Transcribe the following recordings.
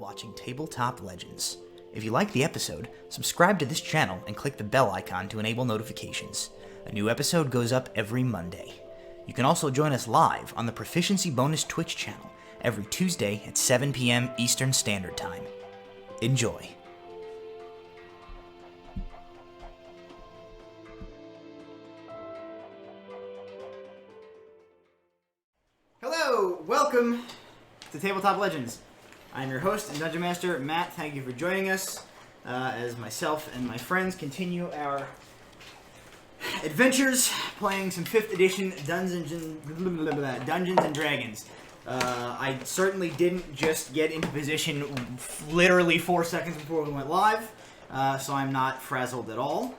watching Tabletop Legends. If you like the episode, subscribe to this channel and click the bell icon to enable notifications. A new episode goes up every Monday. You can also join us live on the Proficiency Bonus Twitch channel every Tuesday at 7 p.m. Eastern Standard Time. Enjoy. Hello, welcome to Tabletop Legends. I'm your host and Dungeon Master, Matt. Thank you for joining us as myself and my friends continue our adventures playing some 5th edition Dungeons and Dragons. I certainly didn't just get into position literally 4 seconds before we went live, so I'm not frazzled at all.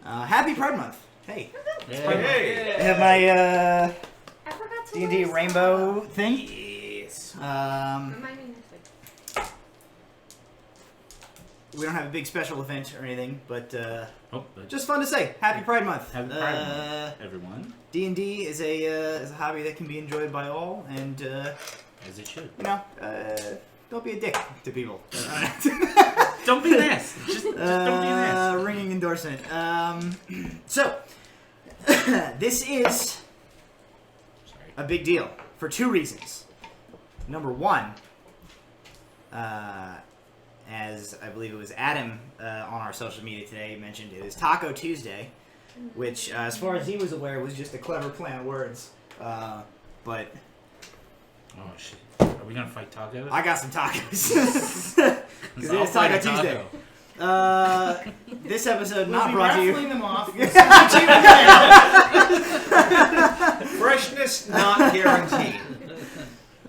Happy Pride Month. Hey. Hey. I have my I forgot to D&D rainbow thing. Yes. Remind me next week. We don't have a big special event or anything, but But just fun to say. Happy Pride Month. Happy Pride Month, everyone. D&D is a hobby that can be enjoyed by all, and As it should. don't be a dick to people. Don't be an ass. Just don't be an ass. Ringing endorsement. So this is a big deal for 2 reasons. Number 1, as I believe it was Adam on our social media today mentioned, it is Taco Tuesday, which, as far as he was aware, was just a clever play on words. But Oh shit. Are we gonna fight tacos? I got some tacos. Because it is Taco Tuesday. This episode We'll not be brought to you. raffling them off. Freshness not guaranteed.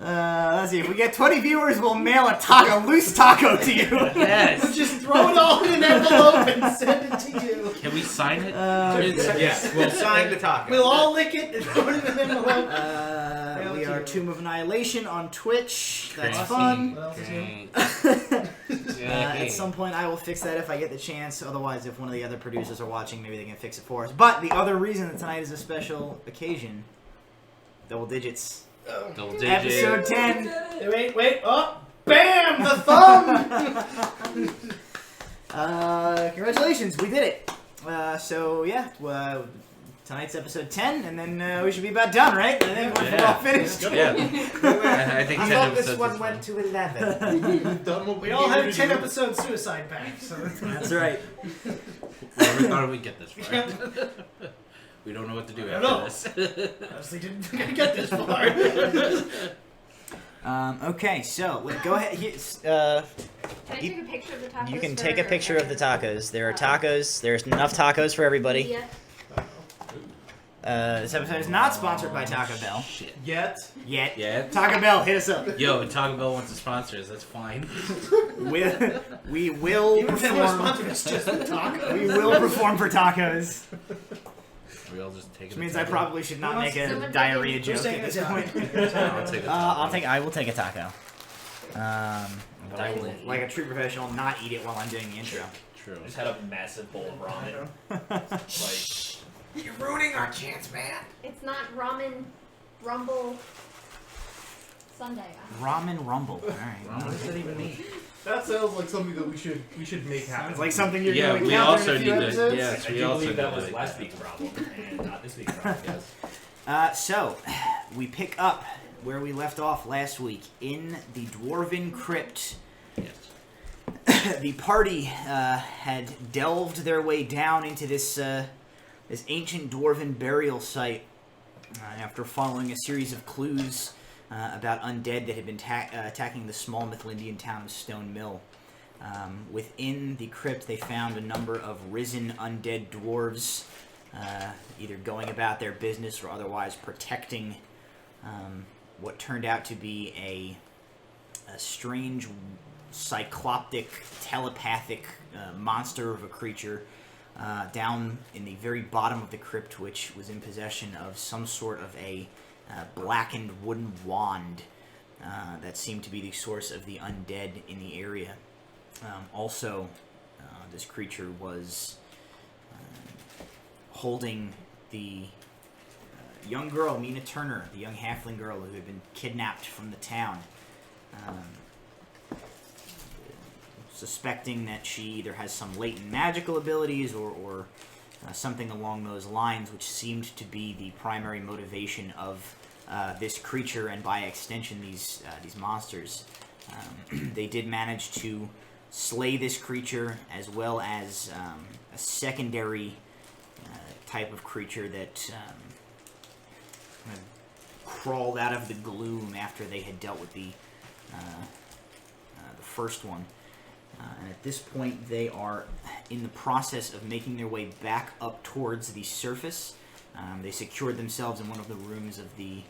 Let's see. If we get 20 viewers, we'll mail a loose taco to you. Yes. Just throw it all in an envelope and send it to you. Can we sign it? Yes, we'll sign the taco. We'll all lick it and throw it in an envelope. We are Tomb of Annihilation on Twitch. That's Awesome. fun. Great. At some point, I will fix that if I get the chance. Otherwise, if one of the other producers are watching, maybe they can fix it for us. But the other reason that tonight is a special occasion, double digits. Double digits. Episode 10. Wait. Oh, bam! The thumb! Congratulations, we did it. So, yeah, tonight's episode 10, and then we should be about done, right? I think we're all finished. Yeah. I think 10 I thought episodes this one is went fine. to 11. We all have 10 episode suicide packs. So That's right. We never thought we'd get this far. We don't know what to do after this. honestly didn't think I'd get this far. Okay, so go ahead. Can I take a picture of the tacos? You can take a picture of the tacos. There are tacos. There's enough tacos for everybody. Yeah. This episode is not sponsored by Taco Bell. Shit. Yet. Yet. Yeah. Taco Bell, hit us up. Yo, Taco Bell wants to sponsor us. That's fine. We will Even if they want to perform. sponsor us just with tacos. We will perform for tacos. We all just take it. Which means I probably should not make a Someone diarrhea taking- joke at this point. I'll take a taco. I will take a taco. But I will, like a true professional, not eat it while I'm doing the intro. True. Just had a massive bowl of ramen. Like, You're ruining our chance, man. It's not ramen, rumble, Sunday. Ramen rumble. All right. What does that even mean? That sounds like something that we should make happen. Sounds like something you're Yeah, going to we encounter also in a need few to. episodes. Yes, I we do also believe that need was to last make week's problem, and not this week's problem, yes. So, we pick up where we left off last week in the Dwarven Crypt. Yes. The party had delved their way down into this ancient Dwarven burial site after following a series of clues about undead that had been attacking the small Mifflindian town of Stone Mill. Within the crypt, they found a number of risen undead dwarves, either going about their business or otherwise protecting what turned out to be a strange, cycloptic, telepathic monster of a creature down in the very bottom of the crypt, which was in possession of some sort of a blackened wooden wand that seemed to be the source of the undead in the area. Also, this creature was holding the young girl, Mina Turner, the young halfling girl who had been kidnapped from the town. suspecting that she either has some latent magical abilities or something along those lines, which seemed to be the primary motivation of this creature and by extension these monsters. They did manage to slay this creature, as well as a secondary type of creature that kind of crawled out of the gloom after they had dealt with the first one. And at this point, they are in the process of making their way back up towards the surface. They secured themselves in one of the rooms of the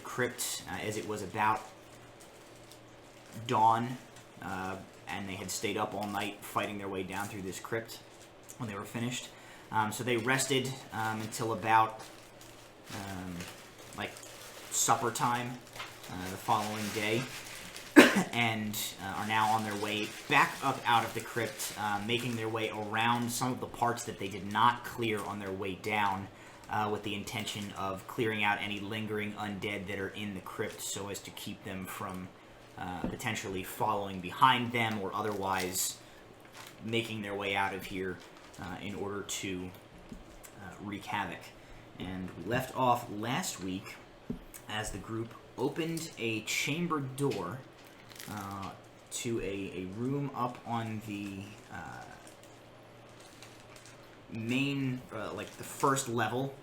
crypt as it was about dawn, and they had stayed up all night fighting their way down through this crypt when they were finished. So they rested until about like supper time the following day. And are now on their way back up out of the crypt, making their way around some of the parts that they did not clear on their way down, with the intention of clearing out any lingering undead that are in the crypt so as to keep them from potentially following behind them or otherwise making their way out of here in order to wreak havoc. And we left off last week as the group opened a chamber door to a room up on the main, like the first level,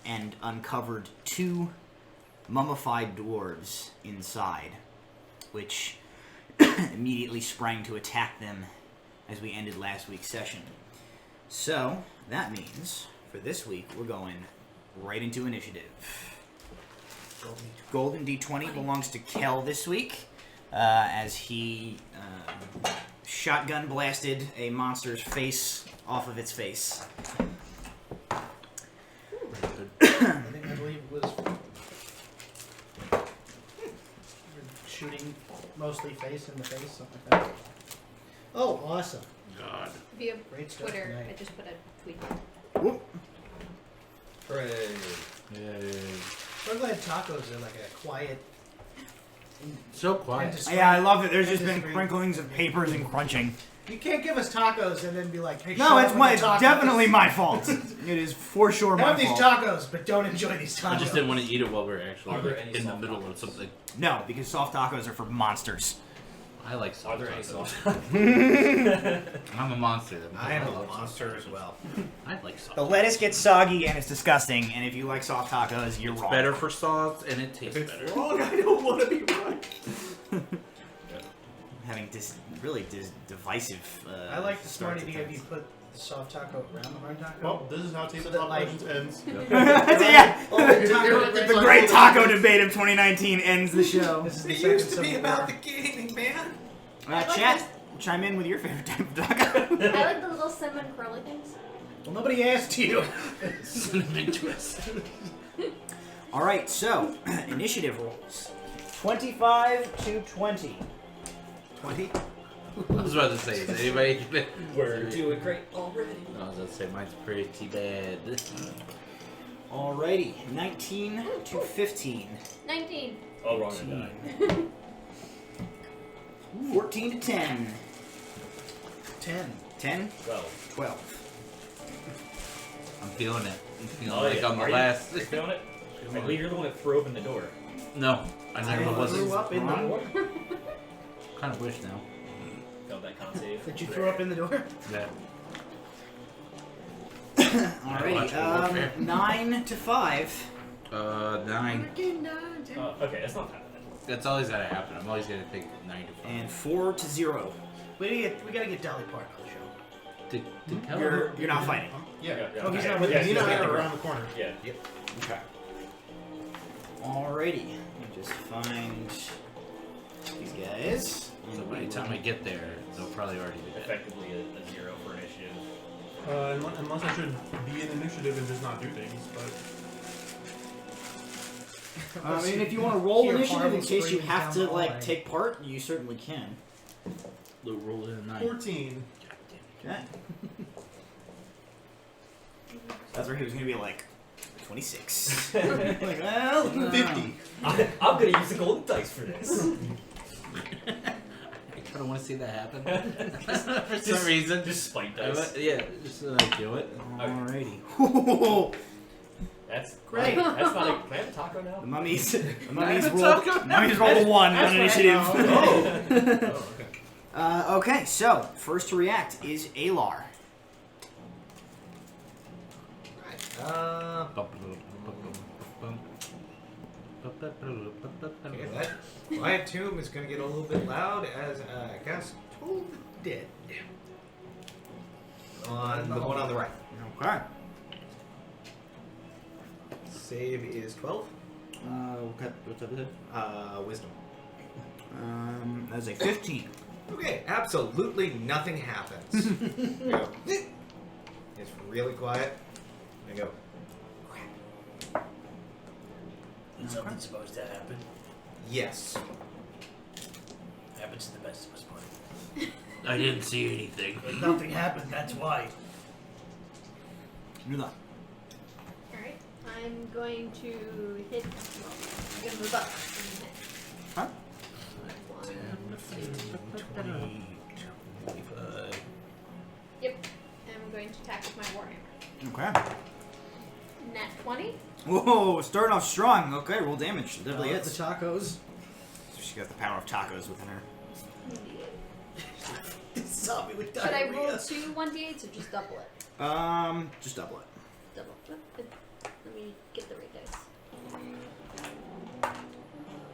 and uncovered two mummified dwarves inside, which immediately sprang to attack them as we ended last week's session. So, that means, for this week, we're going right into initiative. Golden D20 belongs to Kel this week, as he shotgun blasted a monster's face off of its face. I believe it was shooting mostly face in the face, something like that. Oh, awesome. God. Via Great stuff Twitter, tonight. I just put a tweet. Whoop. Hooray. Yay. I'm glad tacos are like a quiet. So quiet. Yeah, I love it. There's just been Industry. crinklings of papers and crunching. You can't give us tacos and then be like, hey, No, shut it's up my, on it's the tacos. definitely my fault. It is for sure my Have these fault. tacos, but don't enjoy these tacos. I just didn't want to eat it while we were actually Are there any in the soft middle tacos? of something. No, because soft tacos are for monsters. I like Are soft there any tacos. soft I'm a monster. Then. I am a love monster as well. I like soft. The lettuce gets soggy and it's disgusting, and if you like soft tacos, you're It's wrong. better for sauce and it tastes better. Wrong, I don't want to be right. Having really divisive. I like the start smart to idea of things. you put the soft taco around the hard taco. Well, this is how So that, Tabletop like- Legends ends. Yeah, Oh, the taco the great taco debate of 2019 ends the show. This is the It second used to be Civil about War. the gaming, man. Chat, chime in with your favorite type of taco. I like the little cinnamon curly things. Well, nobody asked you. Cinnamon twist. All right, so initiative rolls. 25 to 20. 20? I was about to say, is anybody? We're doing great already. I was about to say, mine's pretty bad. Alrighty, 19 to 15. 19. Oh, wrong, I died. 14 to 10. 10. 10? 12. 12. I'm feeling it. I'm feeling Oh, like yeah. I'm the Are you? last. You feeling it? I believe you're the one that threw open the door. No, I never was. Threw up in the door? Kind of wish now. Felt that con save. That you threw up in the door? Yeah. Alrighty, 9 to 5. 9. Okay, that's not that bad. That's always gotta happen. I'm always gonna think 9 to 5. And 4 to 0. We gotta get Dolly Parton on the show. Did Keller- You're not fighting. Yeah. Oh, he's okay. not with Yeah, us. You he's know, not they're with around the corner. Yeah. Okay. Alrighty, let me just find these guys. So by the time I get there, they'll probably already be dead. Effectively a 0 for initiative. Unless I should be in initiative and just not do things, but I mean, if you want to roll Hear initiative in horrible case you screaming have down to the like hallway. take part, you certainly can. Luke rolled in a 9. 14. Okay. That's where he was gonna be like 26. Like, well, 50. I'm gonna use the golden dice for this. kind of want to see that happen. For some reason. Just spike dice. Yeah, just so I do it. Alrighty. That's Great. That's not a. Can I have a taco now? The mummies rolled taco. a 1 on initiative. Oh. Okay, so first to react is Alar. Okay, that Quiet Tomb is going to get a little bit loud as I guess Told Dead. On the one on the right. Okay. Save is 12. What's up with it? Wisdom. That's a 15. Okay, absolutely nothing happens. You go, it's really quiet. I go, Is something supposed to happen? yes. Happens to the best of us, buddy. I didn't see anything. But nothing happened, that's why. Nula. Alright. I'm going to hit. Well, I'm going to move up. Huh? 20, 25. Yep. And I'm going to attack with my Warhammer. Okay. Nat 20. Whoa, starting off strong. Okay, roll damage. Definitely The hits. tacos. She got the power of tacos within her. Zombie with Should I roll 2 1d8s or just double it? Just double it. Double. Let me get the right dice.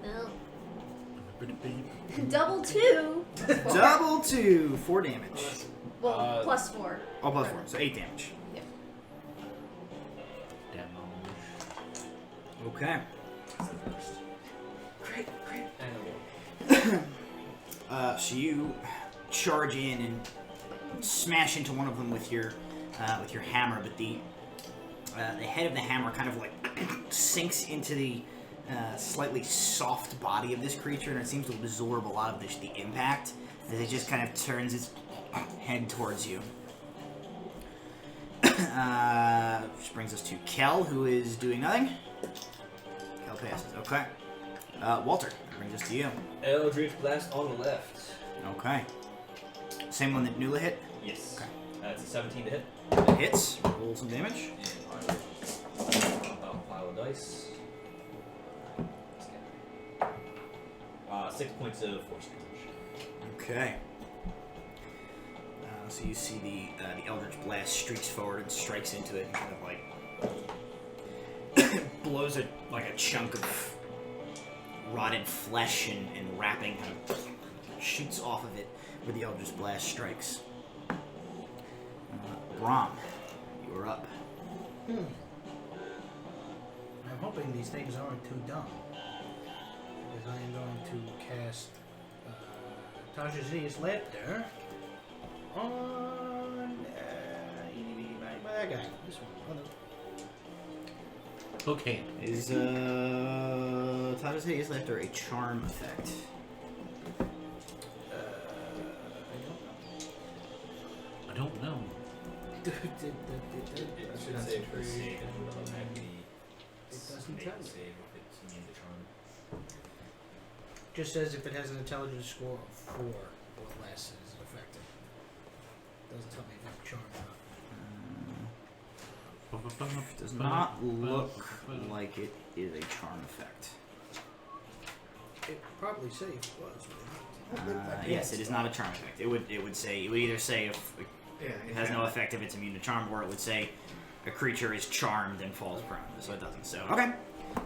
No. Double 2. Double 2, 4 damage. Well, plus 4. Oh, plus 4, so 8 damage. Yep. Okay. Great. So you charge in and smash into one of them with your hammer, but the head of the hammer kind of like sinks into the slightly soft body of this creature, and it seems to absorb a lot of the impact as it just kind of turns its head towards you. Which brings us to Kel, who is doing nothing. Kel passes. Okay. Walter, that brings us to you. Eldritch Blast on the left. Okay. Same one that Nula hit? Yes. Okay. That's a 17 to hit. That hits. Roll some damage. And I will about a pile of dice. 6 points of force damage. Okay. So you see the Eldritch Blast streaks forward and strikes into it and kind of like blows it like a chunk of rotted flesh and wrapping kind of shoots off of it where the Eldritch Blast strikes. Bram, you're up. I'm hoping these things aren't too dumb. Because I am going to cast Tajaz's Laughter on that guy. This one. Okay. Is Tajaz's Laughter a charm effect? I don't know. I should say for save and automatically doesn't make tell a me. save if it's immune to charm. Just says if it has an intelligence score of 4 or less, it is effective. Doesn't tell me if it's charmed or not. Does not look like it is a charm effect. It would probably say if it was. Yes, it is not a charm effect. It would either say if it has no effect if it's immune to charm, or it would say a creature is charmed and falls prone. So it doesn't. So okay.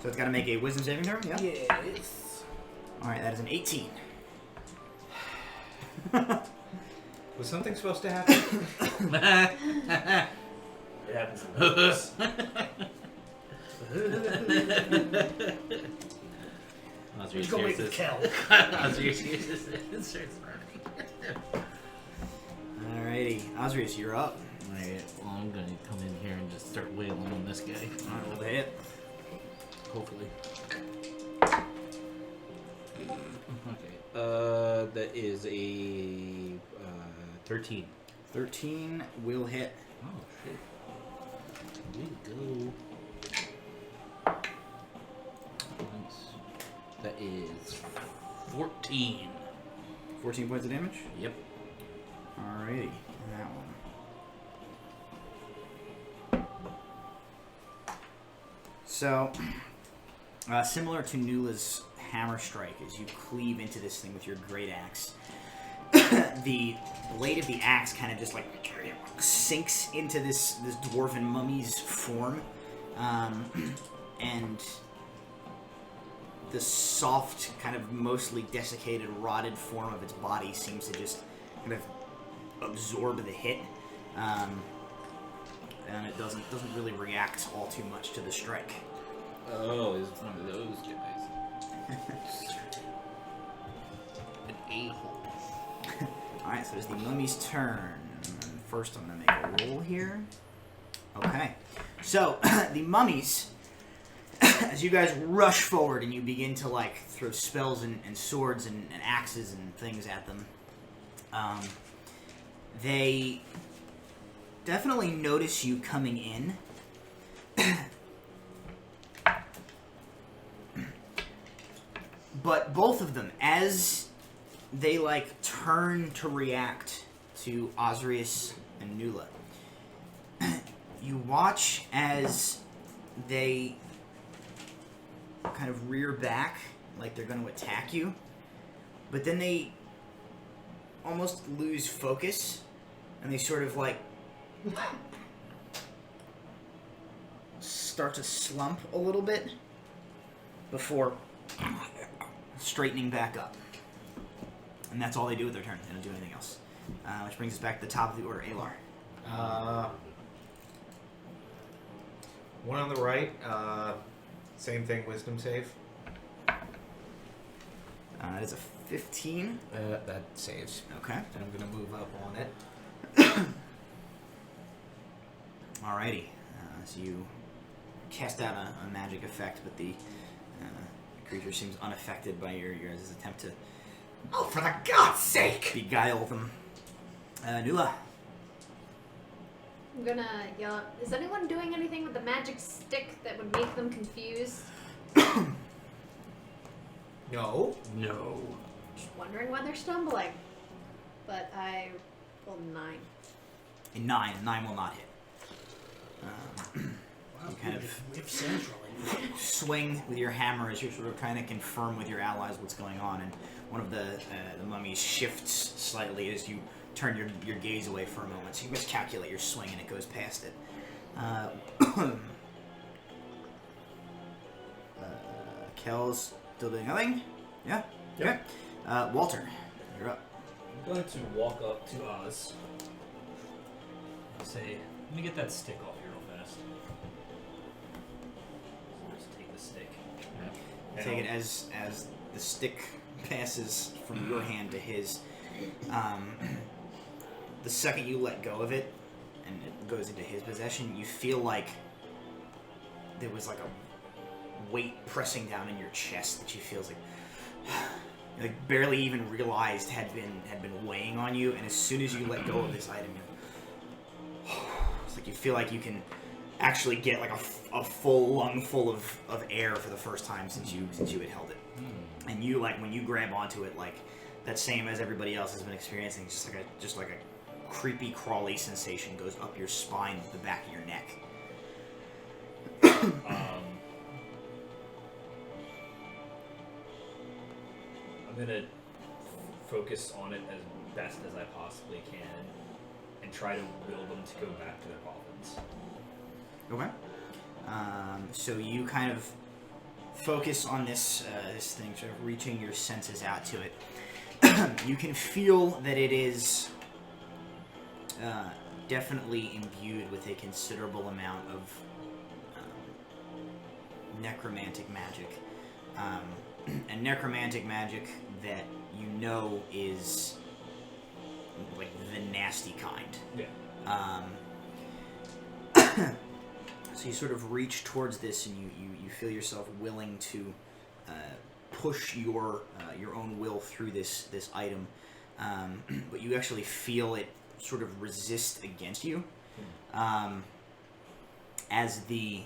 So it's got to make a wisdom saving throw. Yeah. Yes. All right, that is an 18. Was something supposed to happen? It happens in movies. Let's go wait for Kel. Alrighty, Osrius, you're up. Alright, well, I'm gonna come in here and just start wailing on this guy. Alright, roll the hit. Hopefully. Okay. That is a 13. 13 will hit. Oh shit. Here we go. Nice. That is 14. 14 points of damage? Yep. Alrighty. That one. So, similar to Nula's hammer strike, as you cleave into this thing with your great axe, the blade of the axe kind of just like sinks into this dwarven mummy's form, and the soft, kind of mostly desiccated, rotted form of its body seems to just kind of absorb the hit, and it doesn't really react all too much to the strike. Oh, it's one of those guys. An a-hole. Alright, so it's the mummy's turn. First, I'm going to make a roll here. Okay. So, the mummies, as you guys rush forward and you begin to, like, throw spells and swords and axes and things at them, they definitely notice you coming in. But both of them, as they, like, turn to react to Osrius and Nula, you watch as they kind of rear back, like they're going to attack you, but then they almost lose focus, and they sort of, like, start to slump a little bit before straightening back up. And that's all they do with their turn. They don't do anything else. Which brings us back to the top of the order. Alar. One on the right. Same thing, wisdom save. That is a 15. That saves. Okay. And I'm going to move up on it. Alrighty. So you cast out a magic effect, but the creature seems unaffected by your attempt to... Oh, for the God's sake! Beguile them. Nula. I'm gonna yell, is anyone doing anything with the magic stick that would make them confused? No. No. Just wondering why they're stumbling. But I rolled 9. A 9. 9 will not hit. Wow, You kind of we have central. swing with your hammer as you're sort of trying to confirm with your allies what's going on, and one of the mummies shifts slightly as you turn your gaze away for a moment. So you miscalculate your swing and it goes past it. Kel's still doing nothing? Yeah? Yep. Okay. Walter, you're up. I'm going to walk up to Oz. Say, let me get that stick off here real fast. So just take the stick. And Take it I'll- as the stick passes from your hand to his. The second you let go of it and it goes into his possession, you feel like there was like a weight pressing down in your chest that you feel like barely even realized had been weighing on you. And as soon as you let go of this item, it's like you feel like you can actually get like a full lung full of air for the first time since you had held it. And you, like, when you grab onto it, like that same as everybody else has been experiencing, just like a creepy crawly sensation goes up your spine, the back of your neck. I'm gonna focus on it as best as I possibly can and try to will them to go back to their coffins. Okay. So you kind of focus on this thing, sort of reaching your senses out to it. You can feel that it is definitely imbued with a considerable amount of necromantic magic. And necromantic magic that you know is like the nasty kind. Yeah. So you sort of reach towards this, and you feel yourself willing to push your own will through this item, but you actually feel it sort of resist against you, as the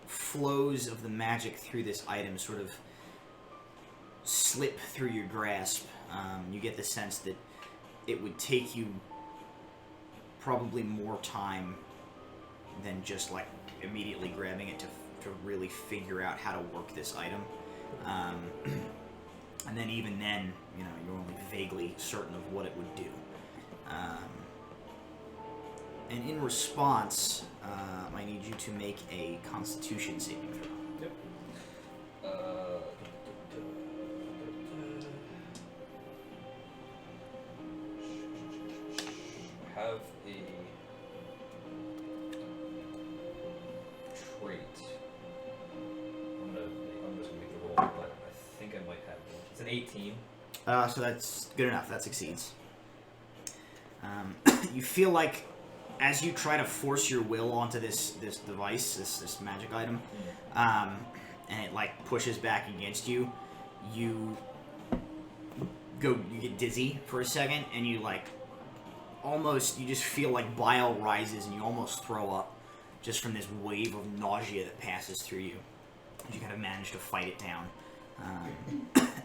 flows of the magic through this item sort of slip through your grasp. You get the sense that it would take you probably more time than just like immediately grabbing it to really figure out how to work this item. And then even then, you know, you're only vaguely certain of what it would do. And in response, I need you to make a Constitution saving throw. Yep. Have a trait. I'm just gonna make the roll, but I think I might have one. It's an 18. So that's good enough. That succeeds. You feel like as you try to force your will onto this device, this magic item, and it like pushes back against you, you get dizzy for a second, and you like almost, you just feel like bile rises, and you almost throw up just from this wave of nausea that passes through you. You kind of manage to fight it down.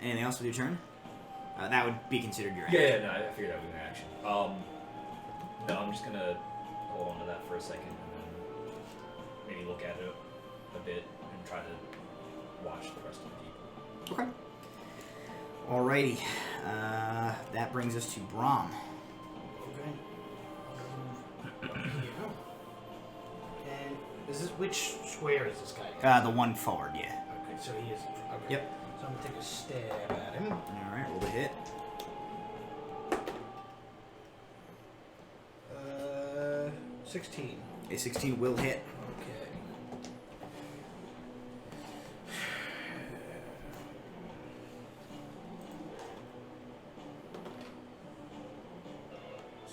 Anything else with your turn? That would be considered your action. Yeah, no, I figured that would be an action. No, I'm just gonna hold on to that for a second and then maybe look at it a bit and try to watch the rest of the people. Okay. Alrighty. That brings us to Bram. Okay. And is this, which square is this guy? The one forward, yeah. Okay, so he is. Okay. Yep. So I'm gonna take a stab at him. Alright, roll the hit. 16. A 16 will hit. Okay.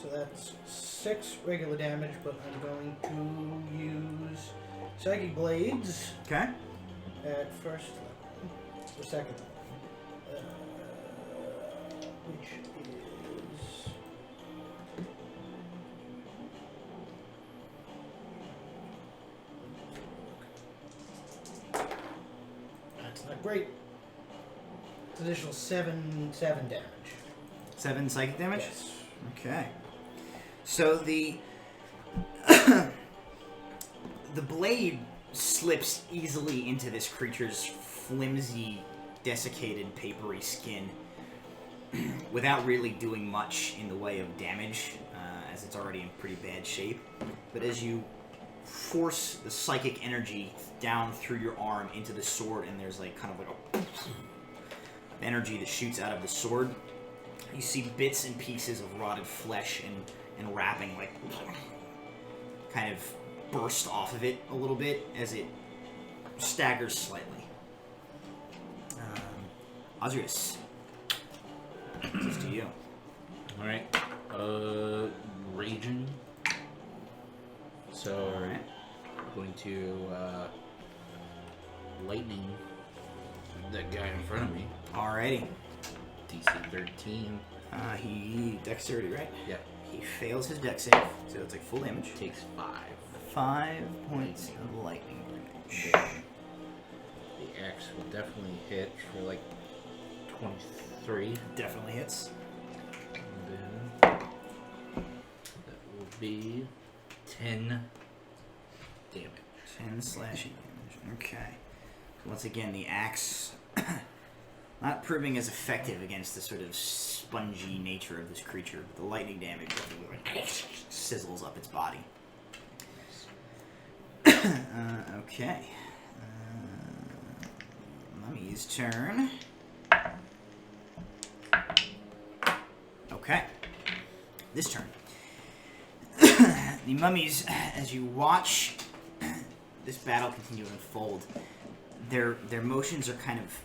So that's 6 regular damage, but I'm going to use Psychic Blades Okay. at first level, or second level, which is... That's not great. It's additional 7 damage. 7 psychic damage? Yes. Okay. So the the blade slips easily into this creature's flimsy, desiccated, papery skin without really doing much in the way of damage, as it's already in pretty bad shape. But as you force the psychic energy down through your arm into the sword, and there's like kind of like a energy that shoots out of the sword, you see bits and pieces of rotted flesh and wrapping like kind of burst off of it a little bit as it staggers slightly. Osrius, this is to you. Alright. Raging. So, Alright. I'm going to lightning that guy in front of me. Alrighty. DC 13. He dexterity, right? Yep. He fails his dex save, so it's like full damage. Takes 5. 5 points of lightning damage. The axe will definitely hit for like 23. Definitely hits. And then that will be 10 damage. 10 slashing damage. Okay. So once again, the axe not proving as effective against the sort of spongy nature of this creature, but the lightning damage definitely like sizzles up its body. Okay. Mummy's turn. Okay. This turn. The mummies, as you watch this battle continue to unfold, their motions are kind of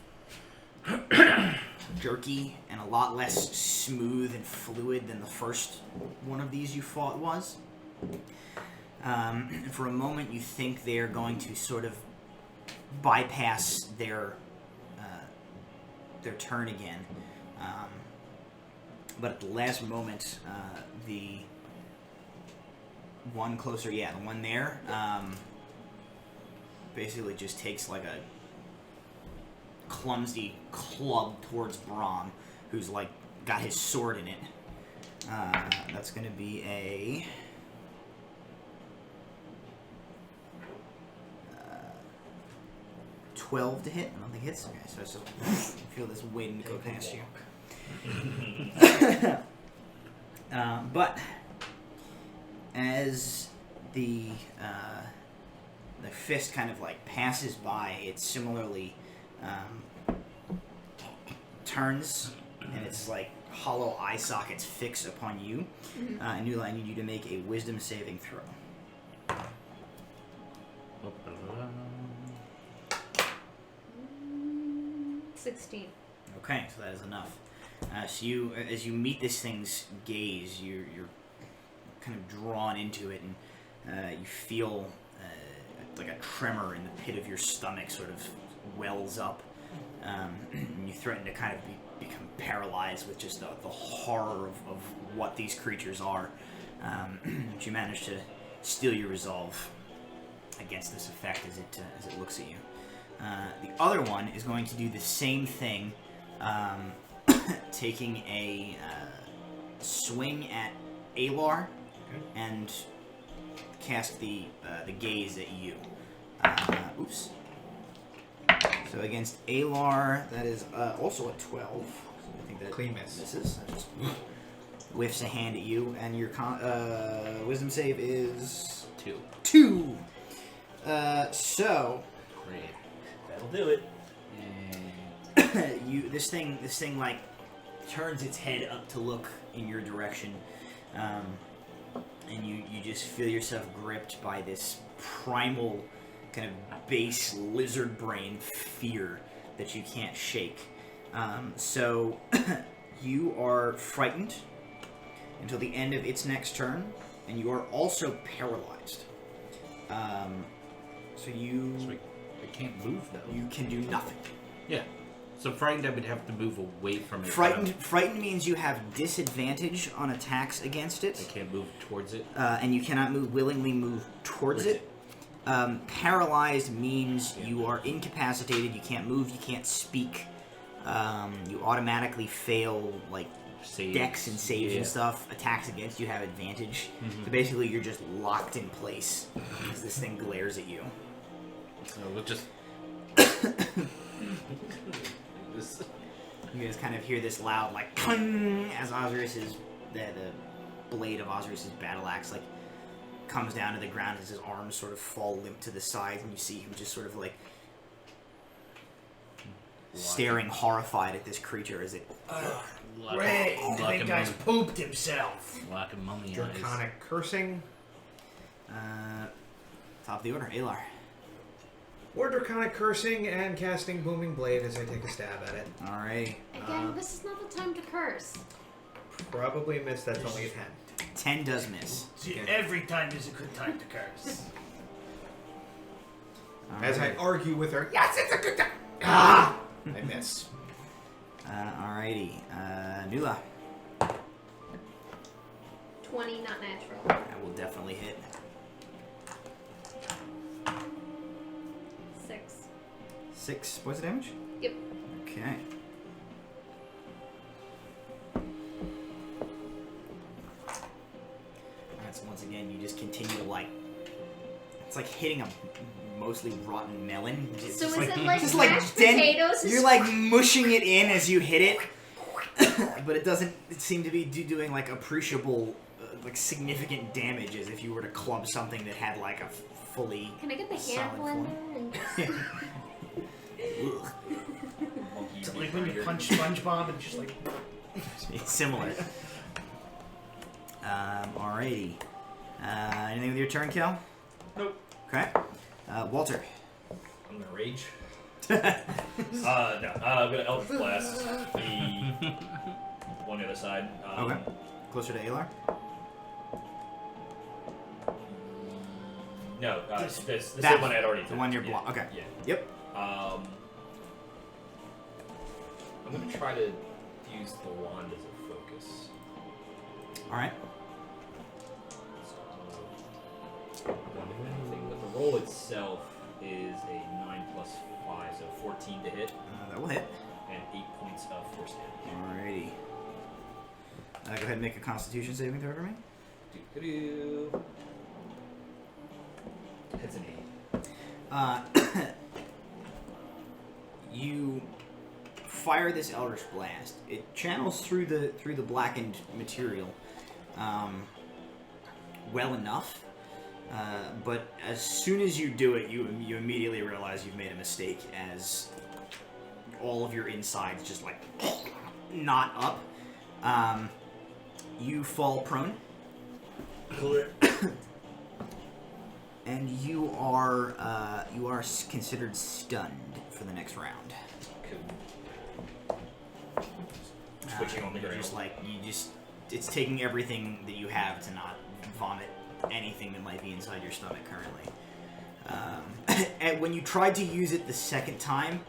jerky and a lot less smooth and fluid than the first one of these you fought was. For a moment, you think they're going to sort of bypass their turn again, but at the last moment, the one closer, the one there, basically just takes like a clumsy club towards Bram, who's like got his sword in it. That's going to be a 12 to hit. I don't think it hits. Okay, so it's just feel this wind go past you. But as the fist kind of like passes by, it similarly turns, and it's like hollow eye sockets fix upon you. And Nula, I need you to make a wisdom saving throw. 16. Okay, so that is enough. So you, as you meet this thing's gaze, you're kind of drawn into it, and you feel like a tremor in the pit of your stomach sort of wells up. And you threaten to kind of become paralyzed with just the horror of what these creatures are. But you manage to steel your resolve against this effect as it looks at you. The other one is going to do the same thing, taking a swing at Alar and cast the gaze at you. Oops. So against Alar, that is also a 12. So I think that Clean miss. misses. That just whiffs a hand at you, and your wisdom save is 2. So Great. That'll do it. this thing like turns its head up to look in your direction, and you just feel yourself gripped by this primal kind of base lizard brain fear that you can't shake. So you are frightened until the end of its next turn, and you are also paralyzed. So I can't move though. you can do nothing. Yeah. So frightened, I would have to move away from it. Frightened means you have disadvantage on attacks against I it, can't move towards it. and you cannot willingly move towards it. Paralyzed means you are incapacitated. You can't move. You can't speak. You automatically fail like Saves. dex and saves and Yeah. stuff. Attacks against you have advantage. So basically, you're just locked in place as this thing glares at you. So we'll just. This. You guys kind of hear this loud, like, "Kung," as Osiris's, the blade of Osiris's battle axe, like, comes down to the ground as his arms sort of fall limp to the sides, and you see him just sort of, like, staring horrified at this creator as it... Great! The big guy's pooped himself. Lock and mummy eyes. Draconic cursing. Top of the order, Alar. More draconic cursing and casting booming blade as I take a stab at it. Alright. Again, this is not the time to curse. Probably miss. That's only a 10. 10 does miss. See, every time is a good time to curse. As I argue with her, yes, it's a good time. Ah! I miss. Alrighty. Nula. 20, not natural. That will definitely hit. 6. 6 points of damage? Yep. Okay. That's once again, you just continue to like. It's like hitting a mostly rotten melon. It's So just is it like just mashed dent- potatoes? You're like mushing it in as you hit it, but it doesn't seem to be doing like appreciable, like significant damage as if you were to club something that had like a fully. Can I get the solid hand form. blender? And Ugh. It's like when you punch SpongeBob and just like... It's similar. Alrighty. Anything with your turn, Kel? Nope. Okay. Walter. I'm gonna rage. No. I'm gonna Eldritch Blast the one on the other side. Okay. Closer to Alar? No, this is the That one I'd already the done. one you're Yeah. blocked. Okay. Yeah. Yep. I'm gonna try to use the wand as a focus. Alright. But the roll itself is a 9 plus 5, so So 14 to hit, That will hit. and 8 points of force damage. Alrighty. Go ahead and make a Constitution saving throw for me. Doo-doo-doo. It's an 8. You fire this Eldritch Blast. It channels through the blackened material well enough, but as soon as you do it, you immediately realize you've made a mistake as all of your insides just like knot up. You fall prone. And you are considered stunned for the next round. Cool. Switching on the ground. It's taking everything that you have to not vomit anything that might be inside your stomach currently. And when you tried to use it the second time,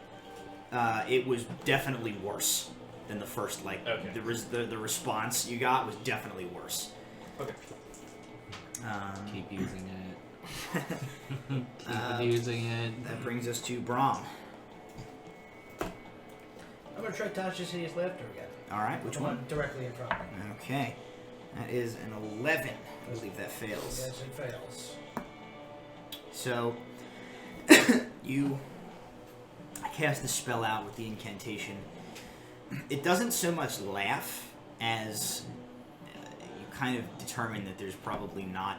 it was definitely worse than the first. Like Okay. the response you got was definitely worse. Okay. Keep using it. Keep using it. That brings us to Bram. I'm gonna try Tasha's Hideous Laughter again. All right, which The one? Directly in front of me. Okay, that is an 11. I believe that fails. Yes, it fails. So you cast the spell out with the incantation. It doesn't so much laugh as you kind of determine that there's probably not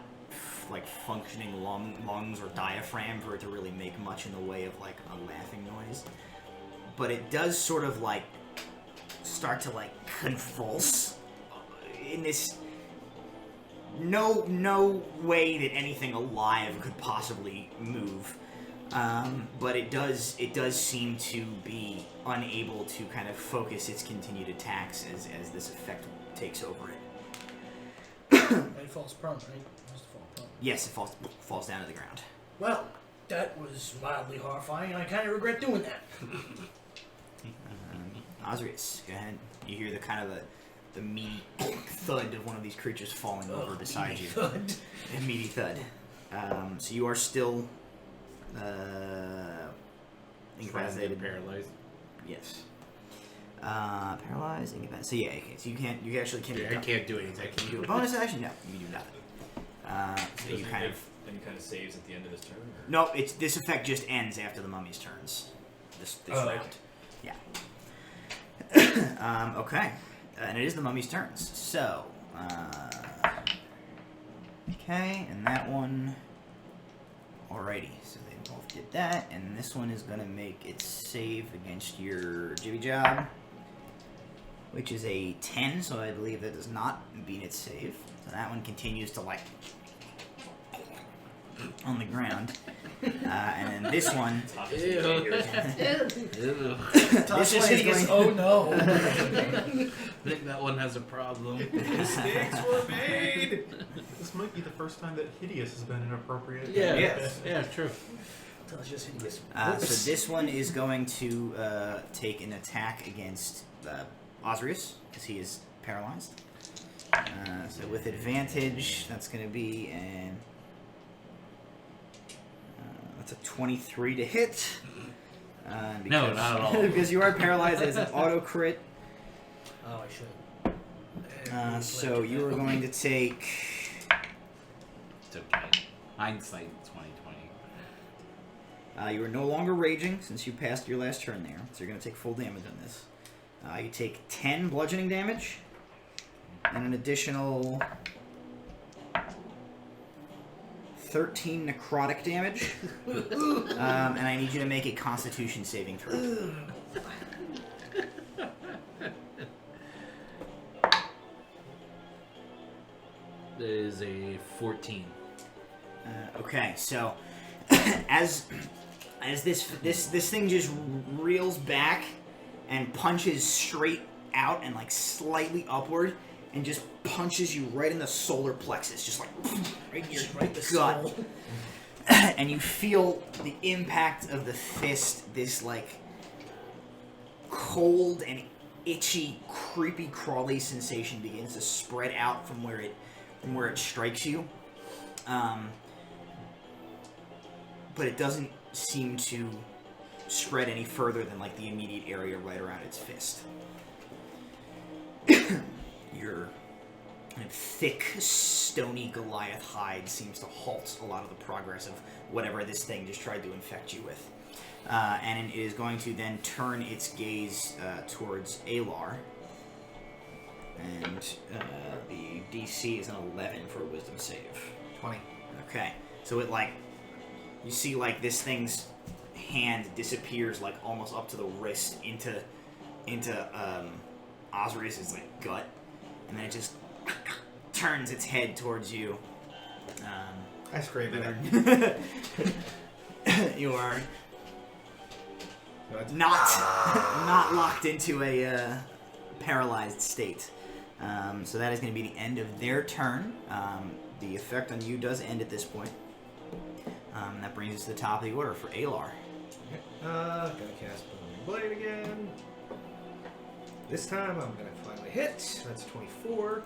like functioning lungs or diaphragm for it to really make much in the way of like a laughing noise. But it does sort of like start to like convulse in this no way that anything alive could possibly move. But it does seem to be unable to kind of focus its continued attacks as this effect takes over it. It falls prone, right? It has to fall prone. Yes, it falls down to the ground. Well, that was mildly horrifying, and I kind of regret doing that. Osrius, go ahead. You hear the kind of the meaty thud of one of these creatures falling over beside you. Thud. A meaty thud. So you are still incapacitated. Paralyzed. Yes. Paralyzed, incapacitated. So yeah, okay. So you actually can't. I can't do anything. Can you do a bonus action? No, you can do nothing. So you kind of. Any kind of saves at the end of this turn? Or? No, this effect just ends after the mummy's turns. This round. Okay. Yeah. Okay. And it is the mummy's turns. So, okay, and that one. Alrighty, so they both did that, and this one is gonna make its save against your jibby job, which is a 10. So I believe that does not beat its save. So that one continues to like on the ground, and then this one. Ew. Tasha's Hideous, oh no. I think that one has a problem. Mistakes were made. This might be the first time that hideous has been inappropriate. Yeah. Yes. Yeah, true. Tasha's Hideous. So this one is going to take an attack against Osrius, because he is paralyzed. So with advantage, that's going to be an... that's a 23 to hit. No, not at all. Because you are paralyzed as an auto crit. Oh, I should. So you are going to take... It's okay. Hindsight 2020. you are no longer raging since you passed your last turn there. So you're going to take full damage on this. You take 10 bludgeoning damage. And an additional 13 necrotic damage. And I need you to make a Constitution saving throw. That is a 14. Okay, so as this thing just reels back and punches straight out and like slightly upward and just punches you right in the solar plexus, just like right in your gut. Soul. And you feel the impact of the fist, this like cold and itchy, creepy, crawly sensation begins to spread out from where it strikes you. But it doesn't seem to spread any further than like the immediate area right around its fist. Your kind of thick, stony Goliath hide seems to halt a lot of the progress of whatever this thing just tried to infect you with. And it is going to then turn its gaze towards Alar. And the DC is an 11 for a wisdom save. 20. Okay. So it you see this thing's hand disappears almost up to the wrist into Osrius's gut. And then it just turns its head towards you. I scream at it. You are not locked into a paralyzed state. So that is going to be the end of their turn. The effect on you does end at this point. That brings us to the top of the order for Alar. Gonna cast Booming Blade again. This time I'm gonna finally hit. That's 24.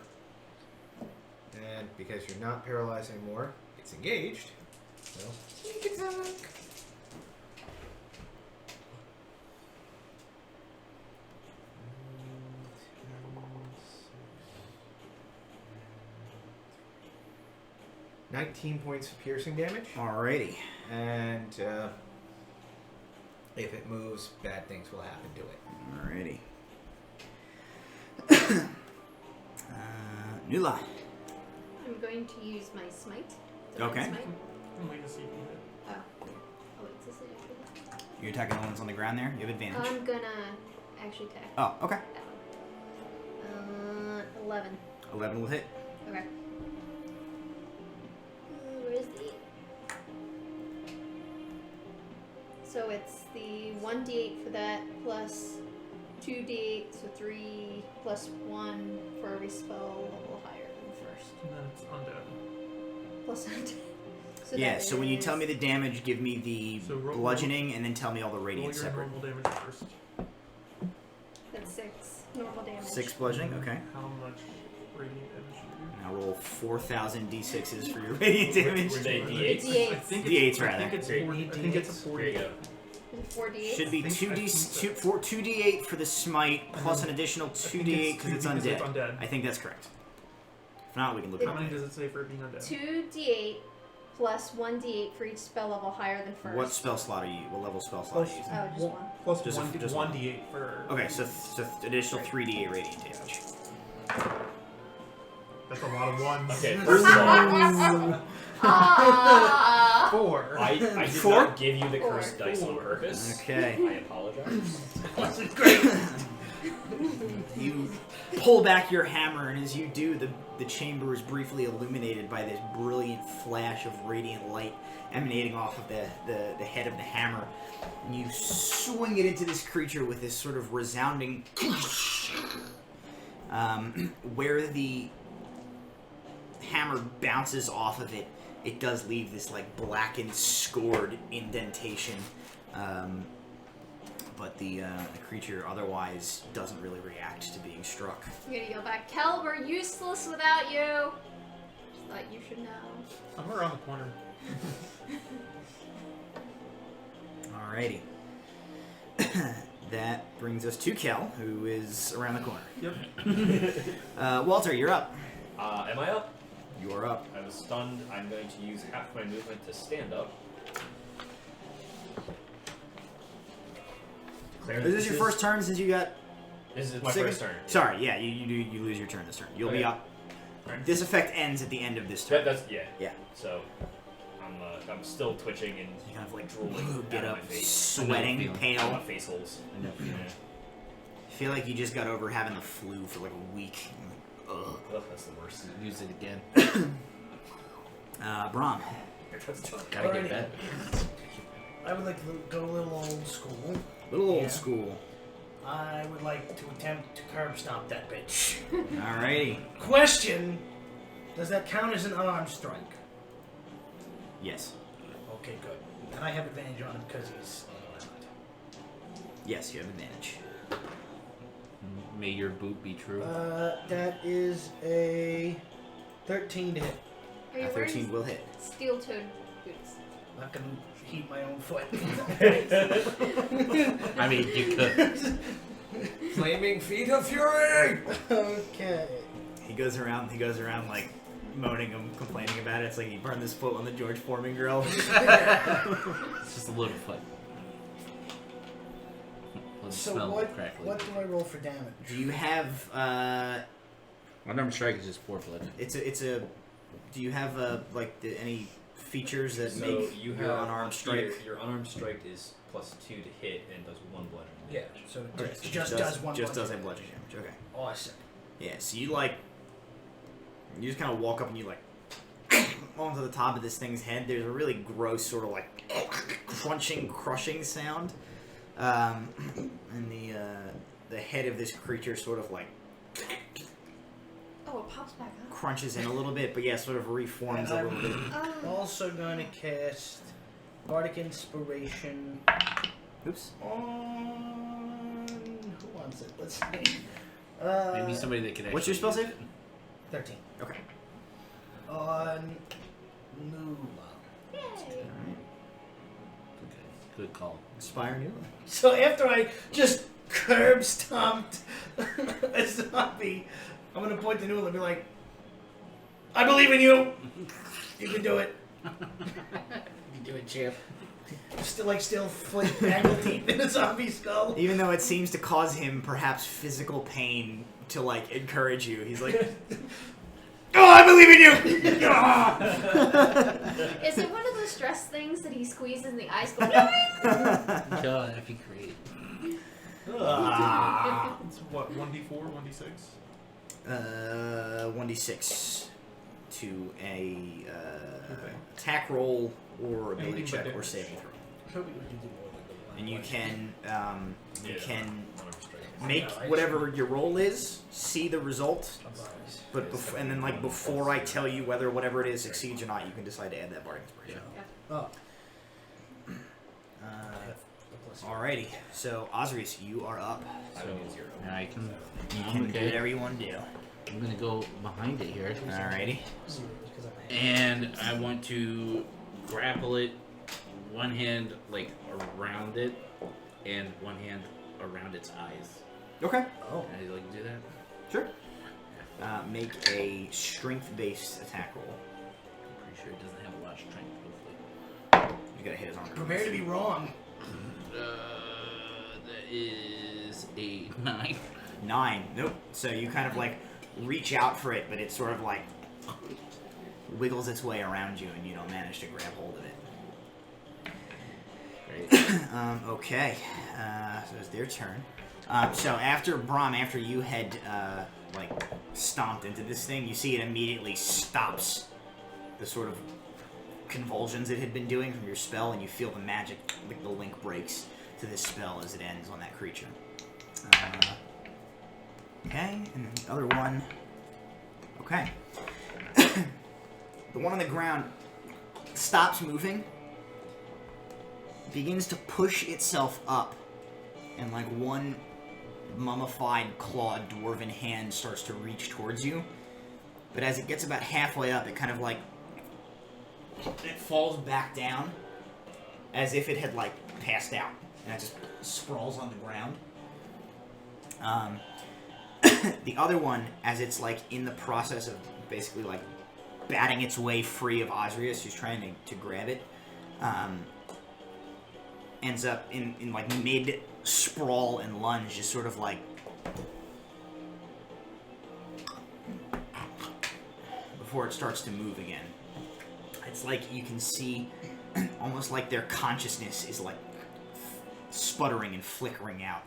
And because you're not paralyzed anymore, it's engaged. So, sneak attack. $19 points of piercing damage. Alrighty. And if it moves, bad things will happen to it. Alrighty. Nula. I'm going to use my smite. Okay. Smite? I'm waiting to see if you hit. Oh. Oh, wait, is this it? You're attacking the ones on the ground there? You have advantage. I'm gonna actually attack Oh, okay. that one. 11. 11 will hit. Okay. Where's the... So it's the 1d8 for that, plus 2d8, so 3, plus 1 for every spell level higher than first. And then it's undead. Plus undead. So Yeah, that so when you is- tell me the damage, give me the So roll- bludgeoning, and then tell me all the Roll radiant your separate. normal damage first. That's 6 normal damage. 6 bludgeoning, okay. How much radiant damage do you Now roll 4,000 d6s for your radiant damage. Were they do? D8s? D8s. I think D8s it's, rather. I think it's Great. 40, I think it's a 40. There you go. Is it 4d8? Should be I think 2d so. 2d8 for the smite, plus an additional 2d8 because it's undead. undead. I think that's correct. If not, we can look it How up. many does it say for it being undead? 2d8 plus 1d8 for each spell level higher than first. What spell slot are you? What level spell slot are you using? Oh, just one. Plus Just a- one, just 1d8 for... Okay, so additional 3d8 radiant damage. That's a lot of ones. Okay, first of all, Ah! 4. I did Four? not give you the cursed Four. dice on purpose. Okay. I apologize. You pull back your hammer, and as you do, the chamber is briefly illuminated by this brilliant flash of radiant light emanating off of the head of the hammer. And you swing it into this creature with this sort of resounding... where the hammer bounces off of it, it does leave this blackened, scored indentation. But the creature otherwise doesn't really react to being struck. I'm gonna yell back, Kel, we're useless without you! Just thought you should know. Somewhere around the corner. Alrighty. That brings us to Kel, who is around the corner. Yep. Walter, you're up. Am I up? You are up. I was stunned. I'm going to use half my movement to stand up. Declare that Is this your first turn since you got... This is my Second? first turn. Sorry, yeah, you lose your turn this turn. You'll be Okay. up. This effect ends at the end of this turn. That's yeah. Yeah. So I'm still twitching and You kind of drooling get out up, of my face. sweating, feeling. pale. My face holes. I know. Yeah. I feel like you just got over having the flu for a week. Ugh. Ugh, that's the worst. Use it again. Bram. Gotta Alrighty. get that. I would like to go a little old school. Little old Yeah. school. I would like to attempt to curb stomp that bitch. Alrighty. Question: does that count as an arm strike? Yes. Okay, good. And I have advantage on him because he's unarmed. Yes, you have advantage. May your boot be true. That is a 13 to hit. Are you A wearing 13 will hit. steel-toed boots? Not gonna. keep my own foot. I mean, you could. Flaming feet of fury! Okay. He goes around like moaning and complaining about it. It's like he burned his foot on the George Foreman grill. It's just a little foot. Let's So smell what crackly. do I roll for damage? Do you have Unarmed strike is just 4 blood. it's a do you have any features that So make you your have unarmed strike? Your unarmed strike is +2 to hit and does 1 bludgeoning Yeah, damage. so it Okay, just so does one. just does bludgeoning have bludgeoning damage. Okay. Awesome. Yeah, so you just kind of walk up and you onto the top of this thing's head. There's a really gross sort of crushing sound, and the head of this creature sort of Oh, it pops back up. crunches in a little bit, but yeah, sort of reforms a little bit. I'm also gonna cast Bardic Inspiration Oops. on who wants it? Let's see. Maybe somebody that could actually. What's your spell use save? it. 13 Okay. on Nula. Yay! Okay, good call. Inspire new. So after I just curb stomped a zombie, I'm gonna point to Nula and be like, "I believe in you. You can do it. You do it, champ. Still flick angle deep in a zombie skull." Even though it seems to cause him perhaps physical pain to encourage you, he's like, "Oh, I believe in you." Is it one of those stress things that he squeezes and the eyes go? God, that'd be great. It's what, 1d4, 1d6? 1d6 to a attack roll or ability Anything but check or damage. saving throw. Probably would do more than the one. And you can Unarmed strike. make whatever your roll is, see the result, but and then before I tell you whether whatever it is succeeds or not, you can decide to add that bardic inspiration. Oh. Alrighty, so Osrius, you are up. I don't use 0. Now I can. You I'm can do okay. whatever you want to do. I'm gonna go behind it here, Alrighty. and I want to grapple it. One hand around it, and one hand around its eyes. Okay. Oh. Can I do that? Sure. Make a strength-based attack roll. I'm pretty sure it doesn't have a lot of strength. Hopefully. You gotta hit his arm. Prepare to be wrong. That is a 9. 9. Nope. So you kind of reach out for it, but it sort of wiggles its way around you, and you don't manage to grab hold of it. Great. Okay. So it's their turn. So after Bram, after you had stomped into this thing, you see it immediately stops the sort of convulsions it had been doing from your spell, and you feel the magic, the link breaks to this spell as it ends on that creature. Okay, and then the other one. Okay. The one on the ground stops moving, begins to push itself up, and one mummified clawed dwarven hand starts to reach towards you. But as it gets about halfway up, it kind of it falls back down as if it had passed out, and it just sprawls on the ground. The other one, as it's in the process of basically batting its way free of Osrius, who's trying to grab it, ends up in mid sprawl and lunge, just sort of before it starts to move again. It's you can see almost their consciousness is sputtering and flickering out.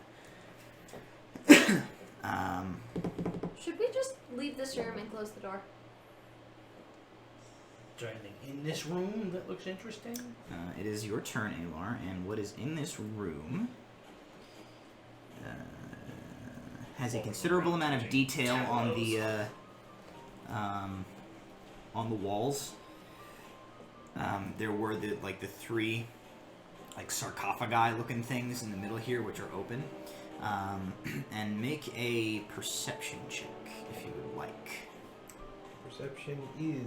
Should we just leave this room and close the door? Is there anything in this room that looks interesting? It is your turn, Alar, and what is in this room has a considerable amount of detail on the walls. There were the three sarcophagi-looking things in the middle here, which are open. And make a perception check if you would like. Perception is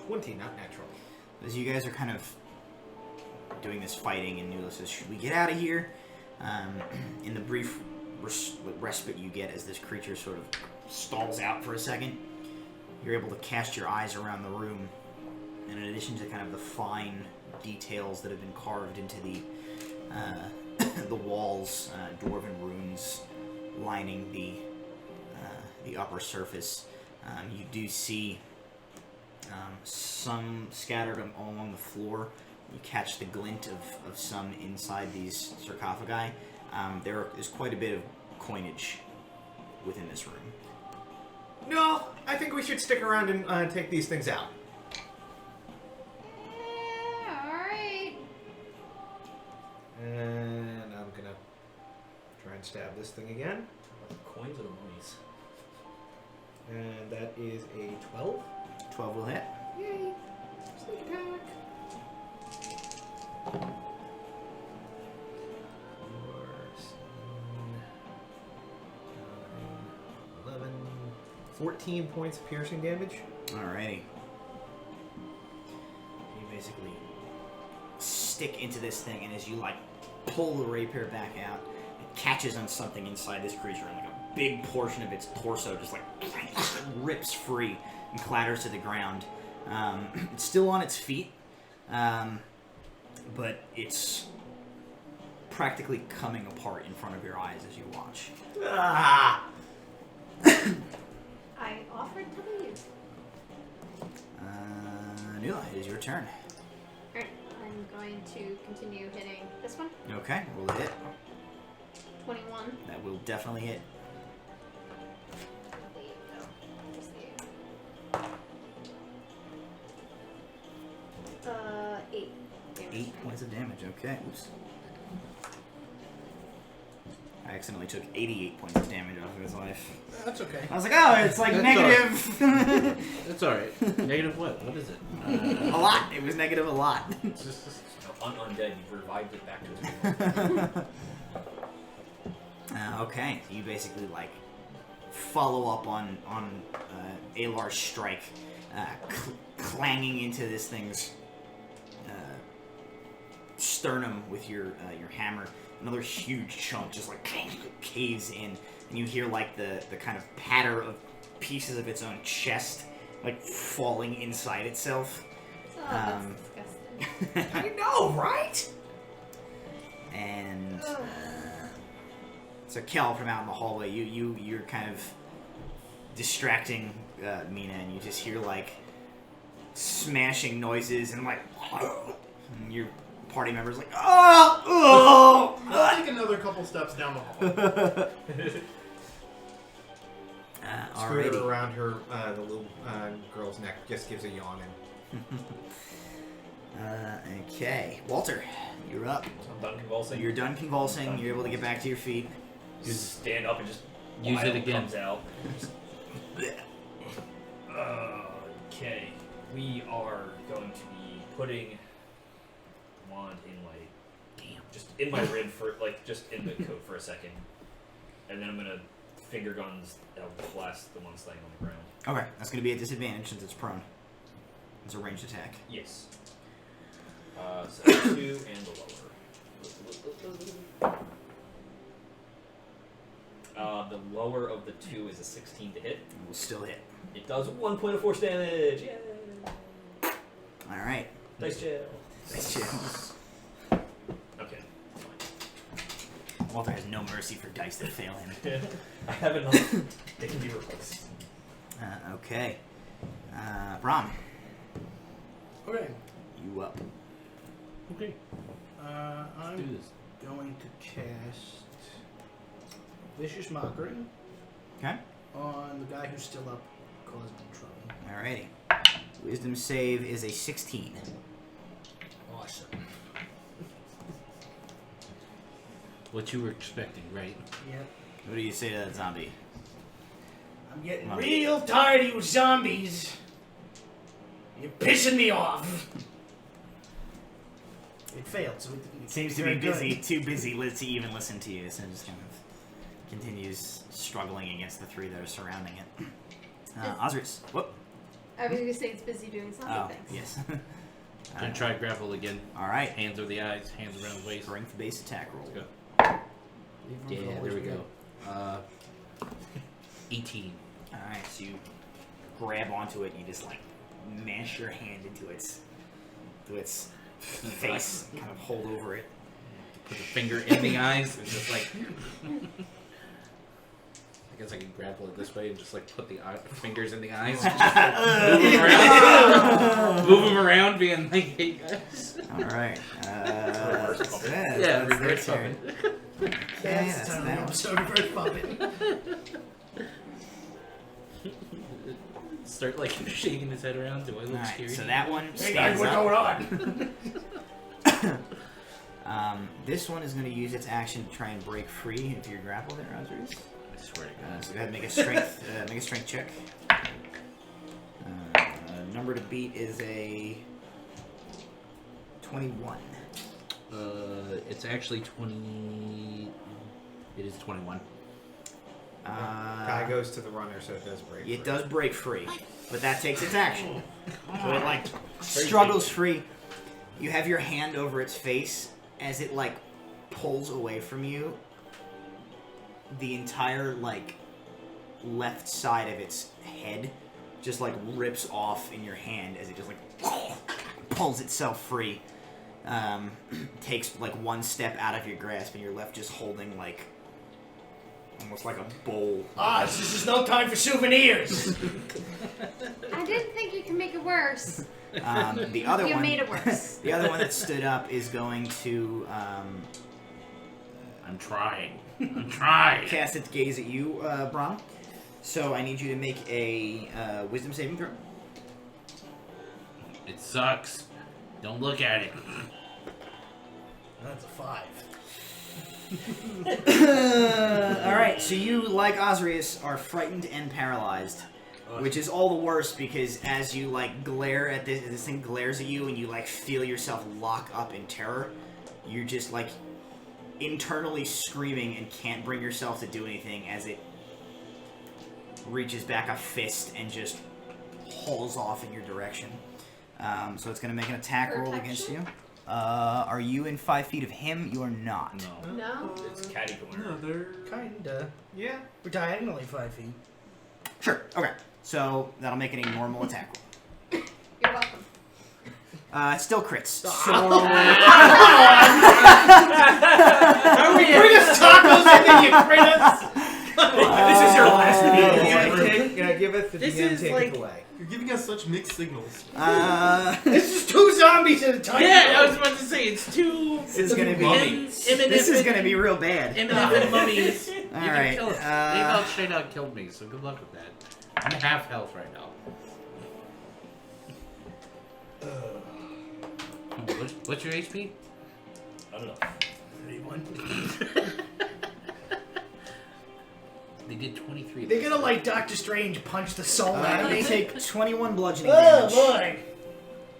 20, not natural. As you guys are kind of doing this fighting, and Nula says, "Should we get out of here?" In the brief respite you get as this creature sort of stalls out for a second, you're able to cast your eyes around the room, and in addition to kind of the fine details that have been carved into the the walls, dwarven runes lining the upper surface, you do see some scattered along the floor. You catch the glint of some inside these sarcophagi. There is quite a bit of coinage within this room. No, I think we should stick around and take these things out. Yeah, alright. And I'm gonna try and stab this thing again. Coins or the mummies? And that is a 12. 12 will hit. Yay! Sneak attack. 4, 7, 9, 11, 14 points of piercing damage. Alrighty. You basically stick into this thing, and as you like pull the rapier back out, it catches on something inside this creature, and like a big portion of its torso just like rips free and clatters to the ground. It's still on its feet, but it's practically coming apart in front of your eyes as you watch. Ah! I offered to leave. Nula, it is your turn. Alright, I'm going to continue hitting this one. Okay, roll a hit. 21. That will definitely hit. There you go. Just the 8 damage. 8 points of damage. Okay. Oops. I accidentally took 88 points of damage off of his life. That's okay. I was like, oh, it's like That's negative. That's alright. Negative what? What is it? A lot. It was negative a lot. Undead, you revived it back to its normal. Okay. So you basically like follow up on Alar's strike, clanging into this thing's sternum with your hammer. Another huge chunk just like caves in, and you hear like the kind of patter of pieces of its own chest like falling inside itself. Oh, that's disgusting. I know, right? And so Kel from out in the hallway, you're kind of distracting Mina, and you just hear like smashing noises and like and your party members like oh. I'll take another couple steps down the hall. Scooter Alrighty. around her, the little girl's neck just gives a yawn. Okay, Walter, you're up. I'm done convulsing. You're done convulsing. You're able to get back to your feet. Just stand up and just Use it wild again. Comes out. Okay, we are going to be putting wand in just in my rib for just in the coat for a second, and then I'm gonna finger guns blast the one staying on the ground. Okay, that's going to be a disadvantage since it's prone. It's a ranged attack. Yes. So 2 and the lower. The lower of the 2 is a 16 to hit. It will still hit. It does 1 point of force damage. Yay! All right. Nice jail. Thanks, Jim. Okay. Walter has no mercy for dice that fail him. I have enough. They can be replaced. Okay. Bram, Okay. you up. Okay. Let's do I'm this. going to cast Vicious Mockery Okay. on the guy who's still up, causing trouble. Alrighty. Wisdom save is a 16. Awesome. What you were expecting, right? Yep. What do you say to that zombie? I'm getting Wow. real tired of you zombies. You're pissing me off. It failed, so it Seems to very be good. busy, too busy to even listen to you, so just kind of continues struggling against the three that are surrounding it. Ozris. Whoop. I was going to say it's busy doing zombie Oh, things. yes. Gonna try grapple again. All right. Hands over the eyes, hands around the waist. Strength base attack roll. Let's go. Yeah, there we go. 18. All right, so you grab onto it. You just like mash your hand into its face, kind of hold over it. Put the finger in the eyes and just like. I guess I can grapple it this way and just like put the fingers in the eyes. And just, like, move them around, being like, "Hey guys." All right. Yeah, reverse turn. puppet. Okay, that's the that. episode of Bird Puppet. Start like shaking his head around. Do I look All right, scary? so that one Hey guys, stands what's up. going on? This one is going to use its action to try and break free if you're grappled there, Osiris. I swear to God. So go ahead and make a strength check. Number to beat is a 21. It's actually 20. It is 21. Guy goes to the runner, so it does break. It does break free, but that takes its action. So it like struggles free. You have your hand over its face as it like pulls away from you. The entire like left side of its head just like rips off in your hand as it just like pulls itself free. Takes like one step out of your grasp, and you're left just holding like almost like a bowl. This is no time for souvenirs. I didn't think you could make it worse. The other You one, made it worse. the other one that stood up is going to I'm trying. I'm trying. cast its gaze at you, Bram. So I need you to make a wisdom saving throw. It sucks. Don't look at it. That's a 5. All right, so you, like Osiris, are frightened and paralyzed, which is all the worse because as you like glare at this thing glares at you, and you like feel yourself lock up in terror, you're just like internally screaming and can't bring yourself to do anything as it reaches back a fist and just hauls off in your direction. So it's going to make an attack roll against you. Are you in 5 feet of him? You are not. No. No? It's catty corner. No, they're... Kinda. Yeah. We're diagonally 5 feet. Sure. Okay. So that'll make it a normal attack roll. You're welcome. It still crits. So Bring us tacos and then you crit us. This is your last meal. meal. Giveth the This DM is take like- it away. You're giving us such mixed signals. This is 2 zombies at a time. Yeah, I was about to say it's two. This is gonna be. Mummies. This is gonna be real bad. Imminent mummies. You All can right. kill us. They about straight out killed me, so good luck with that. I'm half health right now. What's your HP? I don't know. 31. They did 23. They're gonna like Doctor Strange punch the soul out of You me. take 21 bludgeoning Oh damage. boy.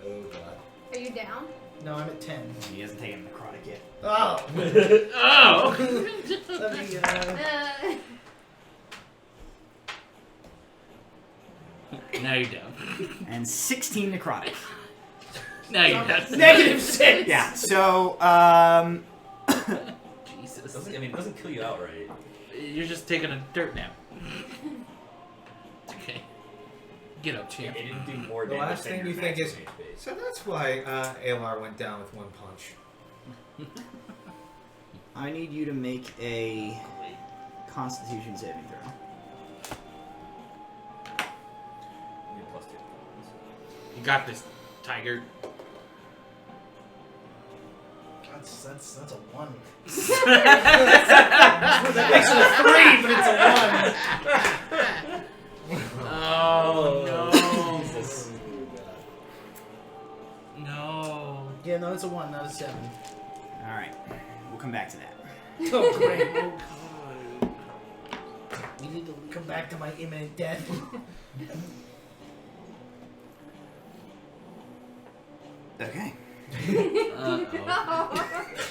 Oh god. Are you down? No, I'm at 10. He hasn't taken necrotic yet. Oh. Oh! Let me, Now you're down. And 16 necrotic. Now you're down. -6. Yeah. So Jesus. It doesn't kill you outright. You're just taking a dirt nap. Okay. Get up, It champ. didn't do more The damage last than thing your you think is- maximum HP. So that's why Alar went down with one punch. I need you to make a Constitution saving throw. You get +2. You got this, tiger. That's a 1. That makes it a 3, but it's a 1. Oh, no. Jesus. No. Yeah, no, it's a 1, not a 7. All right. We'll come back to that. Oh, great. We need to Come back to my imminent death. Okay. I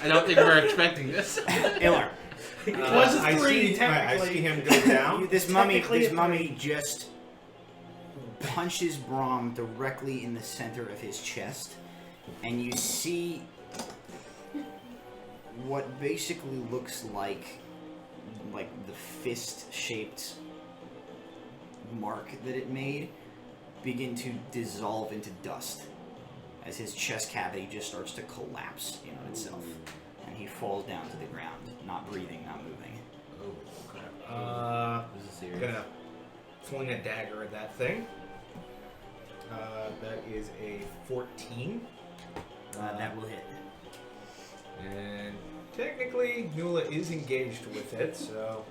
don't think we're expecting this. Ilar. It was a 3, I see technically. him go down. This Technically a mummy just punches Bram directly in the center of his chest, and you see what basically looks like the fist-shaped mark that it made begin to dissolve into dust as his chest cavity just starts to collapse in on itself, and he falls down to the ground, not breathing, not moving. Oh, crap. This is I'm serious. gonna fling a dagger at that thing. That is a 14. That will hit. And technically, Nula is engaged with it, so...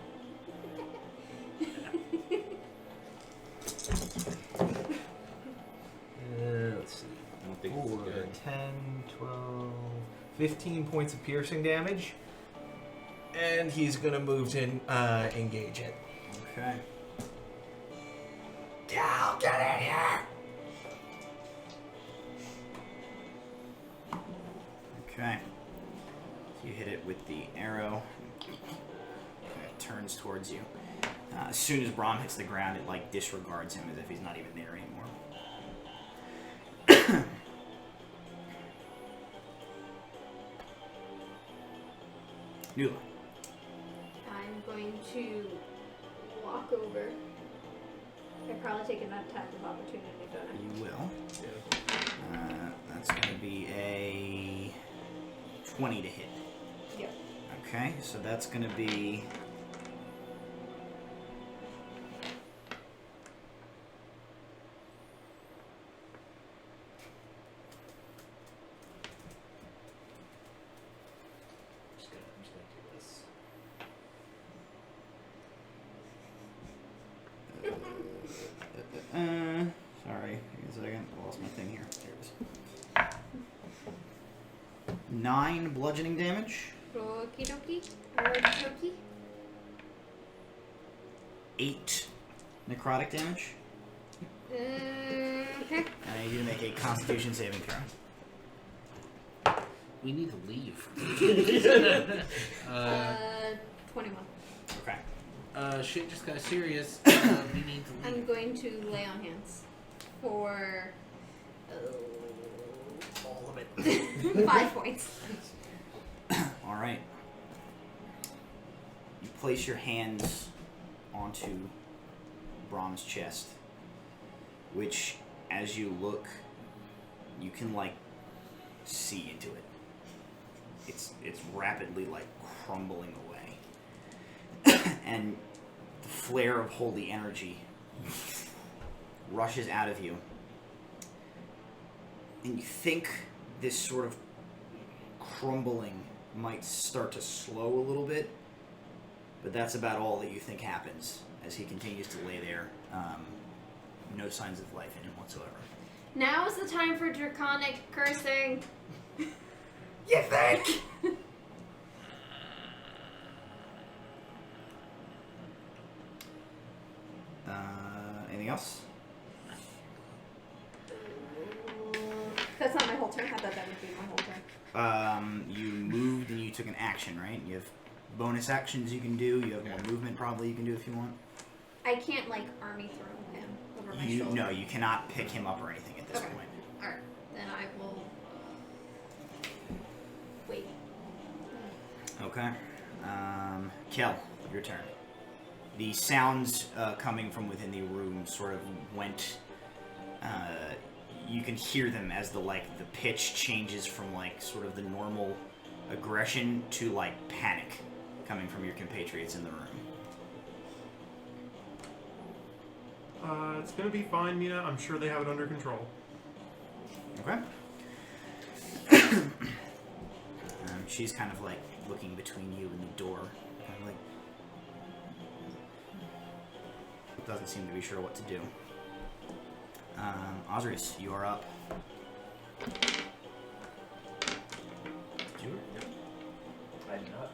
let's see. I don't think 4, this is good. 10, 12, 15 points of piercing damage. And he's going to move to engage it. Okay. Cal, get in here! Okay. So you hit it with the arrow. It turns towards you. As soon as Bram hits the ground, it like disregards him as if he's not even there anymore. Nula. I'm going to walk over. I probably take an attack of opportunity, don't I? You will. That's going to be a 20 to hit. Yep. Okay, so that's going to be... I'm just gonna do this. Sorry, give me a second. I lost my thing here. There it is. 9 bludgeoning damage. Okie dokie. Okie dokie. 8 necrotic damage. Okay. And I need you to make a Constitution saving throw. We need to leave. 21. Okay. Shit just got serious. We need to I'm leave. going to lay on hands for All of it. 5 points. All right. You place your hands onto Bram's chest, which, as you look, you can like see into it. It's rapidly like crumbling away, and the flare of holy energy rushes out of you, and you think this sort of crumbling might start to slow a little bit, but that's about all that you think happens as he continues to lay there. No signs of life in him whatsoever. Now is the time for draconic cursing. You think? Anything else? That's not my whole turn. I thought that would be my whole turn. You moved and you took an action, right? You have bonus actions you can do. You have more movement probably you can do if you want. I can't like army throw him over my shoulder. No, you cannot pick him up or anything at this Okay. point. Alright, then I will wait. Okay. Kel, your turn. The sounds coming from within the room sort of went. You can hear them as the pitch changes from like sort of the normal aggression to like panic coming from your compatriots in the room. It's gonna be fine, Mina. I'm sure they have it under control. Okay. She's kind of like looking between you and the door, kind of like doesn't seem to be sure what to do. Osrius, you are up. I did not.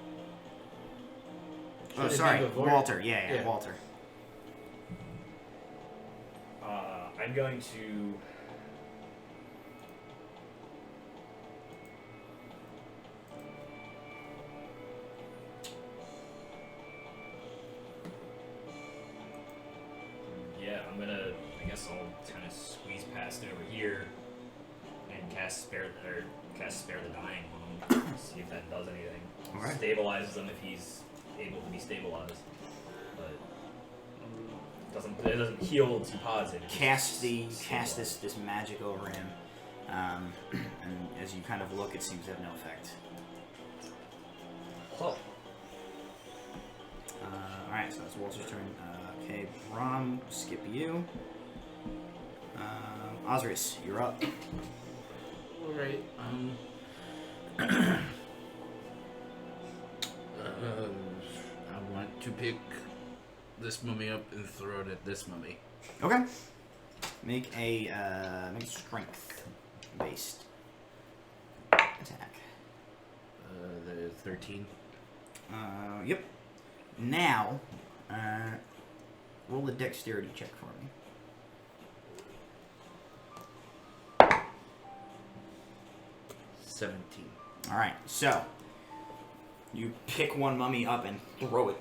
Oh, Should've sorry, been before. Walter. Yeah, Yeah. Walter. I'm going to. Yeah, I'm gonna. I guess I'll kind of squeeze past over here and cast spare the dying on him. See if that does anything. Alright. Stabilizes him if he's able to be stabilized, but it doesn't heal too positive. It Cast just cast stabilizes. this magic over him, and as you kind of look, it seems to have no effect. Oh. Alright, so that's Walter's turn. Okay, Bram, skip you. Osrius, you're up. Alright, I want to pick this mummy up and throw it at this mummy. Okay. Make a strength based attack. The 13. Yep. Now, roll a dexterity check for me. 17. All right. So you pick one mummy up and throw it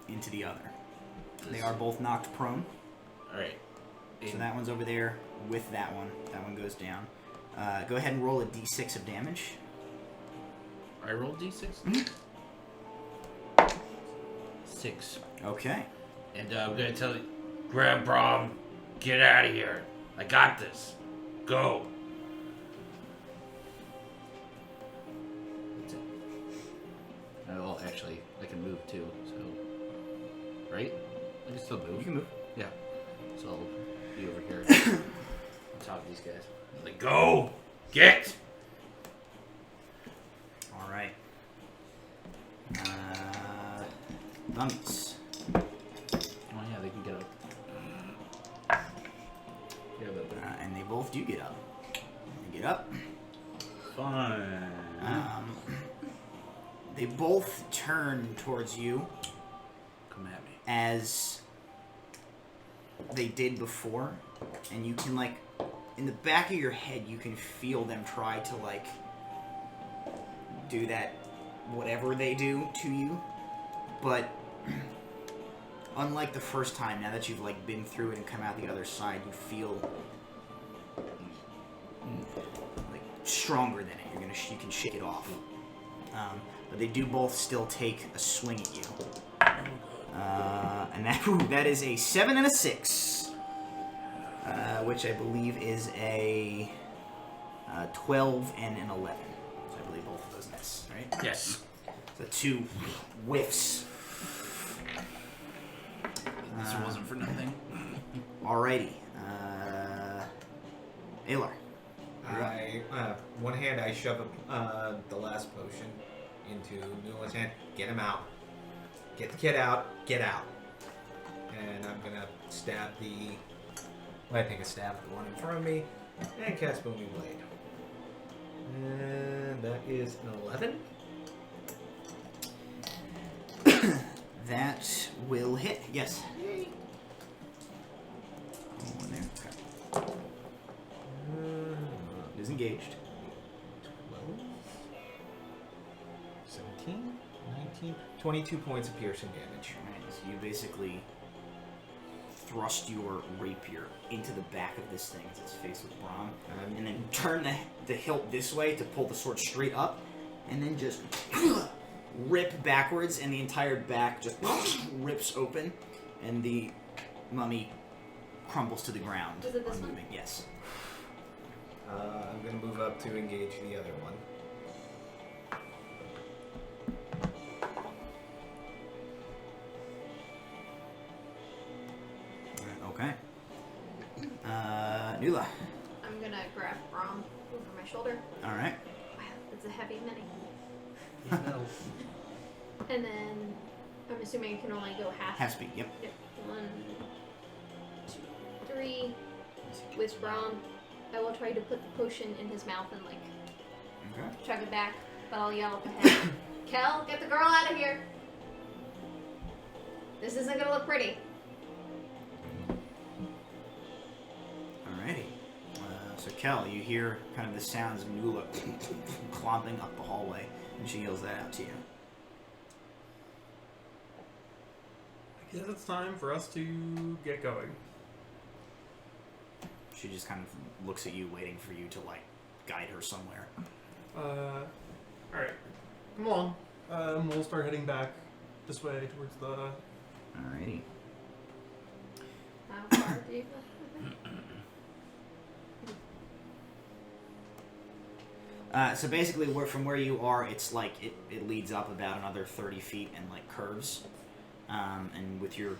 into the other. They are both knocked prone. Alright. So that one's over there with that one. That one goes down. Go ahead and roll a d6 of damage. I rolled d6? Mhm. 6. Okay. And I'm gonna tell you, grab Bram, get out of here. I got this. Go. That's it. Oh, actually, I can move too, so. Right? I can still move. You can move. Yeah. So I'll be over here on top of these guys. Like, go! Get! All right. Mummies. Oh, yeah, they can get up. Yeah, but And they both do get up. They get up. fine. They both turn towards you Come at me. as they did before, and you can, like, in the back of your head, you can feel them try to, like, do that whatever they do to you, but unlike the first time, now that you've, like, been through it and come out the other side, you feel like stronger than it. You can shake it off. But they do both still take a swing at you. And that is a 7 and a 6, which I believe is a 12 and an 11. So I believe both of those miss, right? Yes. So 2 whiffs. This wasn't for nothing. Alrighty. Aylar. One hand I shove the last potion into Newland's hand. Get him out. Get the kid out. Get out. And I'm gonna stab I think a stab at the one in front of me and cast Booming Blade. And that is an 11. That will hit. Yes. One there. Okay. Disengaged. 12, 17, 19, 22 points of piercing damage. Right, so you basically thrust your rapier into the back of this thing as it's faced with Bram, and then turn the hilt this way to pull the sword straight up, and then just rip backwards, and the entire back just rips open, and the mummy crumbles to the ground. Is it this one? unmoving. Yes. I'm going to move up to engage the other one. Okay. Nula. I'm gonna grab Bram over my shoulder. All right. Wow, that's a heavy mini. And then I'm assuming you can only go half. Half speed. Yep. Yep. 1, 2, 3. With Bram, I will try to put the potion in his mouth and like Okay. chug it back, but I'll yell up ahead. Kel, get the girl out of here. This isn't gonna look pretty. Alrighty. So Kel, you hear kind of the sounds of Nula clomping up the hallway, and she yells that out to you. I guess it's time for us to get going. She just kind of looks at you, waiting for you to, like, guide her somewhere. Alright. Come along. We'll start heading back this way towards the... Alrighty. How far do you go? So basically, from where you are, it's like it leads up about another 30 feet and like curves, and with your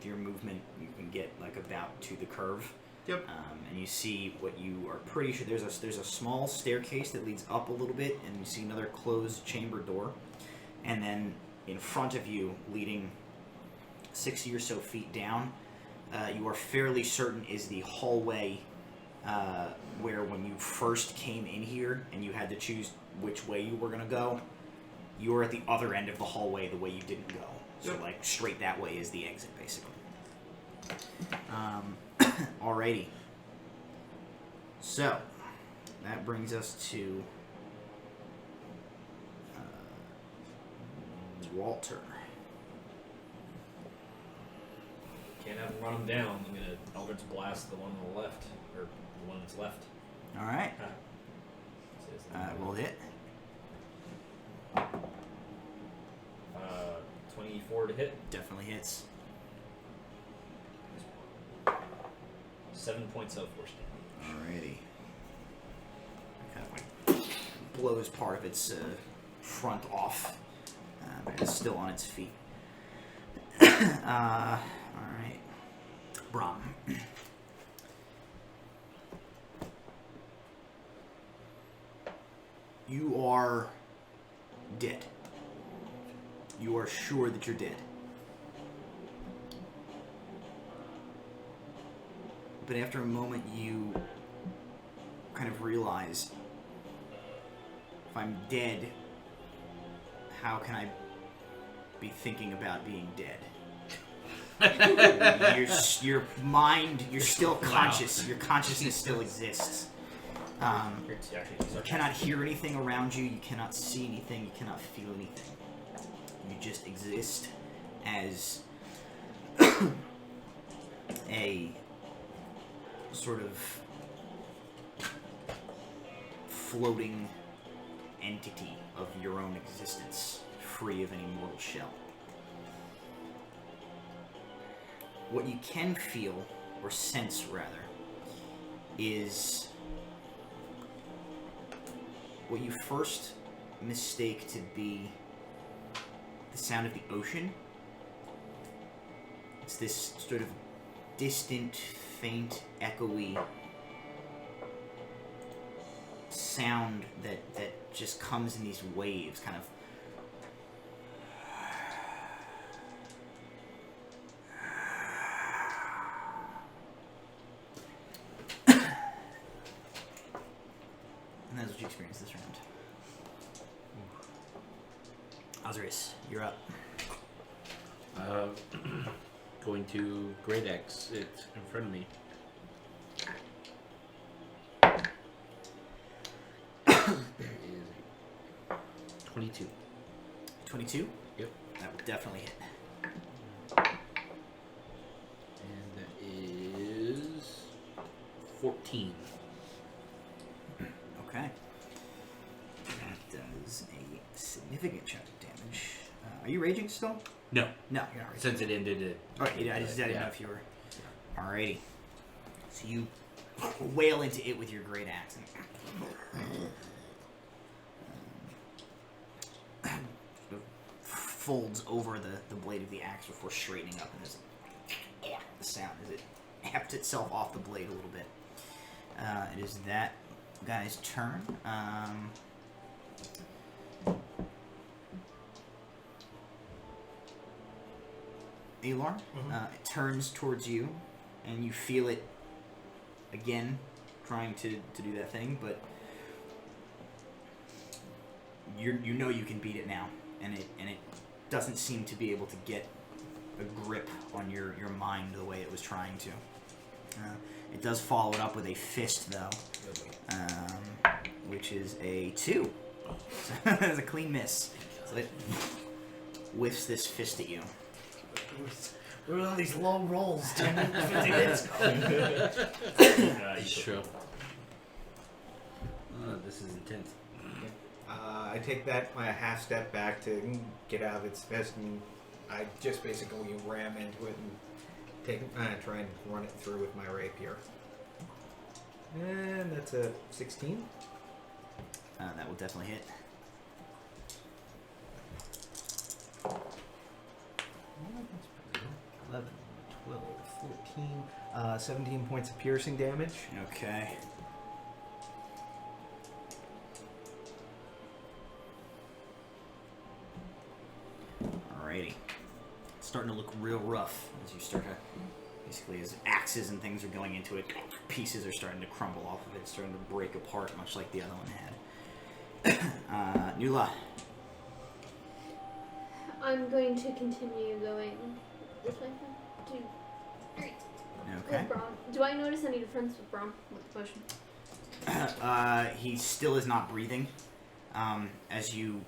movement, you can get like about to the curve. Yep. And you see what you are pretty sure there's a small staircase that leads up a little bit, and you see another closed chamber door, and then in front of you, leading 60 or so feet down, you are fairly certain is the hallway. Where when you first came in here and you had to choose which way you were going to go, you were at the other end of the hallway the way you didn't go. So, Yep. like, straight that way is the exit, basically. Alrighty. So, that brings us to Walter. Can't have him run him down. I'm gonna Eldritch Blast the one on the left, or the one that's left. Alright. Says We'll hit. 24 to hit. Definitely hits. 7 points of force damage. Alrighty. Kind of like blows part of its front off, but it's still on its feet. Alright. Bram. You are dead. You are sure that you're dead. But after a moment, you kind of realize, if I'm dead, how can I be thinking about being dead? your mind, you're still conscious. Your consciousness still exists. You cannot hear anything around you. You cannot see anything. You cannot feel anything. You just exist as a sort of floating entity of your own existence, free of any mortal shell. What you can feel, or sense rather, is what you first mistake to be the sound of the ocean. It's this sort of distant, faint, echoey sound that just comes in these waves, kind of. And that's what you experience this round. Osiris, you're up. Going to Great X. It's in front of me. There is 22. 22? Yep. That would definitely hit. And that is 14. Okay. That does a significant chunk of damage. Are you raging still? No. No, you're not raging. Since it ended it. Okay, I just didn't know if you were. Alrighty. So you wail into it with your great axe. And folds over the blade of the axe before straightening up, and there's the sound as it hefts itself off the blade a little bit. It is that guy's turn. Alor, it turns towards you, and you feel it again, trying to do that thing, but you know you can beat it now, and it doesn't seem to be able to get a grip on your mind the way it was trying to. It does follow it up with a fist, though, which is a 2. So that's a clean miss. So it whiffs this fist at you. What are all these long rolls? 10 minutes, 50 minutes. Sure. this is intense. I take that my half step back to get out of its fist, and I just basically ram into it and try and run it through with my rapier. And that's a 16. That will definitely hit. 11, 12, 14, 17 points of piercing damage. Okay. Alrighty. It's starting to look real rough as you start to, basically as axes and things are going into it, pieces are starting to crumble off of it, starting to break apart, much like the other one had. Nula. I'm going to continue going this way. 1, 2, 3. Okay. With Bram. Do I notice any difference with Bram with the potion? He still is not breathing. As you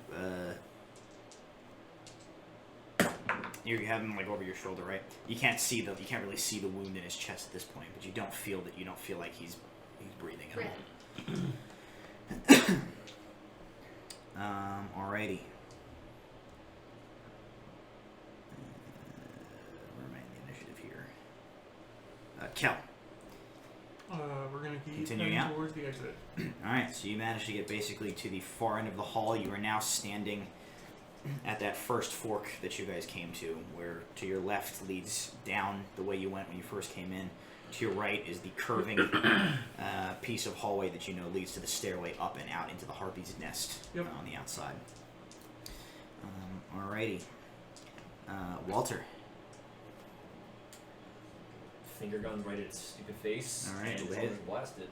have him like over your shoulder, right? You can't really see the wound in his chest at this point, but you don't feel like he's breathing at all. Alrighty. Where am I in the initiative here? Kel. We're gonna keep Continuing heading out? towards the exit. Alright, so you managed to get basically to the far end of the hall. You are now standing at that first fork that you guys came to, where to your left leads down the way you went when you first came in. To your right is the curving piece of hallway that you know leads to the stairway up and out into the Harpy's nest on the outside. Alrighty. Walter. Finger gun right at its stupid face. All right, and go ahead. it's blast it.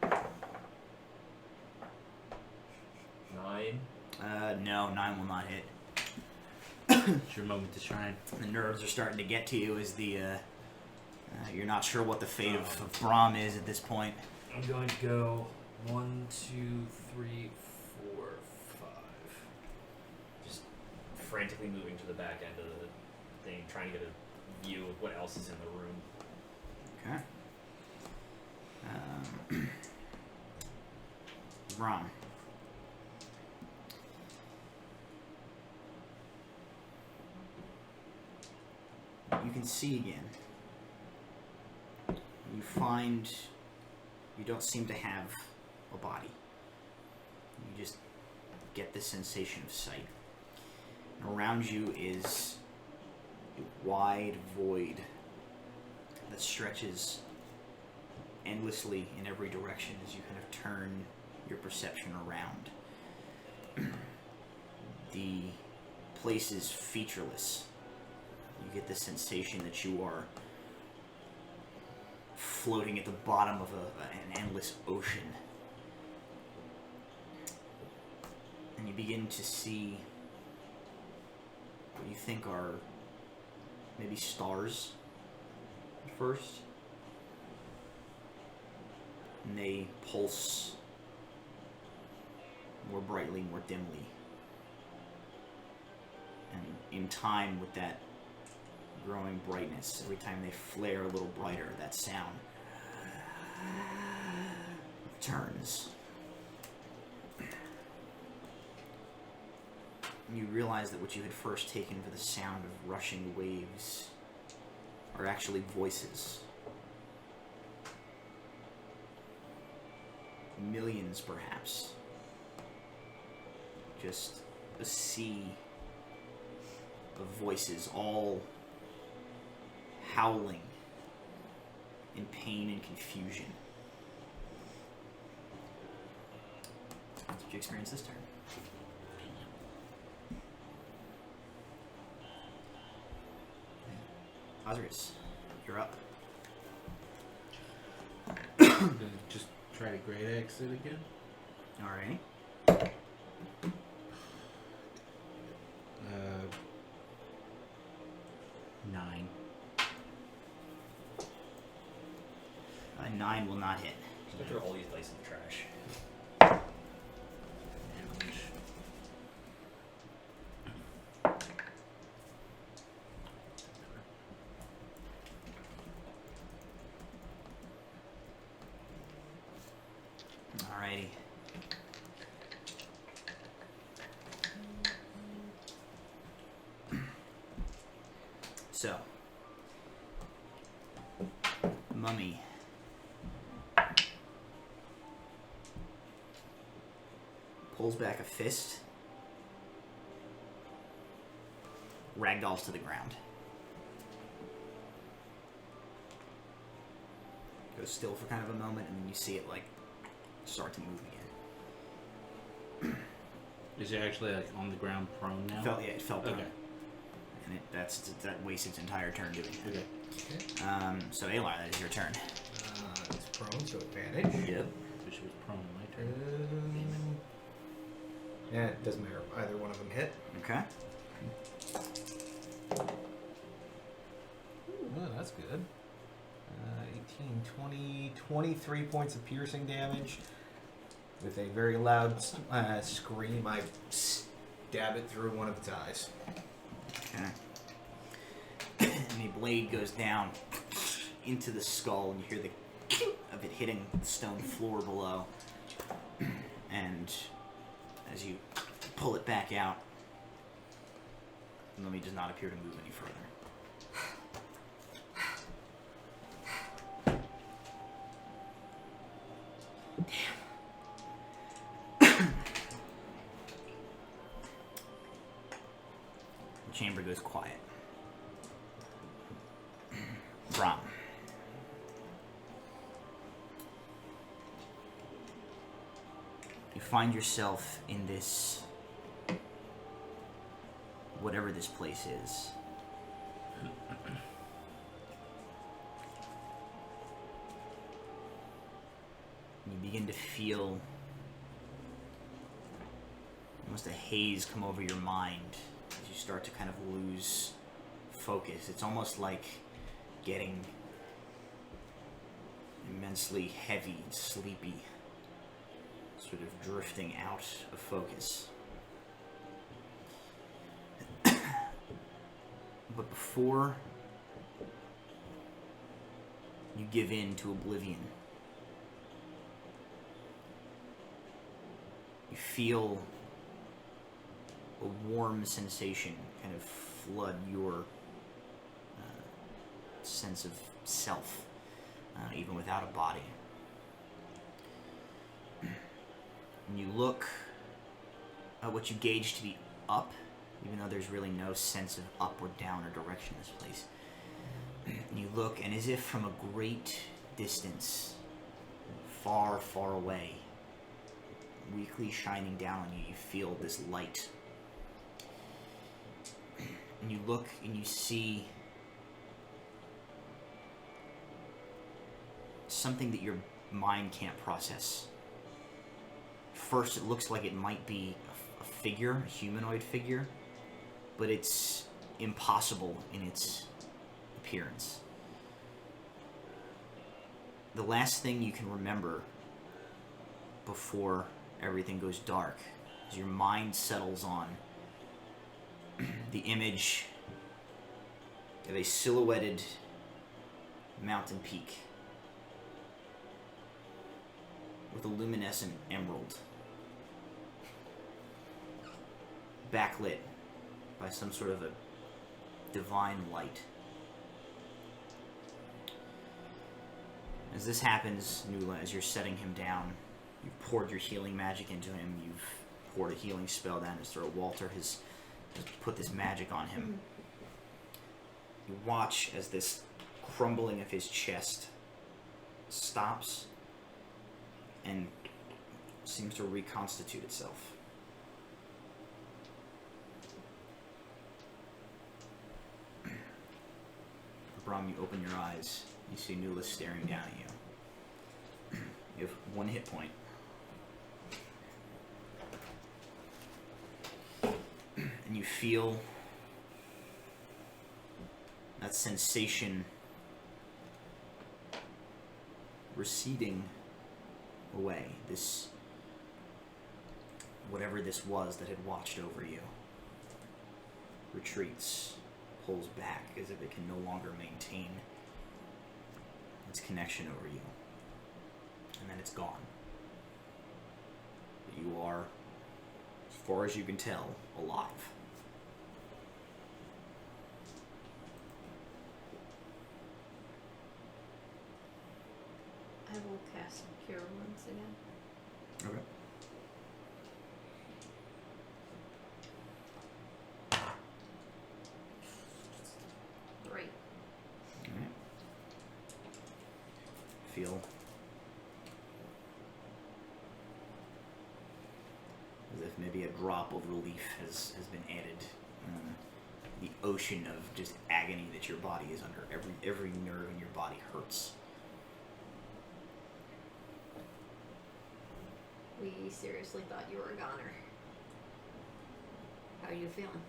9. No, 9 will not hit. It's your moment to shine. The nerves are starting to get to you as you're not sure what the fate of Bram is at this point. I'm going to go 1, 2, 3, 4, 5. Just frantically moving to the back end of the thing, trying to get a view of what else is in the room. Okay. Bram. You can see again. You find you don't seem to have a body. You just get the sensation of sight. And around you is a wide void that stretches endlessly in every direction as you kind of turn your perception around. The place is featureless. You get the sensation that you are floating at the bottom of an endless ocean. And you begin to see what you think are maybe stars at first. And they pulse more brightly, more dimly. And in time with that growing brightness, every time they flare a little brighter, that sound turns. You realize that what you had first taken for the sound of rushing waves are actually voices. Millions, perhaps. Just a sea of voices, all howling in pain and confusion. That's what you experience this turn. Osiris, you're up. Just try to great exit again. Alright. 9. 9 will not hit. Just throw all these dice in the trash. Damage. Alrighty. So, Mummy. Pulls back a fist. Ragdolls to the ground. Goes still for kind of a moment, and then you see it like start to move again. Is it actually like on the ground prone now? It felt Okay. down. And that wastes its entire turn doing that. Okay. Okay. So Alar, that is your turn. It's prone, so advantage. Yep. Wish it was prone on my turn. Yeah, it doesn't matter. Either one of them hit. Okay. Oh, that's good. 18, 20, 23 points of piercing damage. With a very loud scream, I stab it through one of its eyes. Okay. And the blade goes down into the skull, and you hear the of it hitting the stone floor below. And as you pull it back out, the mummy does not appear to move any further. The chamber goes quiet. Bram. You find yourself in this, whatever this place is. You begin to feel almost a haze come over your mind as you start to kind of lose focus. It's almost like getting immensely heavy, sleepy, sort of drifting out of focus. But before you give in to oblivion, you feel a warm sensation kind of flood your sense of self, even without a body. And you look at what you gauge to be up, even though there's really no sense of up or down or direction in this place. And you look, and as if from a great distance, far, far away, weakly shining down on you, you feel this light. And you look and you see something that your mind can't process. First, it looks like it might be a figure, a humanoid figure, but it's impossible in its appearance. The last thing you can remember before everything goes dark, as your mind settles on the image of a silhouetted mountain peak with a luminescent emerald, backlit by some sort of a divine light. As this happens, Nula, as you're setting him down, you've poured your healing magic into him, you've poured a healing spell down his throat. Walter has put this magic on him. You watch as this crumbling of his chest stops and seems to reconstitute itself. Bram, you open your eyes. You see Nula staring down at you. You have 1 hit point. And you feel that sensation receding away. This, whatever this was that had watched over you, retreats, pulls back as if it can no longer maintain its connection over you. And then it's gone. But you are, as far as you can tell, alive. cast Cure Wounds again. Okay. Great. Alright. Feel as if maybe a drop of relief has been added. The ocean of just agony that your body is under. Every nerve in your body hurts. We seriously thought you were a goner. How are you feeling?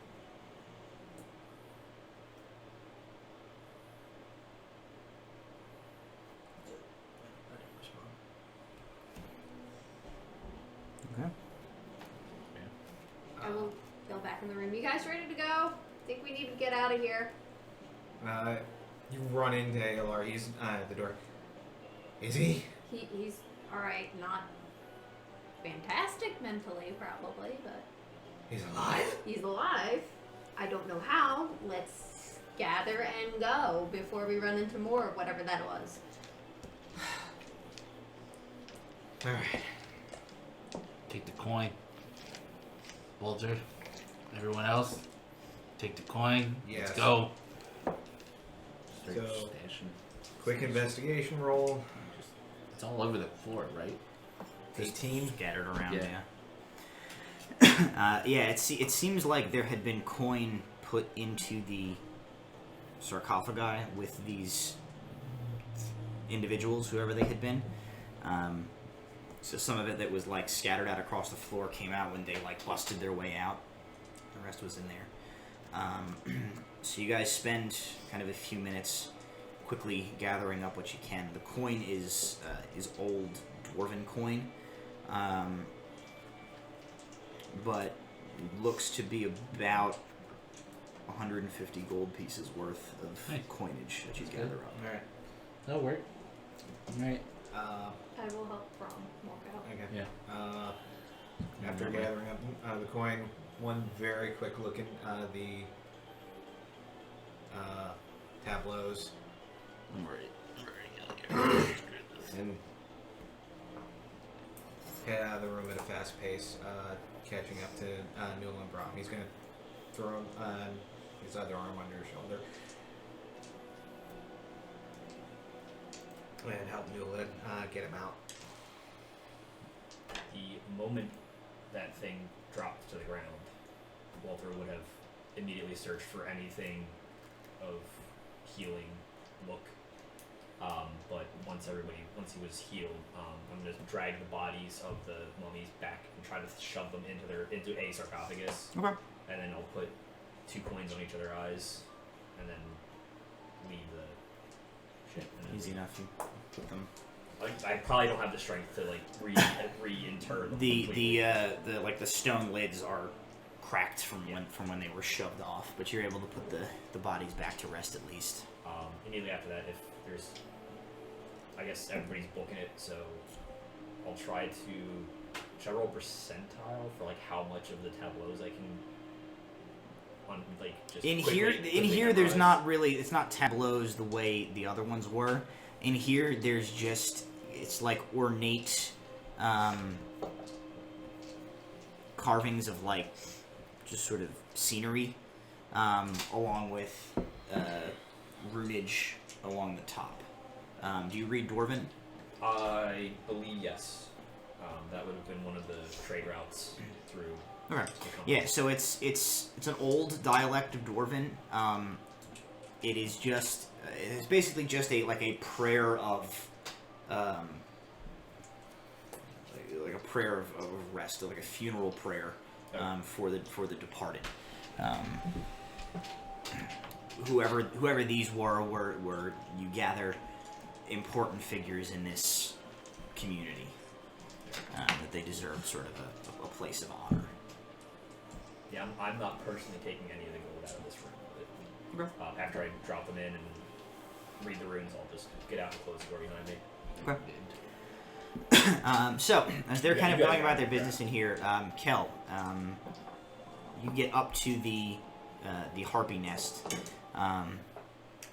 Okay. I will go back in the room. You guys ready to go? Think we need to get out of here. You run into ALR. He's at the door. Is he? He's alright, not fantastic mentally, probably, but He's alive? he's alive. I don't know how. Let's gather and go before we run into more of whatever that was. All right. Take the coin. Bulger. Everyone else, take the coin. Yes. Let's go. Straight So- stashing. Quick investigation roll. It's all over the floor, right? 18. Scattered around, Yeah. yeah. It seems like there had been coin put into the sarcophagi with these individuals, whoever they had been. So some of it that was like scattered out across the floor came out when they like busted their way out. The rest was in there. So you guys spend kind of a few minutes quickly gathering up what you can. The coin is old dwarven coin, but looks to be about 150 gold pieces worth of Hey. coinage that you That's gather good. up. All right. That'll work. Alright. I will help Bram walk out. Okay. Yeah. After gathering up the coin, one very quick look at the tableaus, and head out of the room at a fast pace, catching up to Newell and Bram. He's going to throw his other arm under his shoulder and help Newell get him out. The moment that thing dropped to the ground, Walter would have immediately searched for anything of healing look. But once he was healed, I'm going to drag the bodies of the mummies back and try to shove them into a sarcophagus. Okay. And then I'll put 2 coins on each of their eyes, and then leave the shit. And then Easy enough. You put them. I probably don't have the strength to like reinter them. The completely. like the stone lids are cracked from when they were shoved off, but you're able to put the bodies back to rest at least. Immediately after that, if there's, I guess everybody's booking it, so I'll try to. Should I roll percentile for like how much of the tableaus I can? Just In quickly here, there's memorize? not really. It's not tableaus the way the other ones were. In here, there's just it's like ornate carvings of like just sort of scenery, along with runage along the top. Do you read Dwarven? I believe yes. That would have been one of the trade routes through. Okay. the company. Yeah, so it's an old dialect of Dwarven. It is just it's basically just a prayer of like a prayer of rest, like a funeral prayer for the departed. Whoever these were you gather important figures in this community that they deserve sort of a place of honor. Yeah, I'm not personally taking any of the gold out of this room. But, after I drop them in and read the runes, I'll just get out and close the door behind me. Okay. So, as they're Yeah, kind of you got going it. about their business in here, Kel, you get up to the harpy nest.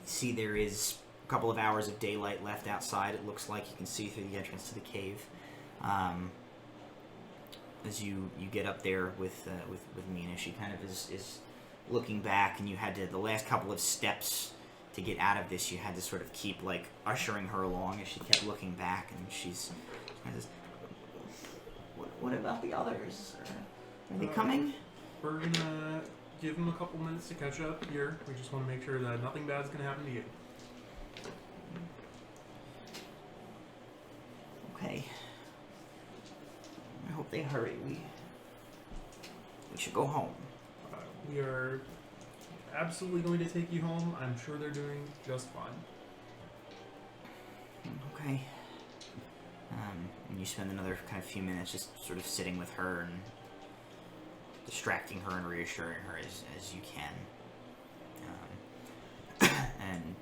See, there is couple of hours of daylight left outside. It looks like you can see through the entrance to the cave. As you get up there with Mina, she kind of is looking back, and you had to, the last couple of steps to get out of this, you had to sort of keep like ushering her along as she kept looking back, and she's kind of, what about the others? Are they coming? We're gonna give them a couple minutes to catch up here. We just want to make sure that nothing bad's gonna happen to you. Okay. I hope they hurry. We should go home. We are absolutely going to take you home. I'm sure they're doing just fine. Okay. And you spend another kind of few minutes just sort of sitting with her and distracting her and reassuring her as you can. And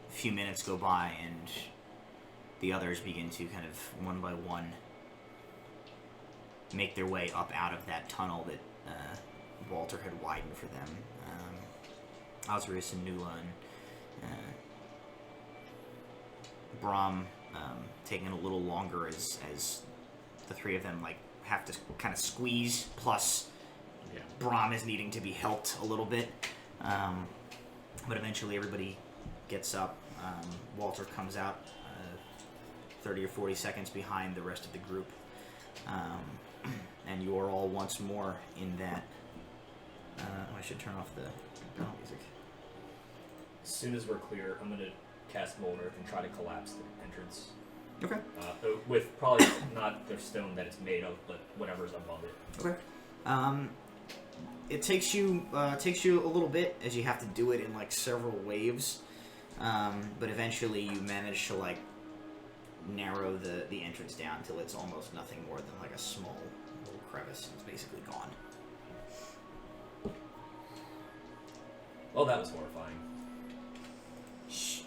a few minutes go by, and the others begin to kind of one by one make their way up out of that tunnel that Walter had widened for them. Osiris and Nula and Bram taking a little longer as the three of them like have to kind of squeeze, plus Bram is needing to be helped a little bit. But eventually everybody gets up. Walter comes out 30 or 40 seconds behind the rest of the group. And you are all once more in that... I should turn off the battle music. As soon as we're clear, I'm going to cast Molten Earth and try to collapse the entrance. Okay. With probably not the stone that it's made of, but whatever's above it. Okay. It takes you a little bit, as you have to do it in like several waves. But eventually you manage to like narrow the entrance down until it's almost nothing more than like a small little crevice. It's basically gone. Well, that was horrifying. Shh.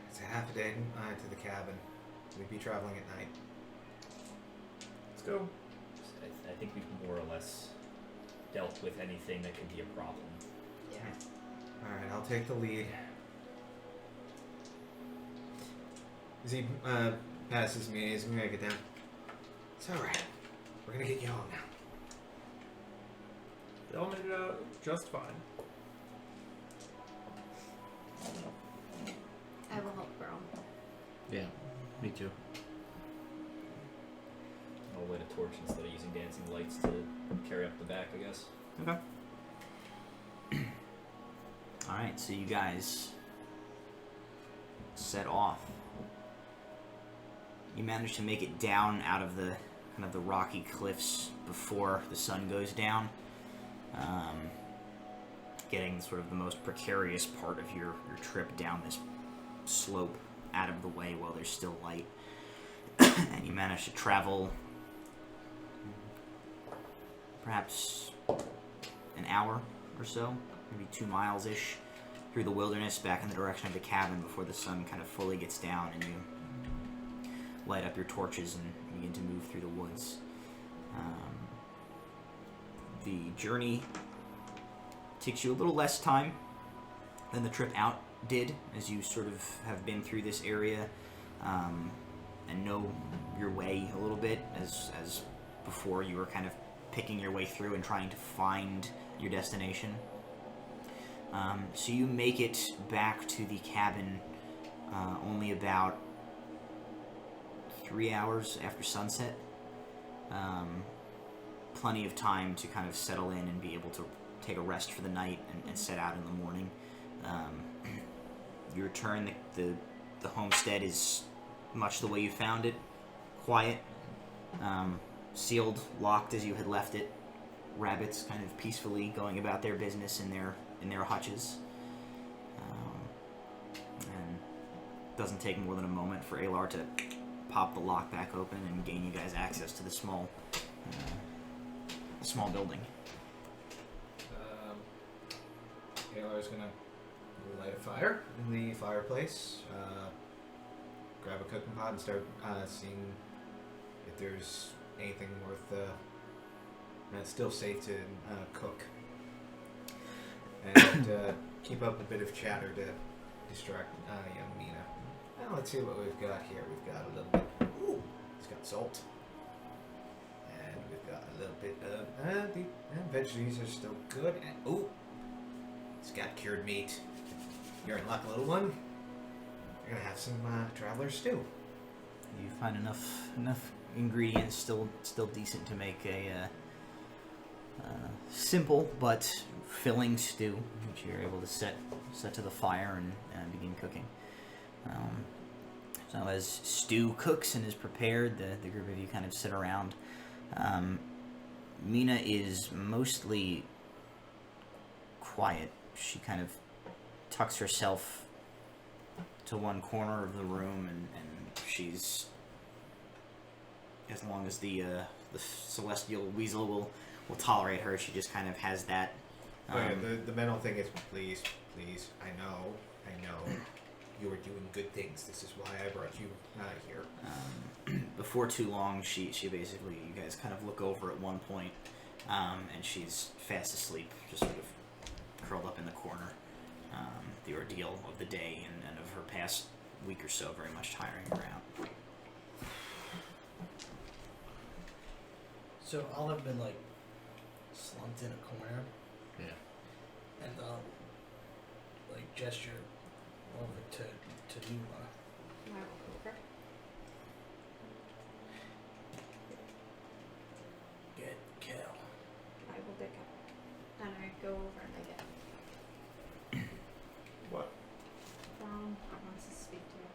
It's a half a day to the cabin. We'd be traveling at night. Let's go. I think we've more or less dealt with anything that could be a problem. Yeah. Alright, I'll take the lead. As he passes me, he's gonna get down. It's alright. We're gonna get you home now. They all made it out just fine. I will help Bram. Yeah, me too. I'll light a torch instead of using dancing lights to carry up the back, I guess. Okay. Alright, so you guys set off. You manage to make it down out of the kind of the rocky cliffs before the sun goes down. Getting sort of the most precarious part of your trip down this slope out of the way while there's still light. And you manage to travel perhaps an hour or so, maybe 2 miles-ish, through the wilderness back in the direction of the cabin before the sun kind of fully gets down and you light up your torches and begin to move through the woods. The journey takes you a little less time than the trip out did, as you sort of have been through this area and know your way a little bit, as before you were kind of picking your way through and trying to find your destination. So you make it back to the cabin only about 3 hours after sunset. Plenty of time to kind of settle in and be able to take a rest for the night and set out in the morning. You return, the homestead is much the way you found it. Quiet, sealed, locked as you had left it. Rabbits kind of peacefully going about their business in their hutches. And doesn't take more than a moment for Alar to pop the lock back open and gain you guys access to the small building. Alar's gonna light a fire in the fireplace, grab a cooking pot and start seeing if there's anything worth that's still safe to cook. and keep up a bit of chatter to distract young Mina. Well, let's see what we've got here. We've got a little bit. Ooh, it's got salt. And we've got a little bit of. The veggies are still good. And, ooh, it's got cured meat. You're in luck, little one. You're gonna have some traveler stew. You find enough ingredients, still decent to make a simple but filling stew, which you're able to set to the fire and begin cooking. So as stew cooks and is prepared, the group of you kind of sit around. Mina is mostly quiet. She kind of tucks herself to one corner of the room, and she's, as long as the celestial weasel will tolerate her, she just kind of has that. The mental thing is, please, I know, you are doing good things. This is why I brought you here. Before too long, she basically, you guys kind of look over at one point, and she's fast asleep, just sort of curled up in the corner. The ordeal of the day and of her past week or so very much tiring her out. So I'll have been like slumped in a corner. Yeah. And I'll like gesture over to Numa. I will go over. Get Kel. I will pick up. And I go over and I get What? Bram wants to speak to you.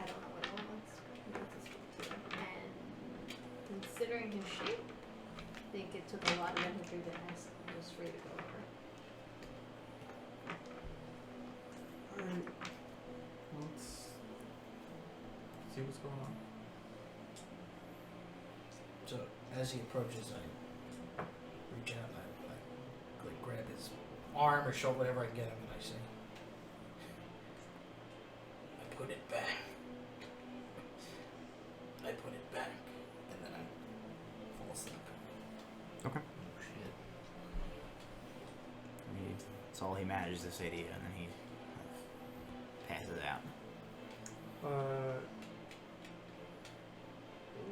I don't know what it wants, but he wants to speak to you. And considering his shape, I think it took a lot of energy to ask just for you to go over. Alright. Let's see what's going on. So as he approaches, I reach out and I like grab his arm or shoulder, whatever I can get him, and I say, I put it back. I put it back. And then I fall asleep. Okay. That's all he manages to say to you, and then he passes out.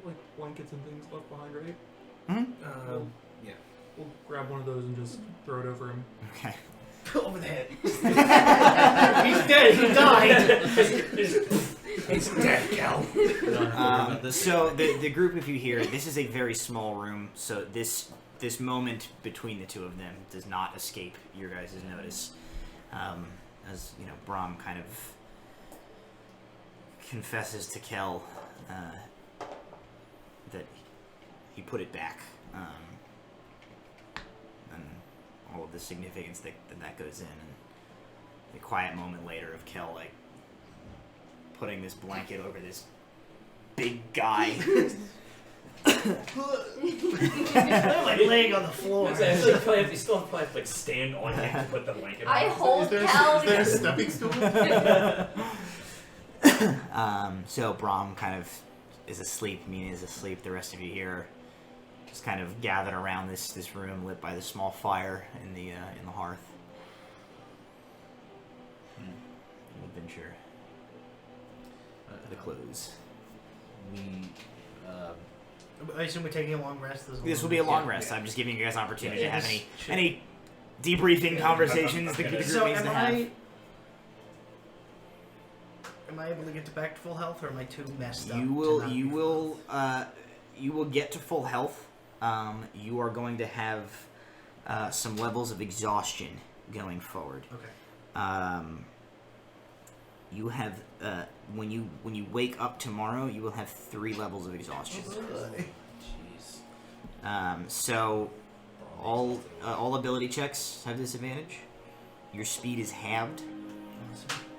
Like blankets and things left behind, right? Mm-hmm. Yeah. We'll grab one of those and just throw it over him. Okay. Over the head. He's dead. He died. It's dead, Kel. So the group of you here, this is a very small room, so this moment between the two of them does not escape your guys' notice. As you know, Bram kind of confesses to Kel that he put it back, and all of the significance that goes in, and the quiet moment later of Kel like putting this blanket over this big guy. I'm like laying on the floor. You still have to like stand on him to put the blanket on. I hold Is Cal. there a stepping stool? So Bram kind of is asleep. Mina is asleep. The rest of you here just kind of gathered around this room lit by the small fire in the hearth. Adventure. The clues. I assume we're taking a long rest. This will be a long rest. I'm just giving you guys an opportunity to have any debriefing conversations the group So needs to am have. am I able to get back to full health, or am I too messed up? You will get to full health. You are going to have some levels of exhaustion going forward. Okay. You have when you wake up tomorrow, you will have 3 levels of exhaustion. Jeez. So all ability checks have disadvantage. Your speed is halved,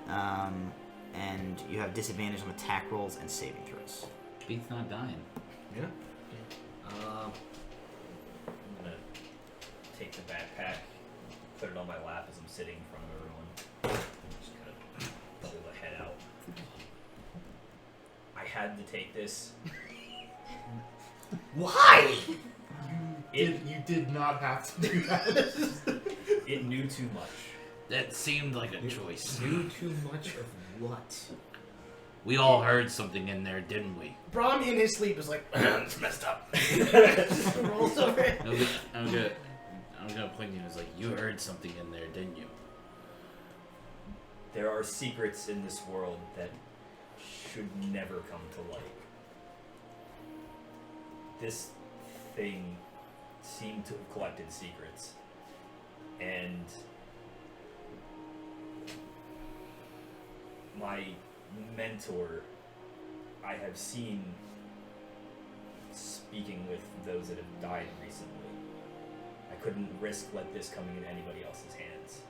and you have disadvantage on attack rolls and saving throws. Beat's not dying. Yeah. I'm gonna take the backpack, put it on my lap as I'm sitting in front of everyone, and just kind of pull the head out. I had to take this. Why? You did not have to do that. It knew too much. That seemed like a choice. Knew too much of what? We all heard something in there, didn't we? Bram in his sleep is like, it's messed up. Just rolls over it. I'm gonna point to you and it's like, you heard something in there, didn't you? There are secrets in this world that should never come to light. This thing seemed to have collected secrets. And my mentor, I have seen speaking with those that have died recently. I couldn't risk let this coming in anybody else's hands.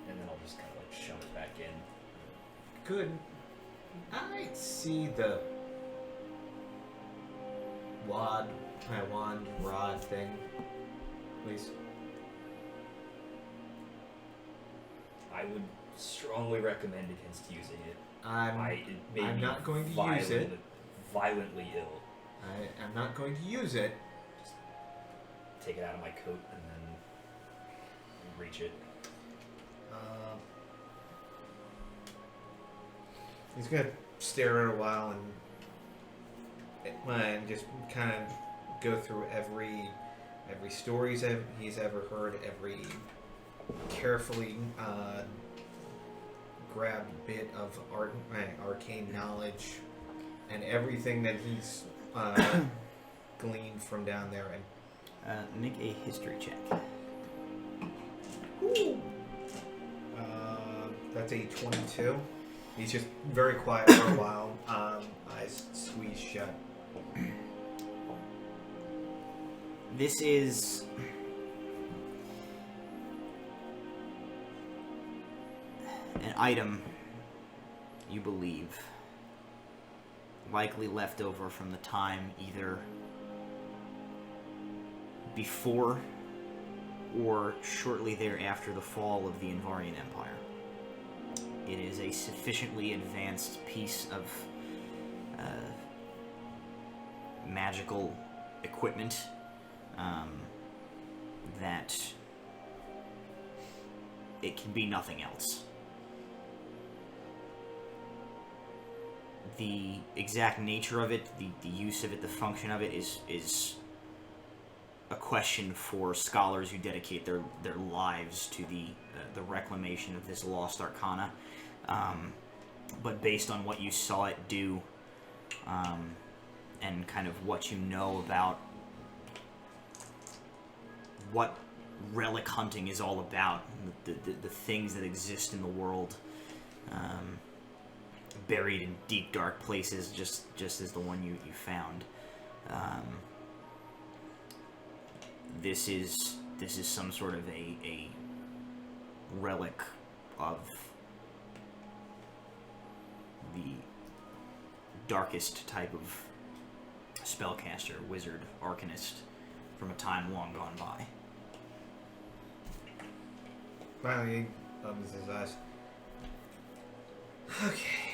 And then I'll just kind of like shove it back in. Could I see the wand, rod thing, please? I would strongly recommend against using it. It made I'm me not going to use it. violently ill. I am not going to use it. Take it out of my coat and then reach it. He's gonna stare at it a while and just kind of go through every story he's ever heard, every carefully grabbed bit of arcane knowledge, and everything that he's gleaned from down there. And Make a history check. that's a 22. He's just very quiet for a while, eyes squeezed shut. This is an item, you believe, likely left over from the time either before or shortly thereafter the fall of the Invarian Empire. It is a sufficiently advanced piece of magical equipment that it can be nothing else. The exact nature of it, the use of it, the function of it is a question for scholars who dedicate their lives to the reclamation of this lost arcana. But based on what you saw it do, and kind of what you know about what relic hunting is all about, the things that exist in the world, buried in deep dark places, just as the one you found. This is some sort of a relic of the darkest type of spellcaster, wizard, arcanist from a time long gone by. Finally, he opens his eyes. Okay.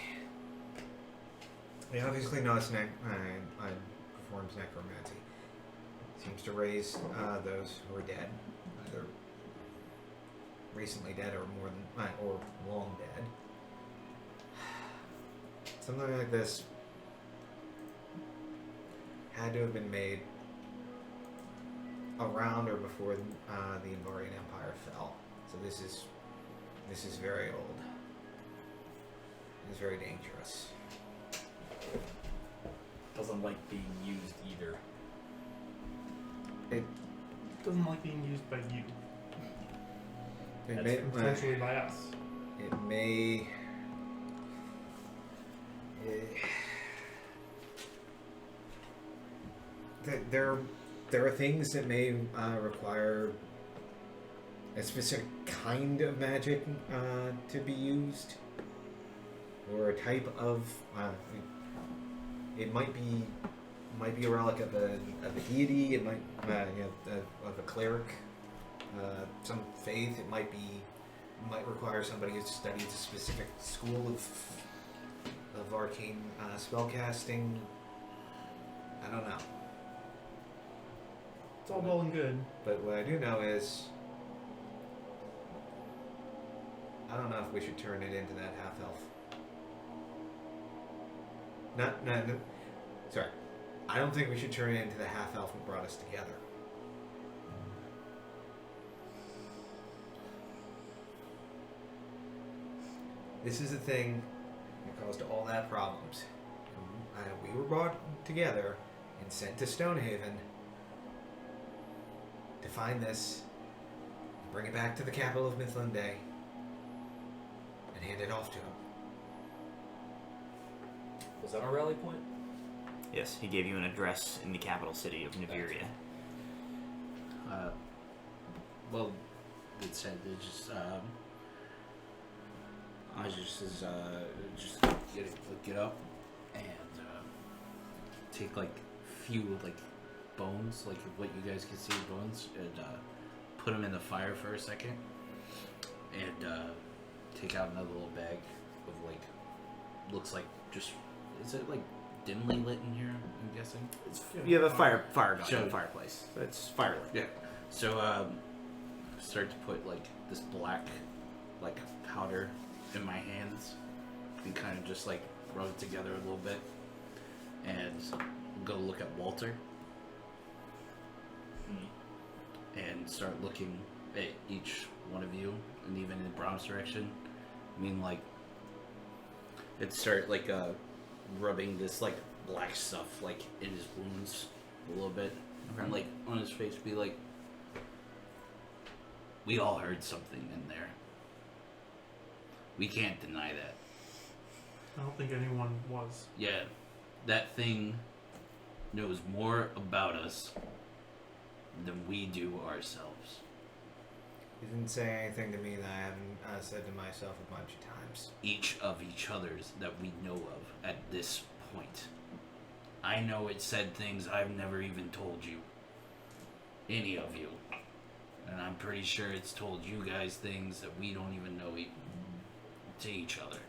He obviously knows performs necromancy. Seems to raise those who are dead, either recently dead or or long dead. Something like this had to have been made around or before the Invarian Empire fell. So this is very old. It's very dangerous. Doesn't like being used either. It Doesn't like being used by you. it That's may, Potentially by us. it may there are things that may require a specific kind of magic to be used, or a type of it might be a relic of a deity. It might of a cleric, some faith. It might require somebody who's studied a specific school of arcane spellcasting. I don't know. It's all well and good. But what I do know is, I don't know if we should turn it into that half elf. No. Sorry. I don't think we should turn it into the half elf who brought us together. This is the thing that caused all that problems. We were brought together and sent to Stonehaven to find this, bring it back to the capital of Midland Day, and hand it off to him. Was that our rally point? Yes, he gave you an address in the capital city of Nibiria. Well, it said it just I just get up and take like few like bones, like what you guys can see bones, and put them in the fire for a second, and take out another little bag of like looks like just is it like dimly lit in here? I'm guessing. You have a fire gun in So- the fireplace. It's firelit. Yeah. So start to put like this black like powder in my hands and kind of just like rub it together a little bit and go look at Walter and start looking at each one of you and even in Bram's direction. I mean like it start like rubbing this like black stuff like in his wounds a little bit and like on his face be like, we all heard something in there. We can't deny that. I don't think anyone was. Yeah, that thing knows more about us than we do ourselves. He didn't say anything to me that I haven't said to myself a bunch of times. Each of each other's that we know of at this point. I know it said things I've never even told you. Any of you. And I'm pretty sure it's told you guys things that we don't even know to each other.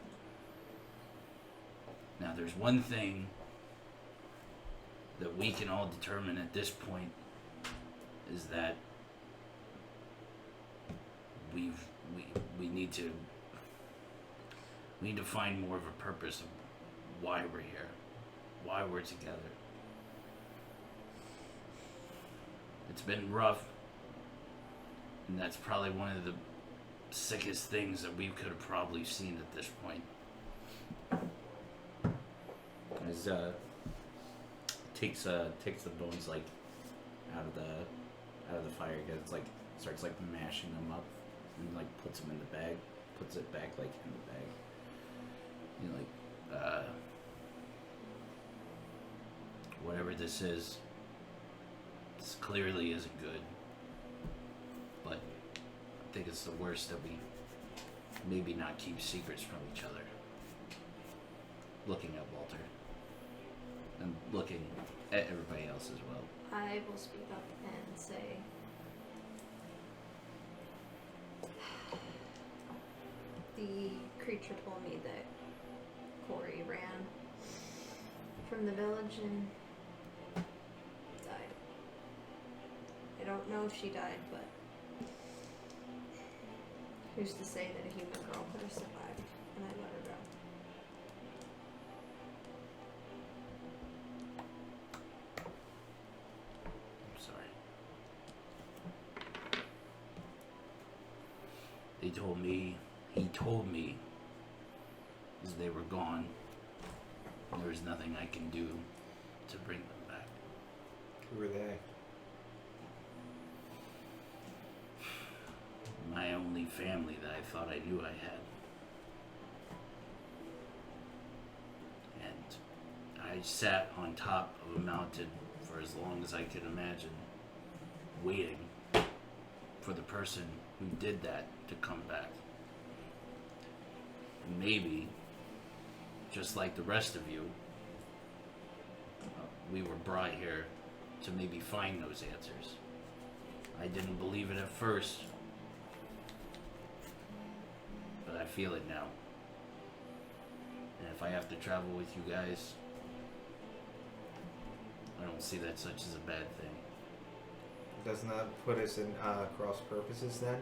Now there's one thing that we can all determine at this point is that we need to find more of a purpose of why we're here, why we're together. It's been rough, and that's probably one of the sickest things that we could have probably seen at this point. As takes the bones like out of the fire again. It's like starts like mashing them up and like puts them in the bag, puts it back like in the bag. You know, like whatever this is, this clearly isn't good. But I think it's the worst that we maybe not keep secrets from each other. Looking at Walter. And looking at everybody else as well. I will speak up and say, the creature told me that Corey ran from the village and died. I don't know if she died, but who's to say that a human girl could have survived and I let her go? I'm sorry. He told me as they were gone, there was nothing I can do to bring them back. Who were they? My only family that I thought I knew I had. And I sat on top of a mountain for as long as I could imagine, waiting for the person who did that to come back. And maybe, just like the rest of you, we were brought here to maybe find those answers. I didn't believe it at first, but I feel it now. And if I have to travel with you guys, I don't see that such as a bad thing. Does not put us in cross purposes then.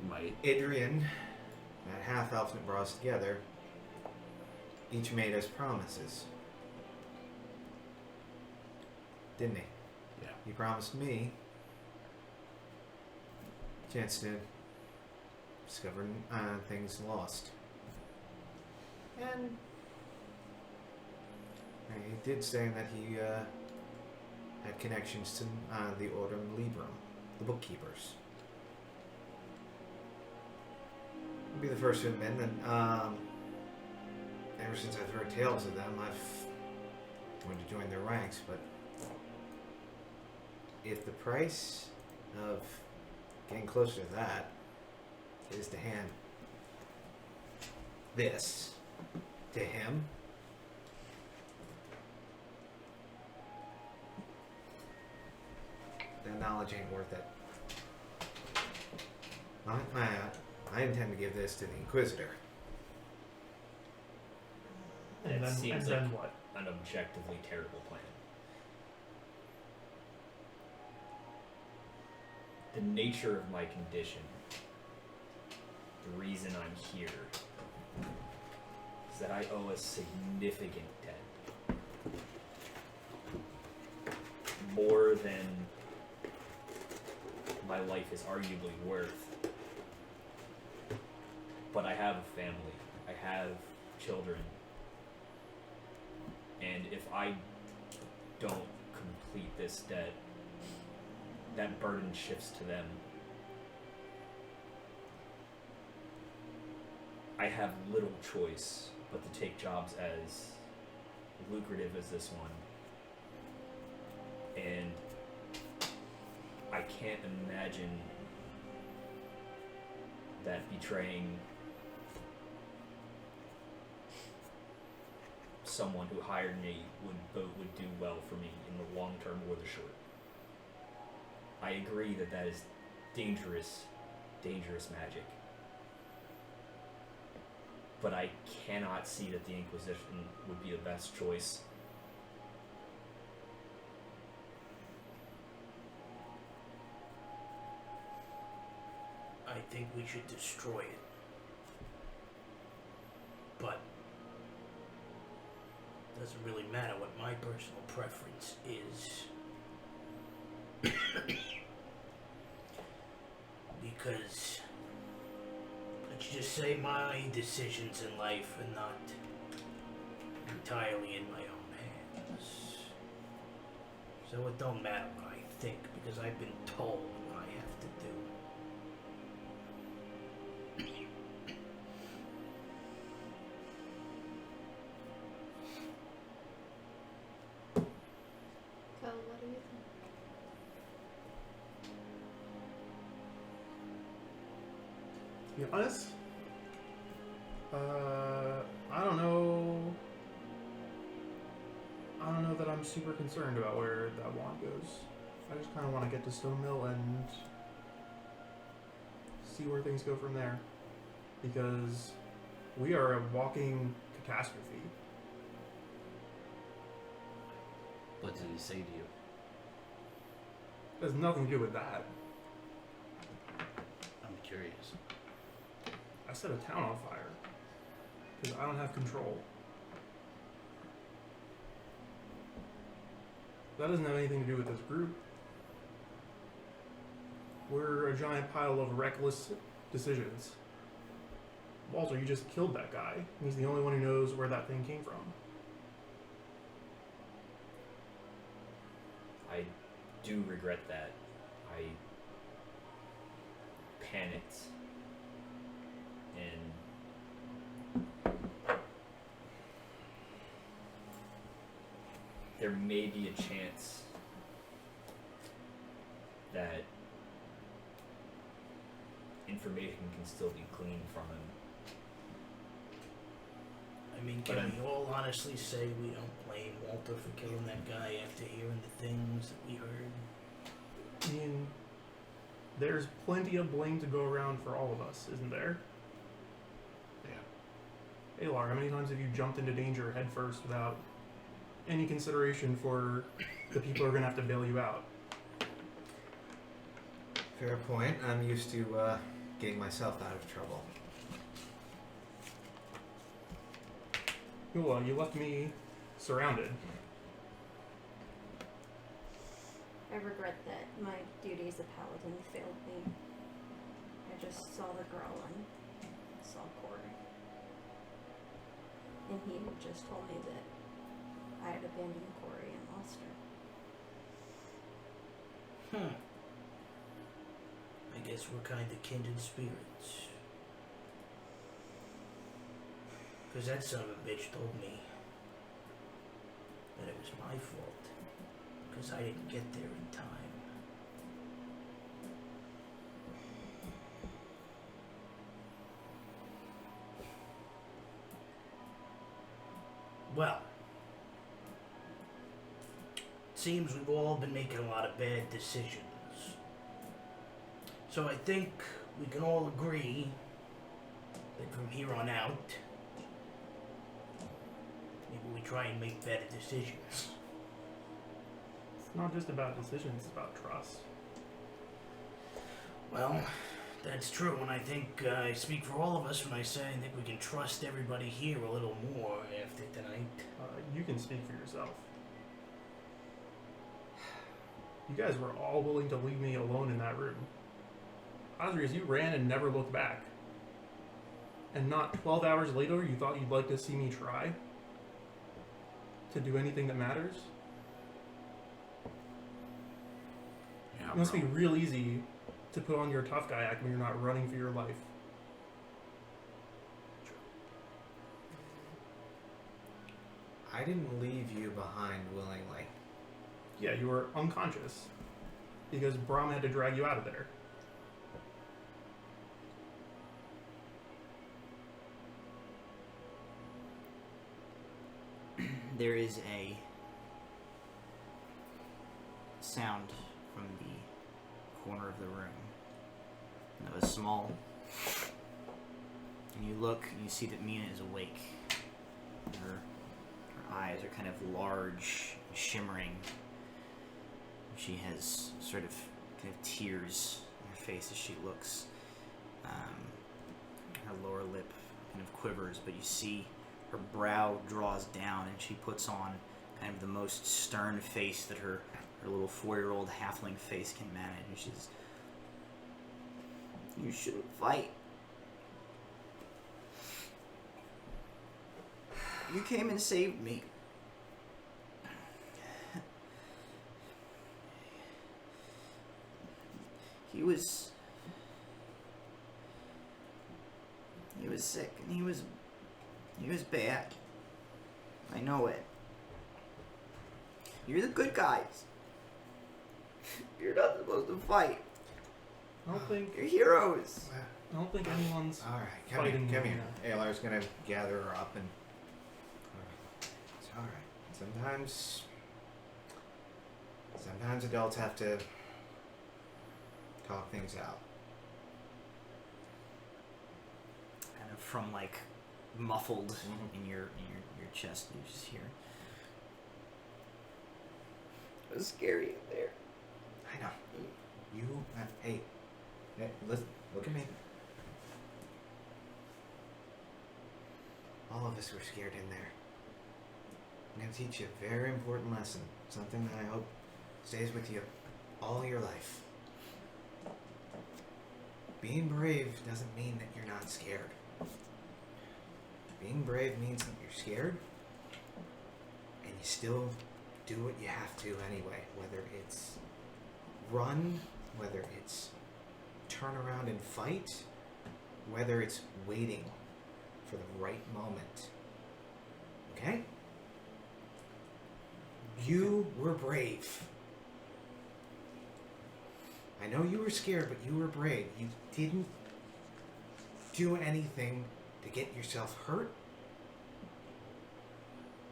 Might. Adrian, that half elf that brought us together, each made us promises. Didn't he? Yeah. He promised me a chance to discover things lost. And he did say that he had connections to the Order Librum, the bookkeepers. I'll be the first to admit that ever since I've heard tales of them, I've wanted to join their ranks, but if the price of getting closer to that is to hand this to him, that knowledge ain't worth it. I intend to give this to the Inquisitor. And And it seems like then what? an objectively terrible plan. The nature of my condition, the reason I'm here, is that I owe a significant debt. More than my life is arguably worth. But I have a family. I have children. And if I don't complete this debt, that burden shifts to them. I have little choice but to take jobs as lucrative as this one. And I can't imagine that betraying someone who hired me would do well for me in the long term or the short. I agree that that is dangerous magic. But I cannot see that the Inquisition would be the best choice. I think we should destroy it. But it doesn't really matter what my personal preference is. Because let's just say my decisions in life are not entirely in my own hands. So it don't matter what I think because I've been told what I have to do. So what do you think? To be honest, I don't know. I don't know that I'm super concerned about where that wand goes. I just kind of want to get to Stone Mill and see where things go from there, because we are a walking catastrophe. What did he say to you? It has nothing to do with that. I'm curious. I set a town on fire because I don't have control. That doesn't have anything to do with this group. We're a giant pile of reckless decisions. Walter, you just killed that guy. He's the only one who knows where that thing came from. I do regret that. I panicked. And there may be a chance that information can still be gleaned from him. I mean, But can we all honestly say we don't blame Walter for killing that guy after hearing the things that we heard? I mean, there's plenty of blame to go around for all of us, isn't there? Yeah. Hey, Lar, how many times have you jumped into danger head first without any consideration for the people who are going to have to bail you out. Fair point. I'm used to getting myself out of trouble. Well, you left me surrounded. I regret that my duty as a paladin failed me. I just saw the girl and saw Corey. And he had just told me that I had abandoned Corey and lost her. I guess we're kind of kindred spirits. Because that son of a bitch told me that it was my fault. Because I didn't get there in time. Well, it seems we've all been making a lot of bad decisions. So I think we can all agree that from here on out, maybe we try and make better decisions. It's not just about decisions, it's about trust. Well, that's true, and I think I speak for all of us when I say I think we can trust everybody here a little more after tonight. You can speak for yourself. You guys were all willing to leave me alone in that room. Osrius, you ran and never looked back. And not 12 hours later, you thought you'd like to see me try to do anything that matters? Yeah, It must bro. be real easy to put on your tough guy act when you're not running for your life. I didn't leave you behind willingly. Yeah, you were unconscious because Bram had to drag you out of there. There is a sound from the corner of the room. And it was small. And you look and you see that Mina is awake. Her eyes are kind of large and shimmering. She has sort of kind of tears on her face as she looks. Her lower lip kind of quivers, but you see her brow draws down and she puts on kind of the most stern face that her little 4-year-old halfling face can manage. And she's, "You shouldn't fight. You came and saved me. He was sick and he was bad. I know it. You're the good guys. You're not supposed to fight. I You're heroes." don't think anyone's All right, come here. fighting Come me here. now. Alar's gonna gather her up and. It's all right. Sometimes adults have to talk things out. Kind of from like muffled in your chest, you just hear, "It was scary in there." I know. You. Hey, listen. Look at me. All of us were scared in there. I'm gonna teach you a very important lesson. Something that I hope stays with you all your life. Being brave doesn't mean that you're not scared. Being brave means that you're scared, and you still do what you have to anyway. Whether it's run, whether it's turn around and fight, whether it's waiting for the right moment. Okay? You were brave. I know you were scared, but you were brave. You didn't do anything to get yourself hurt.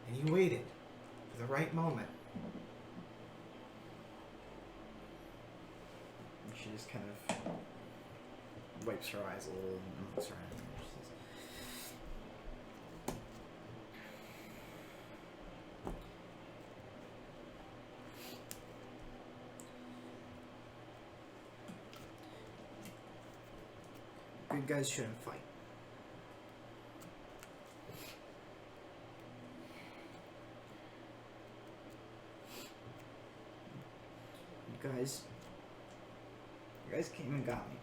And you waited for the right moment. She just kind of wipes her eyes a little and looks around. And she says, Good guys shouldn't fight. You guys came and got me.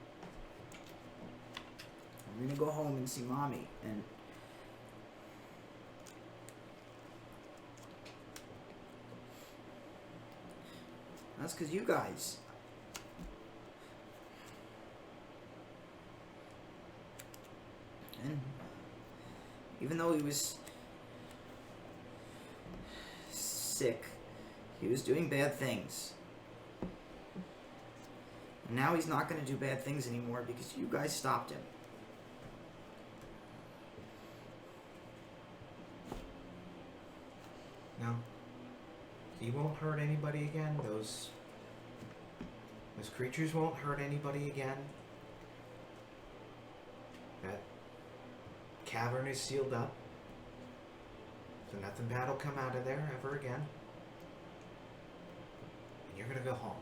I'm gonna go home and see Mommy, and that's because you guys. And even though he was sick, he was doing bad things. And now he's not going to do bad things anymore because you guys stopped him. No. He won't hurt anybody again. Those creatures won't hurt anybody again. That cavern is sealed up. So nothing bad will come out of there ever again. And you're gonna go home.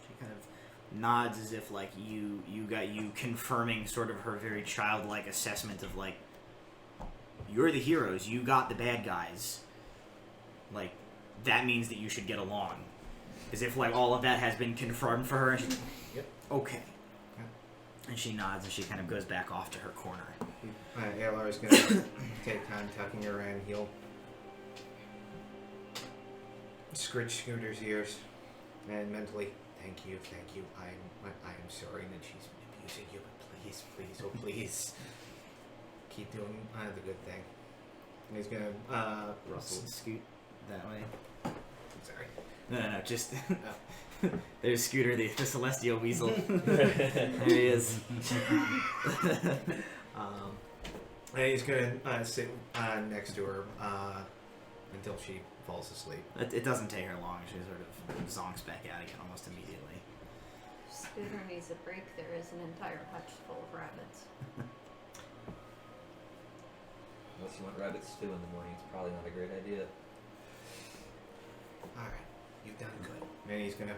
She kind of nods as if like you confirming sort of her very childlike assessment of like, you're the heroes, you got the bad guys. Like, that means that you should get along. As if like all of that has been confirmed for her and she's Yep. okay. Yep. And she nods and she kind of goes back off to her corner. Alar's gonna take time tucking her in. He'll scritch Scooter's ears and mentally, thank you. I am sorry that she's abusing you, but please, oh please, keep doing the good thing. And he's gonna rustle. Scoot that way. Sorry. No, just there's Scooter, the celestial weasel. There he is. And he's gonna sit next to her until she falls asleep. It doesn't take her long. She sort of zonks back out again almost immediately. Scooter needs a break. There is an entire hutch full of rabbits. Unless you want rabbit stew in the morning, it's probably not a great idea. Alright, you've done good. And he's gonna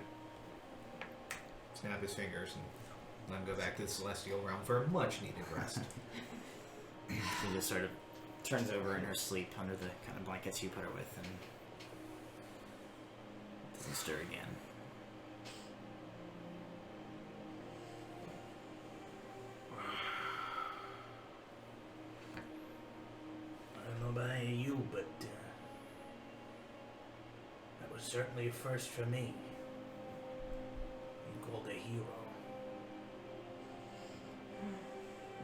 snap his fingers and let him go back to the celestial realm for a much needed rest. She just sort of turns over in her sleep under the kind of blankets you put her with and doesn't stir again. I don't know about any of you, but that was certainly a first for me. You called a hero.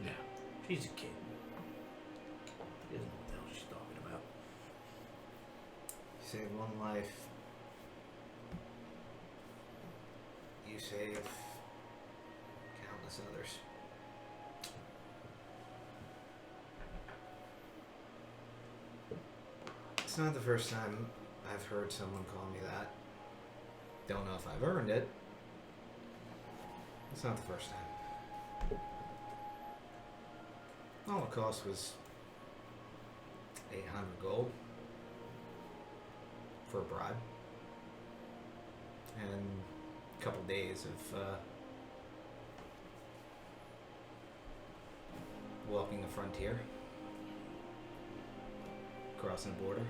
Yeah. She's a kid. She doesn't know what the hell she's talking about. You saved one life. You saved countless others. It's not the first time I've heard someone call me that. Don't know if I've earned it. It's not the first time. All it cost was 800 gold for a bribe. And a couple days of walking the frontier. Crossing the border.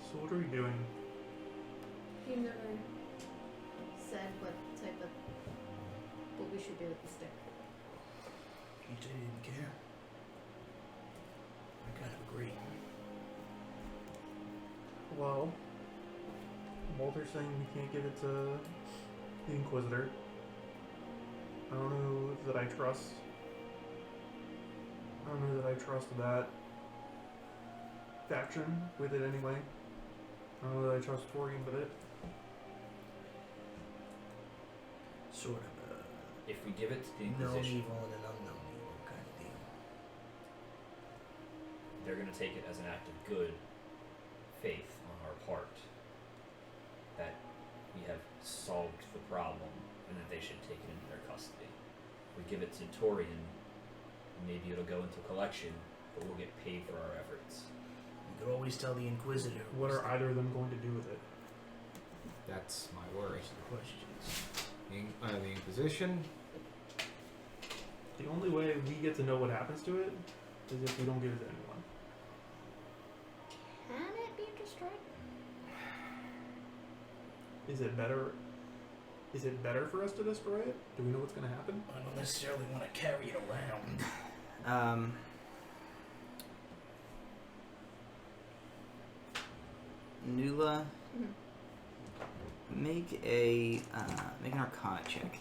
So what are we doing? You never said what we should do with the stick. Can't say you didn't care. I kind of agree. Well, Walter's saying we can't give it to the Inquisitor. I don't know that I trust. I don't know that I trust that faction with it anyway. I don't know that I trust Torian with it. Sort of If we give it to the a known Inquisition, evil and an unknown evil kind of deal. They're going to take it as an act of good faith on our part that we have solved the problem and that they should take it into their custody. We give it to Torian, maybe it'll go into collection, but we'll get paid for our efforts. You could always tell the Inquisitor. What are either of them going to do with it? That's my worry. questions? The Inquisition. The only way we get to know what happens to it is if we don't give it to anyone. Can it be destroyed? Is it better? Is it better for us to destroy it? Do we know what's going to happen? I don't necessarily want to carry it around. Nula, make an Arcana check.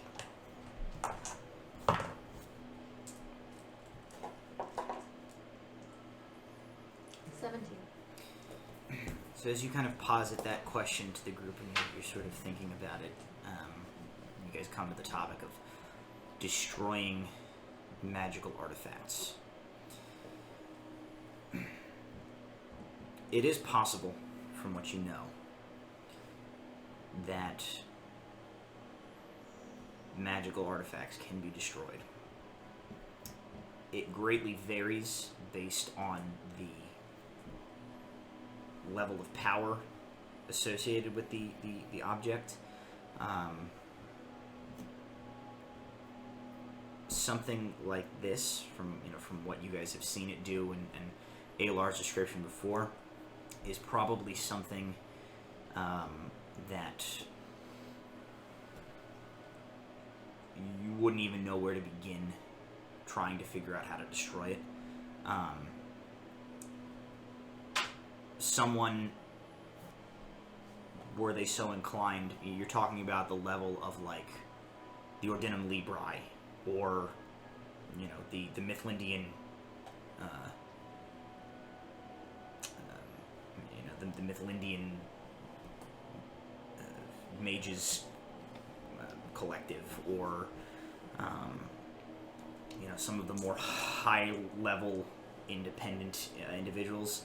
So as you kind of posit that question to the group and you're sort of thinking about it, you guys come to the topic of destroying magical artifacts. It is possible, from what you know, that magical artifacts can be destroyed. It greatly varies based on the level of power associated with the object. Something like this, from what you guys have seen it do and Alar's description before, is probably something that you wouldn't even know where to begin trying to figure out how to destroy it. Someone, were they so inclined, you're talking about the level of like the Ordinum Libri or the Mithlindian the Mithlindian mages collective, or some of the more high level independent individuals.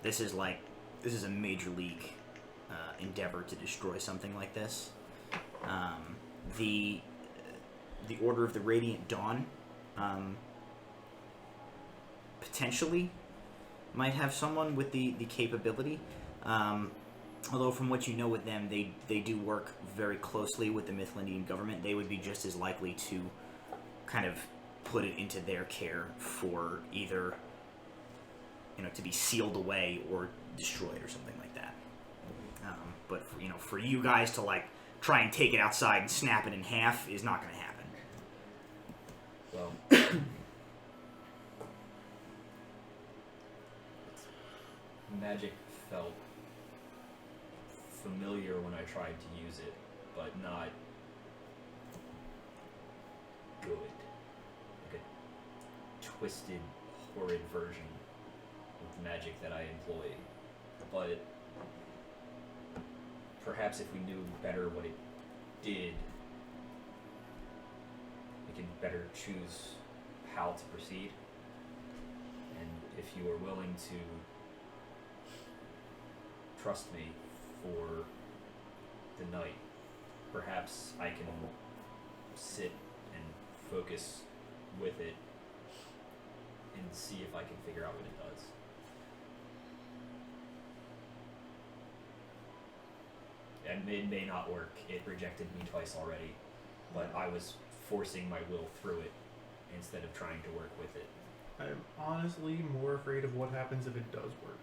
This is a major league endeavor to destroy something like this. The Order of the Radiant Dawn potentially might have someone with the capability. Although from what you know with them, they do work very closely with the Mithlindian government. They would be just as likely to kind of put it into their care for either to be sealed away or destroyed or something like that. But for you guys to like try and take it outside and snap it in half is not going to happen. Well, magic felt familiar when I tried to use it, but not good. Like a twisted, horrid version of magic that I employ. But perhaps if we knew better what it did, we could better choose how to proceed. And if you are willing to trust me for the night, perhaps I can sit and focus with it and see if I can figure out what it does. And it may not work. It rejected me twice already, but I was forcing my will through it instead of trying to work with it. I'm honestly more afraid of what happens if it does work.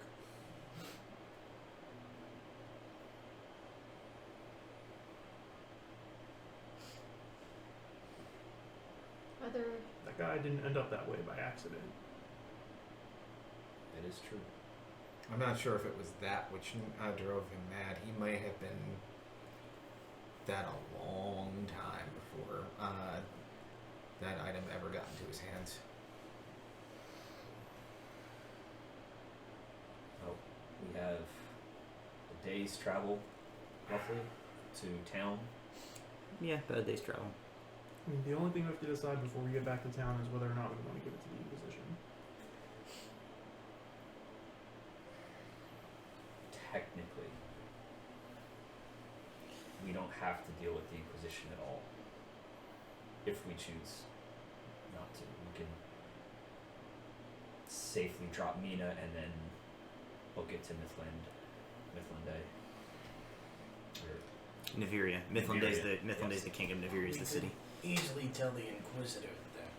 That guy didn't end up that way by accident. That is true. I'm not sure if it was that which drove him mad. He may have been that a long time before that item ever got into his hands. Well, we have a day's travel, roughly, to town. Yeah, about a day's travel. I mean, the only thing we have to decide before we get back to town is whether or not we want to give it to the Inquisition. Technically, we don't have to deal with the Inquisition at all. If we choose not to, we can safely drop Mina and then book it to Mythland Day. Or Niveria. Mythland is Niveria, Mythland is the kingdom. Niveria is We the city. could easily tell the Inquisitor that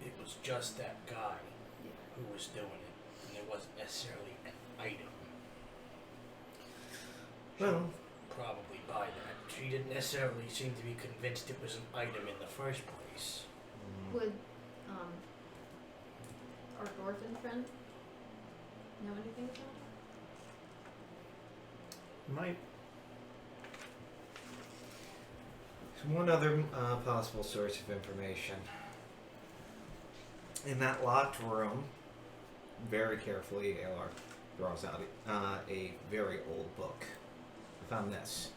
it was just that guy who was doing it, and it wasn't necessarily an item. Well, Probably buy that. She didn't necessarily seem to be convinced it was an item in the first place. Would our dwarven friend know anything about it? Might. there's one other possible source of information. In that locked room, very carefully, ALR draws out a very old book. I found this.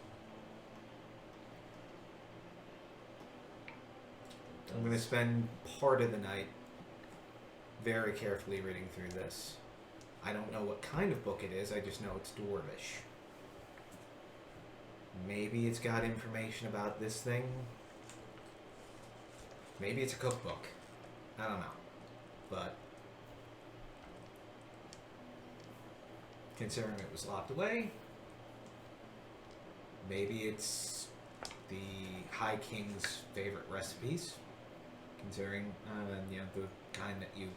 I'm going to spend part of the night very carefully reading through this. I don't know what kind of book it is, I just know it's dwarvish. Maybe it's got information about this thing. Maybe it's a cookbook. I don't know. But considering it was locked away, maybe it's the High King's favorite recipes. Considering, the kind that you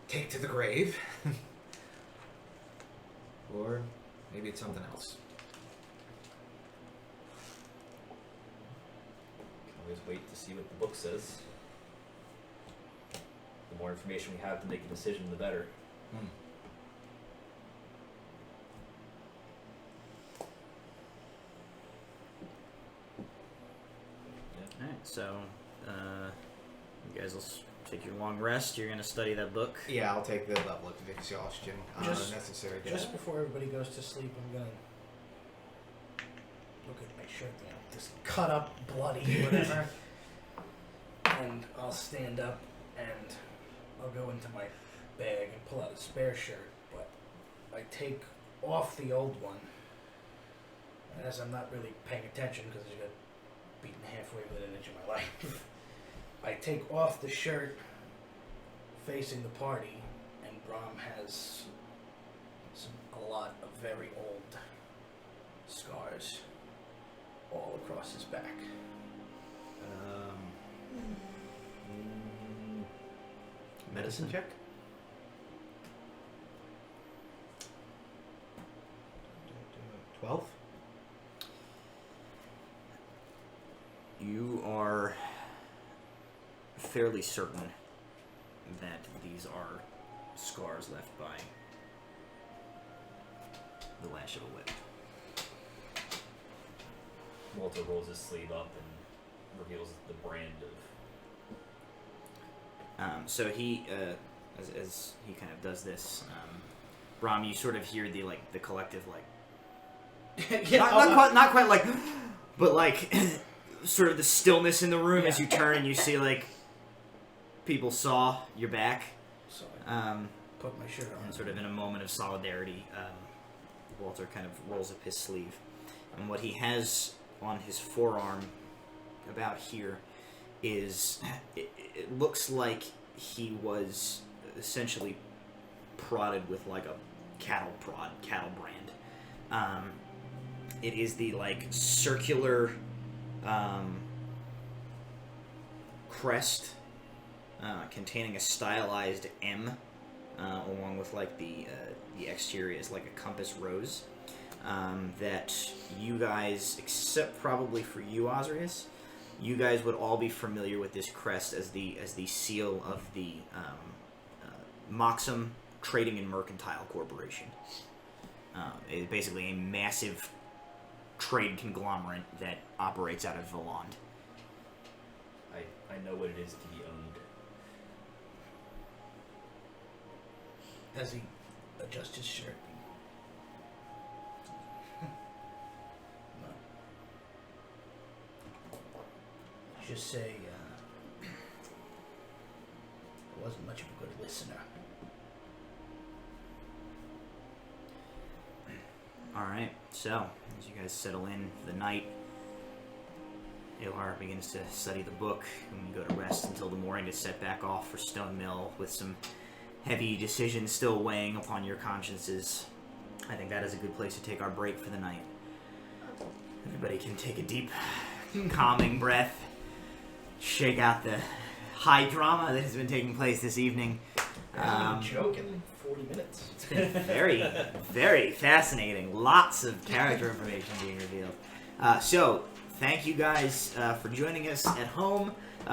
take to the grave. Or maybe it's something else. Can always wait to see what the book says. The more information we have to make a decision, the better. All right, so you guys will take your long rest. You're gonna study that book. Yeah, I'll take the level of exhaustion Just- necessary. To Just before everybody goes to sleep, I'm gonna look at my shirt, just cut up, bloody, whatever. And I'll stand up and I'll go into my bag and pull out a spare shirt, but I take off the old one. As I'm not really paying attention because I got beaten halfway with an inch of my life. I take off the shirt facing the party, and Bram has a lot of very old scars all across his back. Medicine check? $12? You are fairly certain that these are scars left by the lash of a whip. Walter rolls his sleeve up and reveals the brand of. So he, as he kind of does this, Bram, you sort of hear the collective not quite like, but like sort of the stillness in the room as you turn and you see people saw your back. So I put my shirt on. And sort of in a moment of solidarity, Walter kind of rolls up his sleeve, and what he has on his forearm, about here, is it looks like he was essentially prodded with a cattle brand. It is the circular crest containing a stylized M, along with the exterior is like a compass rose. That you guys, except probably for you, Osrius, you guys would all be familiar with this crest as the seal of the Moxham Trading and Mercantile Corporation. It's basically a massive trade conglomerate that operates out of Voland. I know what it is to be owned. As he adjusts his shirt. Just say, I wasn't much of a good listener. Alright, so as you guys settle in for the night, Ilar begins to study the book, and we go to rest until the morning to set back off for Stone Mill with some heavy decisions still weighing upon your consciences. I think that is a good place to take our break for the night. Everybody can take a deep, calming breath, shake out the high drama that has been taking place this evening. I'm joking. 40 minutes. It's been very, very fascinating. Lots of character information being revealed. So, thank you guys for joining us at home.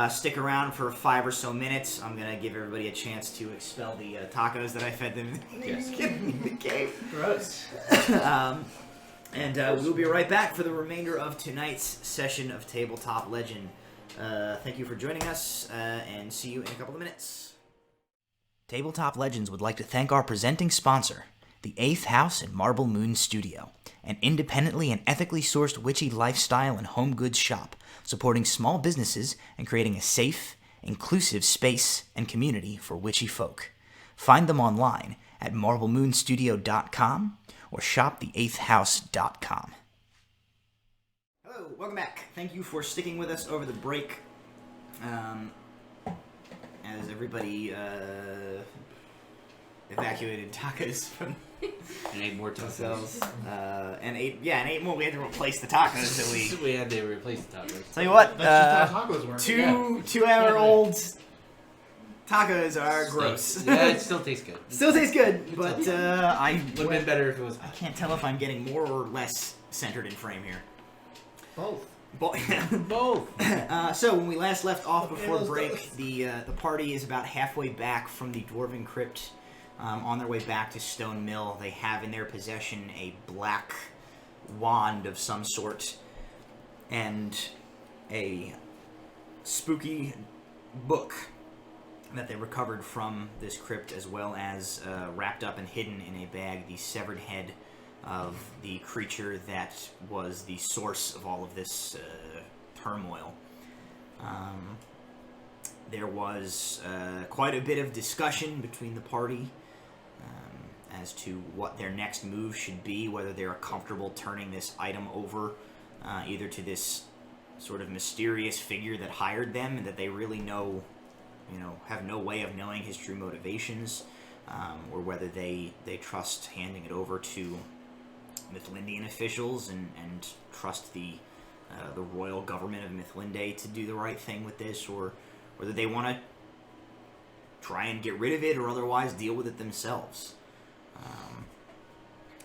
Stick around for 5 or so minutes. I'm going to give everybody a chance to expel the tacos that I fed them in the cave. Gross. And we'll be right back for the remainder of tonight's session of Tabletop Legend. Thank you for joining us, and see you in a couple of minutes. Tabletop Legends would like to thank our presenting sponsor, the 8th House and Marble Moon Studio, an independently and ethically sourced witchy lifestyle and home goods shop, supporting small businesses and creating a safe, inclusive space and community for witchy folk. Find them online at marblemoonstudio.com or shopthe8thhouse.com. Hello, welcome back. Thank you for sticking with us over the break. As everybody evacuated tacos from And ate more themselves, tacos. and ate more. We had to replace the tacos that we. We had to replace the tacos. Tell you what, That's just how tacos work. 2-hour-old tacos are gross. Yeah, it still tastes good. Still tastes good, but I Would have been better if it was. I can't tell if I'm getting more or less centered in frame here. Both. Both. So when we last left off before those break, both. the party is about halfway back from the Dwarven Crypt. On their way back to Stone Mill, they have in their possession a black wand of some sort and a spooky book that they recovered from this crypt, as well as wrapped up and hidden in a bag the severed head of the creature that was the source of all of this turmoil. There was quite a bit of discussion between the party as to what their next move should be, whether they're comfortable turning this item over either to this sort of mysterious figure that hired them and that they really have no way of knowing his true motivations, or whether they trust handing it over to Mithlindian officials and trust the royal government of Mithlinde to do the right thing with this, or whether they want to try and get rid of it or otherwise deal with it themselves.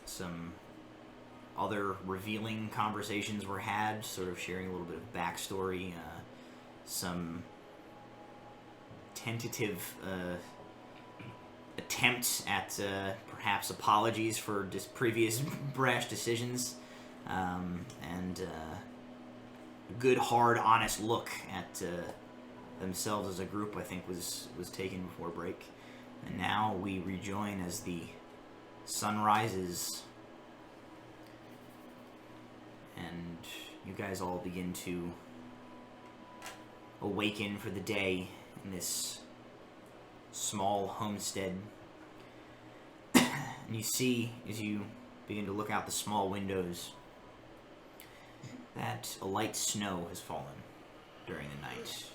Some other revealing conversations were had, sort of sharing a little bit of backstory, some tentative attempts at perhaps apologies for previous brash decisions, and a good, hard, honest look at themselves as a group, I think, was taken before break. And now we rejoin as the sun rises, and you guys all begin to awaken for the day in this small homestead. And you see, as you begin to look out the small windows, that a light snow has fallen during the night.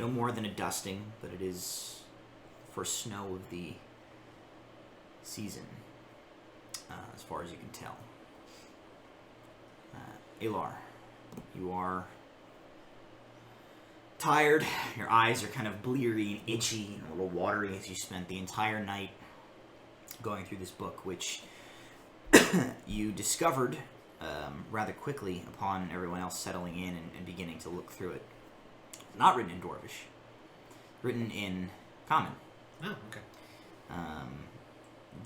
No more than a dusting, but it is first snow of the season, as far as you can tell. Ilar, you are tired. Your eyes are kind of bleary and itchy and a little watery as you spent the entire night going through this book, which you discovered rather quickly upon everyone else settling in and beginning to look through it. Not written in Dwarvish. Written in Common. Oh, okay.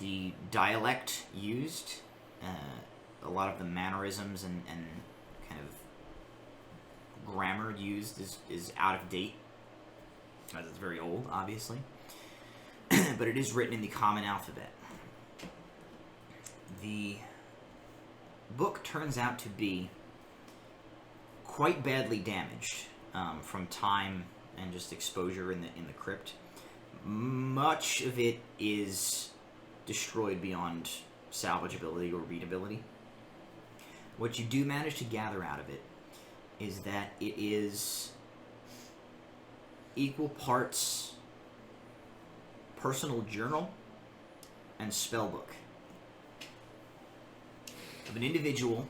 The dialect used, a lot of the mannerisms and kind of grammar used is out of date, as it's very old, obviously. But it is written in the Common alphabet. The book turns out to be quite badly damaged from time and just exposure in the crypt. Much of it is destroyed beyond salvageability or readability. What you do manage to gather out of it is that it is equal parts personal journal and spellbook of an individual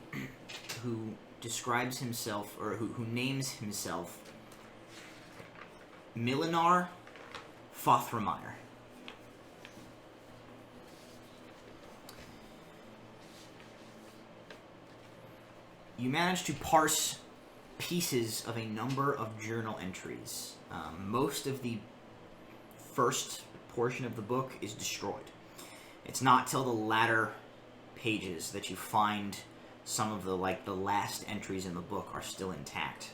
who describes himself, or who names himself Milinar Fothramire. You manage to parse pieces of a number of journal entries. Most of the first portion of the book is destroyed. It's not till the latter pages that you find some of the last entries in the book are still intact.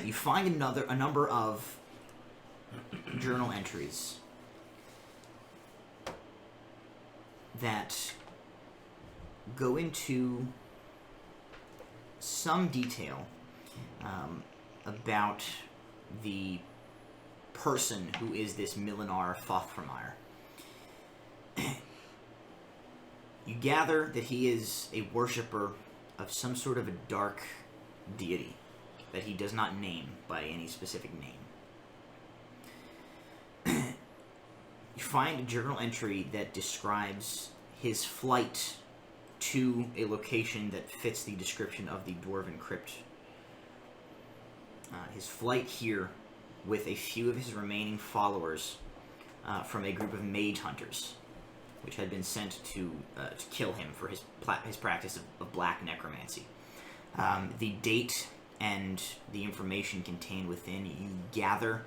You find a number of journal entries that go into some detail about the person who is this Milinar Fothramire. You gather that he is a worshipper of some sort of a dark deity that he does not name by any specific name. You find a journal entry that describes his flight to a location that fits the description of the Dwarven Crypt. His flight here with a few of his remaining followers from a group of mage hunters, which had been sent to kill him for his practice of black necromancy. The date and the information contained within, you gather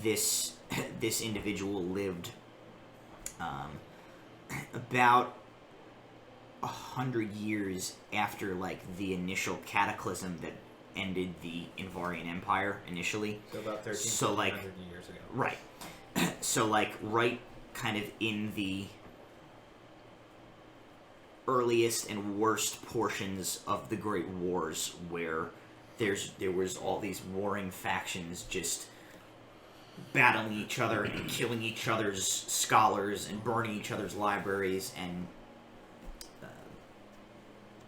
this individual lived about 100 years after the initial cataclysm that ended the Invari Empire initially. So about 13, so 100 years ago. Right. So right kind of in the earliest and worst portions of the Great Wars, where there was all these warring factions just battling each other and killing each other's scholars and burning each other's libraries, and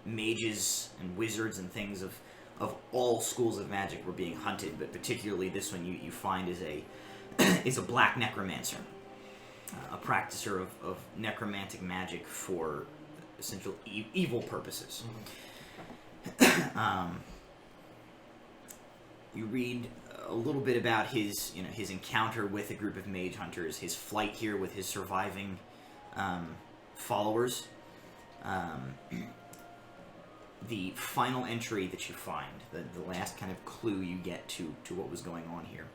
mages and wizards and things of all schools of magic were being hunted, but particularly this one you find is a black necromancer, a practicer of necromantic magic for essential evil purposes. You read a little bit about his encounter with a group of mage hunters, his flight here with his surviving followers. The final entry that you find, the last kind of clue you get to what was going on here.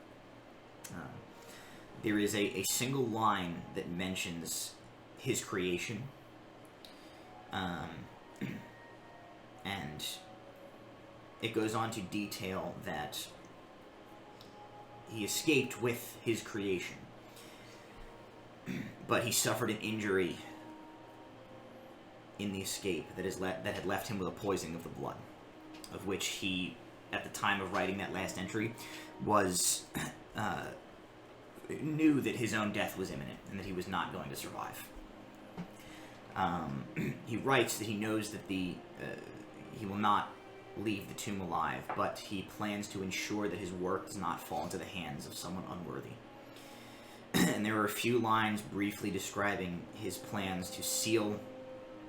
There is a single line that mentions his creation. And it goes on to detail that he escaped with his creation, but he suffered an injury in the escape that had left him with a poisoning of the blood, of which he, at the time of writing that last entry, was knew that his own death was imminent and that he was not going to survive. He writes that he knows that he will not leave the tomb alive, but he plans to ensure that his work does not fall into the hands of someone unworthy. And there are a few lines briefly describing his plans to seal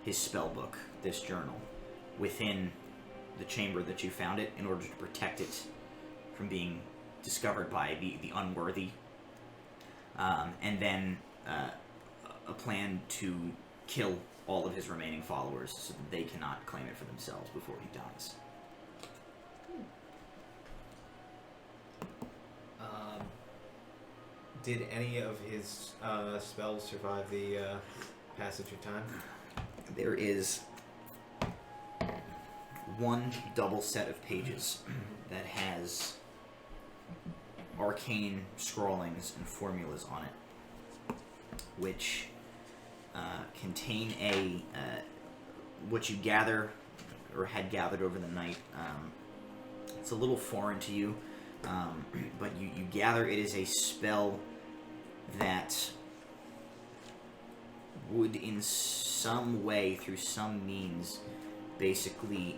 his spellbook, this journal, within the chamber that you found it, in order to protect it from being discovered by the unworthy. And then a plan to kill all of his remaining followers so that they cannot claim it for themselves before he dies. Did any of his spells survive the passage of time? There is one double set of pages that has arcane scrawlings and formulas on it, which contain what you gather or had gathered over the night. It's a little foreign to you, but you gather it is a spell that would in some way, through some means, basically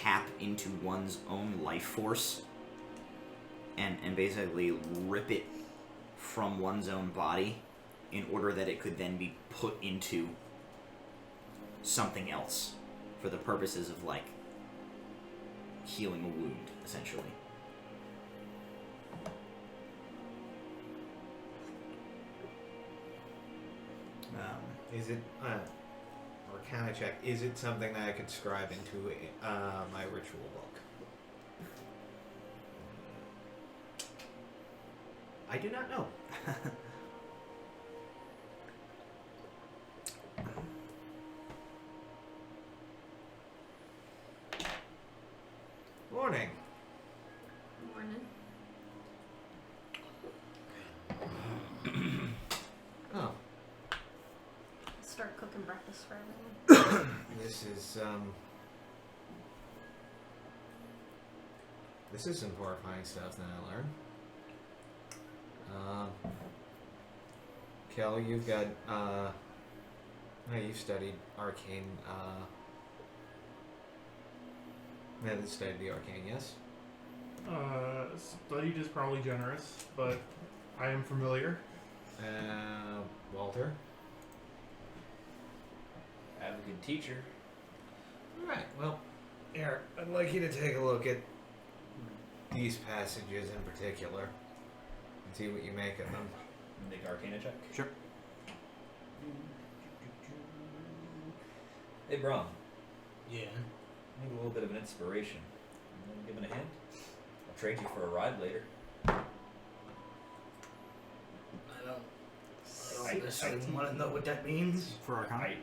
tap into one's own life force and basically rip it from one's own body in order that it could then be put into something else for the purposes of, like, healing a wound, essentially. Is it Arcana check? Is it something that I could scribe into my ritual book? I do not know. Morning. Morning. Oh, Start cooking breakfast for everyone. This is some horrifying stuff that I learned. Kel, you've got you've studied arcane. Studied the arcane, yes. Studied is probably generous, but I am familiar. Walter. I have a good teacher. All right. Well, here, I'd like you to take a look at these passages in particular and see what you make of them. Make Arcana check. Sure. Hey, Bram. Yeah. I need a little bit of an inspiration. You want to give it a hint? I'll trade you for a ride later. I don't necessarily want to know what that means. For Arcana?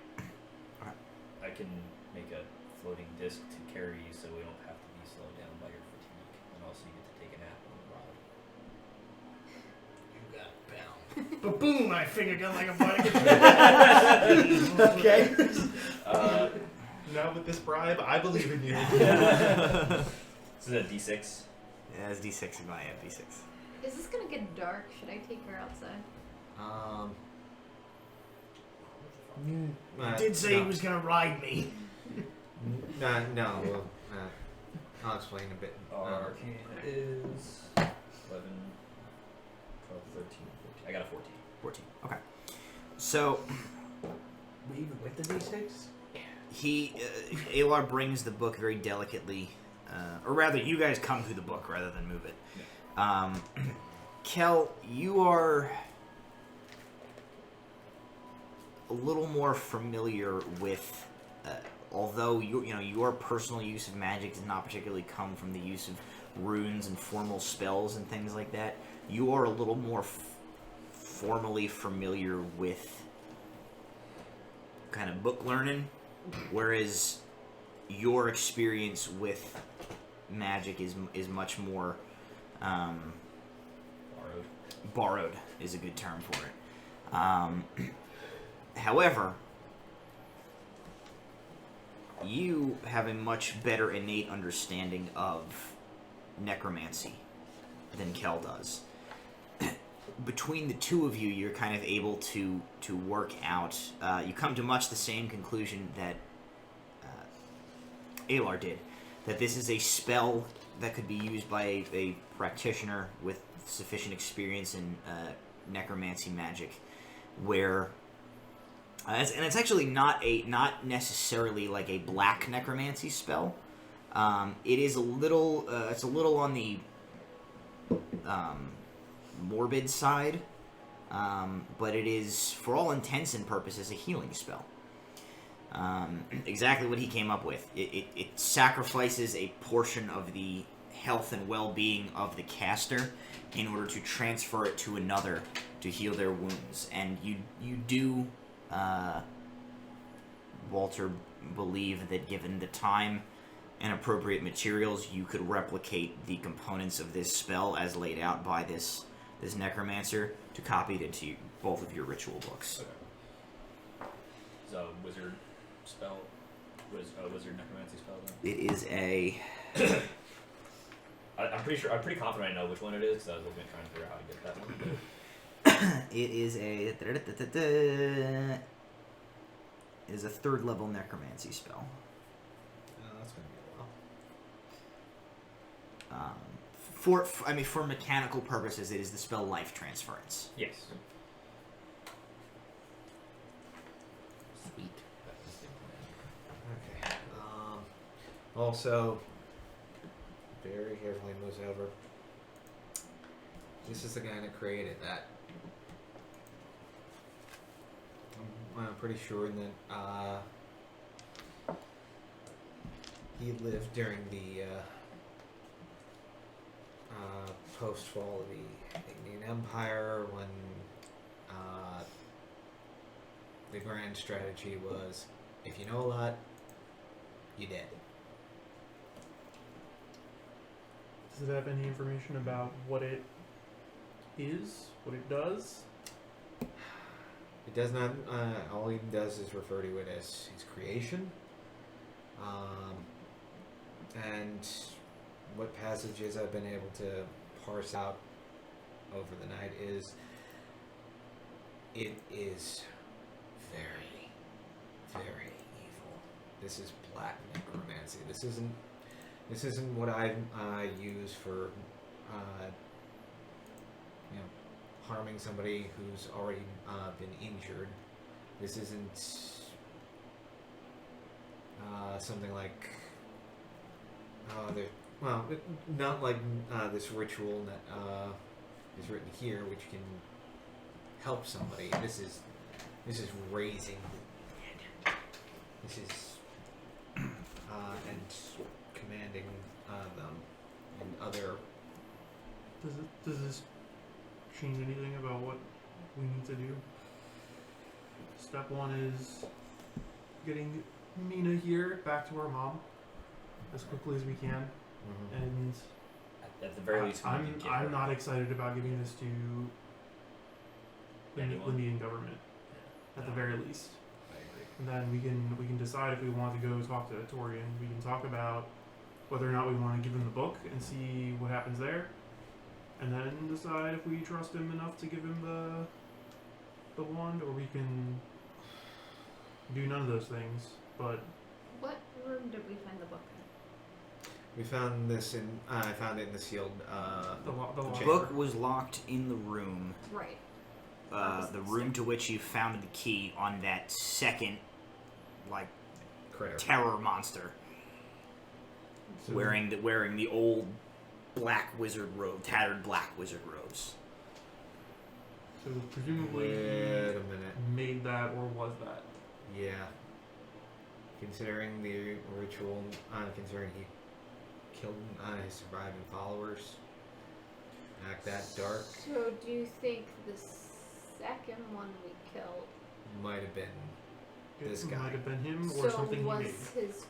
I can make a floating disc to carry you so we don't have to be slowed down by your fatigue. And also you get to take a nap on the ride. You got it, pal. But boom, my finger got like a button. Okay. Now with this bribe, I believe in you. This is a D6. Yeah, it's D6 in my D6. Is this gonna get dark? Should I take her outside? He did say no. he was gonna ride me. No. Well, I'll explain a bit. Arcana is 11, 12, 13, 14. I got a 14. 14. Okay. So, We even with the D6? Alar brings the book very delicately, or rather, you guys come through the book rather than move it. Kel, you are a little more familiar with, although your personal use of magic does not particularly come from the use of runes and formal spells and things like that. You are a little more formally familiar with kind of book learning, whereas your experience with magic is much more borrowed is a good term for it. However, you have a much better innate understanding of necromancy than Kel does. Between the two of you, you're kind of able to work out. You come to much the same conclusion that Alar did, that this is a spell that could be used by a practitioner with sufficient experience in necromancy magic, where and it's actually not necessarily like a black necromancy spell. It is a little it's a little on the morbid side, but it is, for all intents and purposes, a healing spell. Exactly what he came up with. It sacrifices a portion of the health and well-being of the caster in order to transfer it to another to heal their wounds. And you do, Walter, believe that given the time and appropriate materials, you could replicate the components of this spell as laid out by this necromancer to copy it into both of your ritual books. Okay. Is a wizard spell? Wizard necromancy spell then? It is a... I'm pretty confident I know which one it is because I was looking at trying to figure out how to get that one. It is a... It is a 3rd level necromancy spell. That's gonna be a while. For mechanical purposes, it is the spell Life Transference. Yes. Sweet. Okay. Also, very carefully moves over. This is the guy that created that. I'm pretty sure that he lived during the post-fall of the Indian Empire when the grand strategy was, if you know a lot, you're dead. Does it have any information about what it is, what it does? It does not. All he does is refer to it as his creation. And what passages I've been able to parse out over the night is, it is very, very evil. This is black necromancy. This isn't what I use for harming somebody who's already been injured. This isn't something like not like this ritual that is written here, which can help somebody. This is raising the dead. This is and commanding them and other. Does this change anything about what we need to do? Step one is getting Mina here back to our mom as quickly as we can, and At the very least, we need to get her. I'm not excited about giving this to the Anyone? Indian government at the No. very least. I agree. And then we can decide if we want to go talk to Torian. We can talk about whether or not we want to give him the book and see what happens there, and then decide if we trust him enough to give him the wand, or we can do none of those things. But What room did we find the book in? We found this in. I found it in the sealed. the The locker. book was locked in the room. Right. The room to which you found the key on that second, Critter. terror monster, So- wearing the old black wizard robe, tattered black wizard robes. So presumably Wait a minute. he made that, or was that? Yeah. Considering the ritual, considering he killed his surviving followers, act that dark, So do you think the second one we killed? might have been. This It guy. might have been him, or so something he was made. his?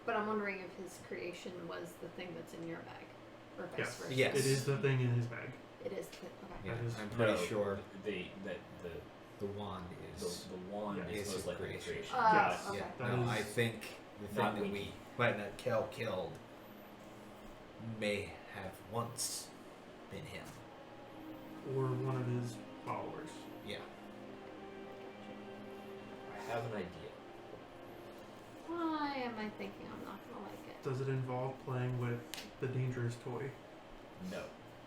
But I'm wondering if his creation was the thing that's in your bag, or vice Yes. versa. Yes. It is the thing in his bag. It is. Okay. Yeah, That is- I'm pretty No, sure The wand is. wand Yeah. is Is most his likely the creation. creation. Yes. Okay. Yeah. That No, is- I think the thing Not that we. that Kel killed may have once been him. Or one of his followers. Yeah. I have an idea. Why am I thinking I'm not gonna like it? Does it involve playing with the dangerous toy? No.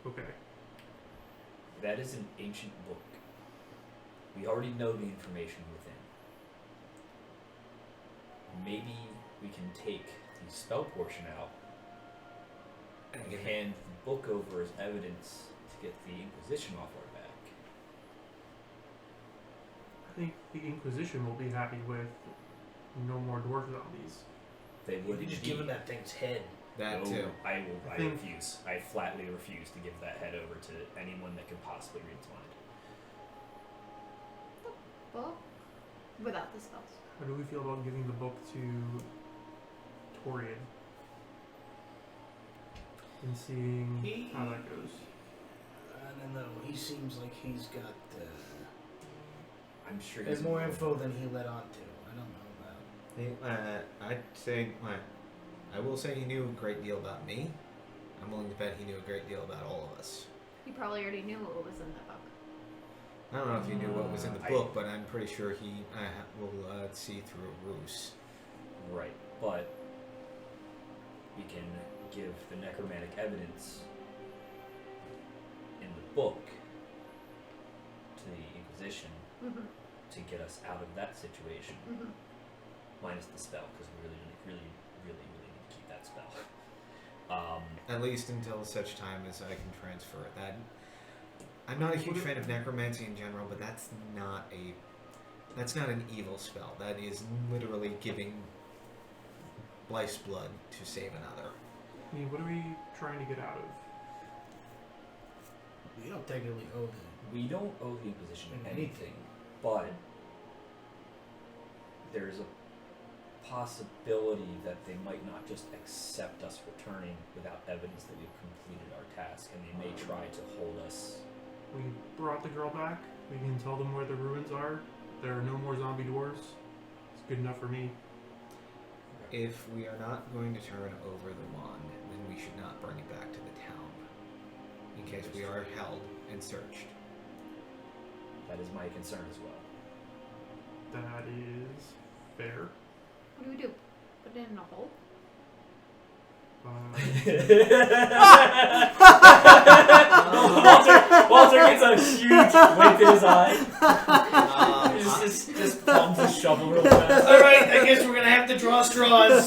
Okay. That is an ancient book. We already know the information within. Maybe we can take the spell portion out and hand the book over as evidence to get the Inquisition off our back. I think the Inquisition will be happy with no more dwarf zombies. They You would could just indeed. give him that thing's head. That No, too. I I think- refuse. I flatly refuse to give that head over to anyone that could possibly read its mind. Book without the spells. How do we feel about giving the book to Torian? And seeing how that goes. I don't know. He seems like he's got. I'm sure There's he's more involved. info than he let on to. I don't know about. I'd say, I will say he knew a great deal about me. I'm willing to bet he knew a great deal about all of us. You probably already knew what was in that book. I don't know if he knew what was in the I- book, but I'm pretty sure he will see through a ruse. Right, but we can give the necromantic evidence in the book to the Inquisition Mhm. to get us out of that situation, Mhm. minus the spell, because we really need to keep that spell. At least until such time as I can transfer it. That I'm not a huge fan of necromancy in general, but that's not an evil spell. That is literally giving life's blood to save another. I mean, what are we trying to get out of? We don't technically owe them. We don't owe the Inquisition Anything. anything, but there's a possibility that they might not just accept us returning without evidence that we've completed our task, and they may try to hold us. We brought the girl back. We can tell them where the ruins are. There are no more zombie dwarves. It's good enough for me. If we are not going to turn over the wand, then we should not bring it back to the town, in case we are held and searched. That is my concern as well. That is fair. What do we do? Put it in a hole? Walter gets a huge wink in his eye. Just pumps the shovel real fast. Alright, I guess we're gonna have to draw straws.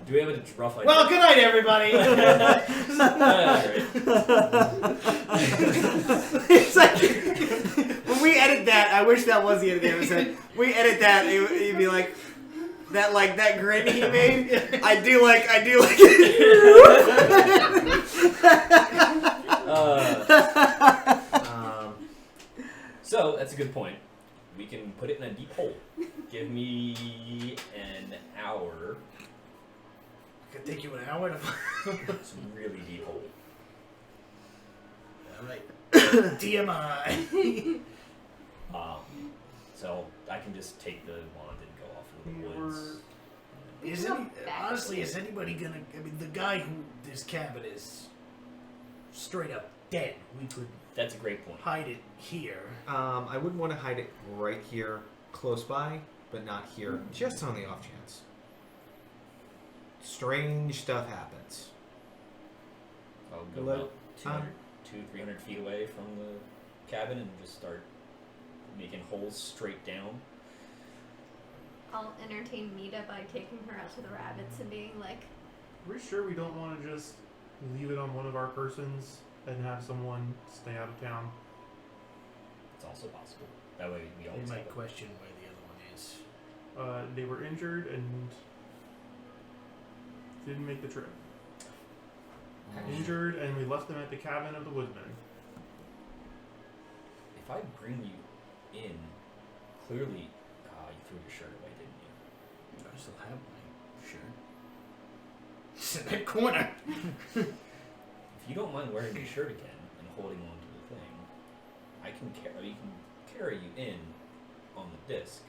Do we have a rough idea? Well, good night, everybody. It's like, when we edit that, I wish that was the end of the episode. We edit that, it'd be like that grin he made. I do like So that's a good point. We can put it in a deep hole. Give me an hour. Could take you an hour to. It's a really deep hole. Alright. TMI. So I can just take the wand and go off into the woods. Is anybody gonna? I mean, the guy who this cabin is straight up dead. We could That's a great point. hide it here. I wouldn't want to hide it right here, close by, but not here, just on the off chance. Strange stuff happens. I'll go Let- about 200-300 feet away from the cabin and just start making holes straight down. I'll entertain Mita by taking her out to the rabbits and being like, We're sure we don't want to just leave it on one of our persons and have someone stay out of town. It's also possible. That way we They always have might it. question where the other one is. They were injured and didn't make the trip. Injured, and we left them at the cabin of the woodman. If I bring you in, clearly, you threw your shirt away, didn't you? I still have my shirt. It's in that corner. If you don't mind wearing your shirt again and holding on to the thing, I can carry you in on the disc.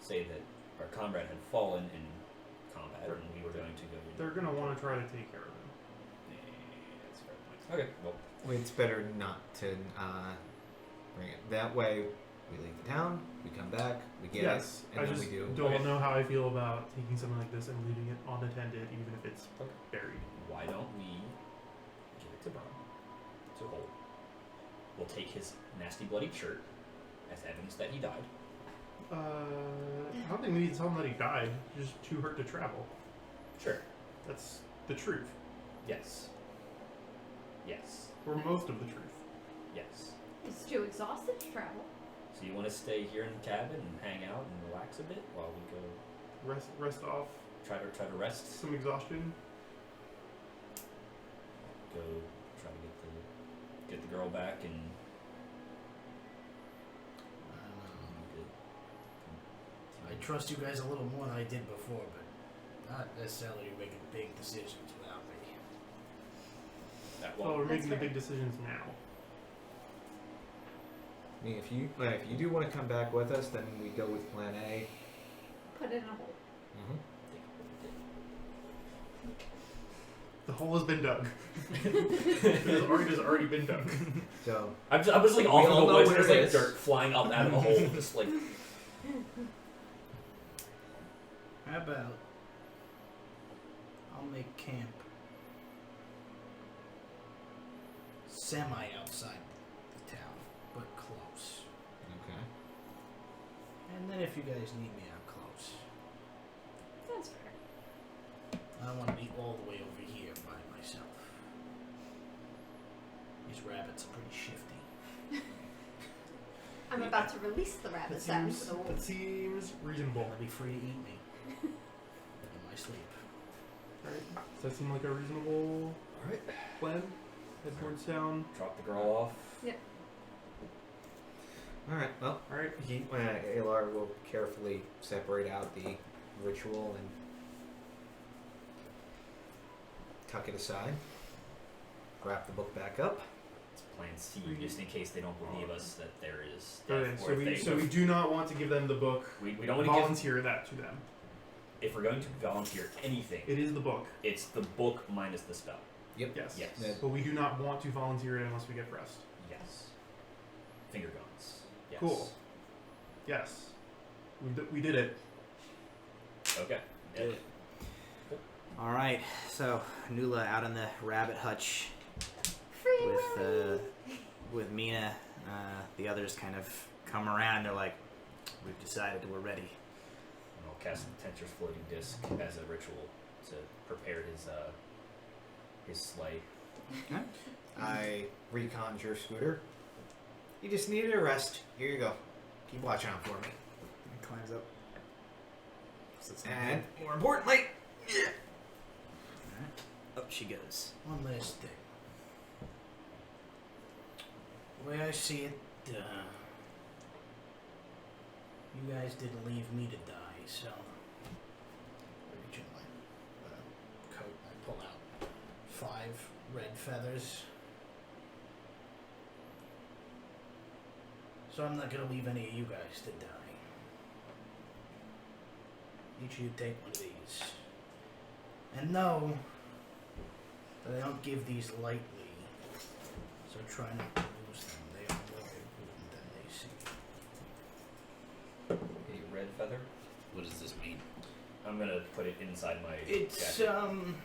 Say that our comrade had fallen in combat and we were going to go. They're going to want to try to take care of him. That's a fair point. Okay, well, It's better not to bring it. That way, we leave the town, we come back, we get Yes, it, I and then just we do. don't Okay. know how I feel about taking something like this and leaving it unattended, even if it's buried. why don't we give it to Bram to hold? We'll take his nasty bloody shirt as evidence that he died. I don't think we need to tell him that he died. He's just too hurt to travel. Sure. That's the truth, Yes. Yes. or most of the truth. Yes. it's too exhausted to travel. So you want to stay here in the cabin and hang out and relax a bit while we go Rest off try to rest? some exhaustion. Go try to get the girl back and I trust you guys a little more than I did before, but not necessarily making big decisions without me. Well, we're That's making the fair. big decisions now. I mean, if you do want to come back with us, then we go with Plan A. Put it in a hole. The hole has been dug. It has already been dug. So I was like We off in all the know woods, where there's it like is. dirt flying up out of the hole, just like How about I'll make camp semi outside the town, but close. Okay. And then if you guys need me, I'm close. That's fair. I don't want to be all the way over here by myself. These rabbits are pretty shifty. I'm about to release the rabbits out into the That wolves. seems reasonable. They'll be free to eat me in my sleep. Alright. Does that seem like a reasonable Alright. plan? Head towards town. Drop the girl off. Alright, well, Alright. Alar will carefully separate out the ritual and tuck it aside. Wrap the book back up. It's plan C, just in case they don't believe us that there is. Okay, death, or so if we they- so we do not want to give them the book. we don't want to give. Volunteer that to them. If we're going to volunteer anything, It is the book. it's the book minus the spell. Yes. Yes. But we do not want to volunteer it unless we get rest. Yes. Finger guns. Yes. Cool. Yes. We did it. Okay. Did it. All right, so Nula out in the rabbit hutch Free with Willy! with Mina. The others kind of come around. They're like, "We've decided. We're ready." And I'll cast Tensor's floating disc as a ritual to prepare his sleigh. I reconjure Scooter. You just needed a rest. Here you go. Keep watch out for me. He climbs up. And more importantly, Up she goes. One last thing. The way I see it, you guys didn't leave me to die, so I reach in my coat and I pull out 5 red feathers. So I'm not gonna leave any of you guys to die. Each of you take one of these. And know that I don't give these lightly, so try not to lose them. They are more important than they seem. A red feather. What does this mean? I'm gonna put it inside my It's, jacket.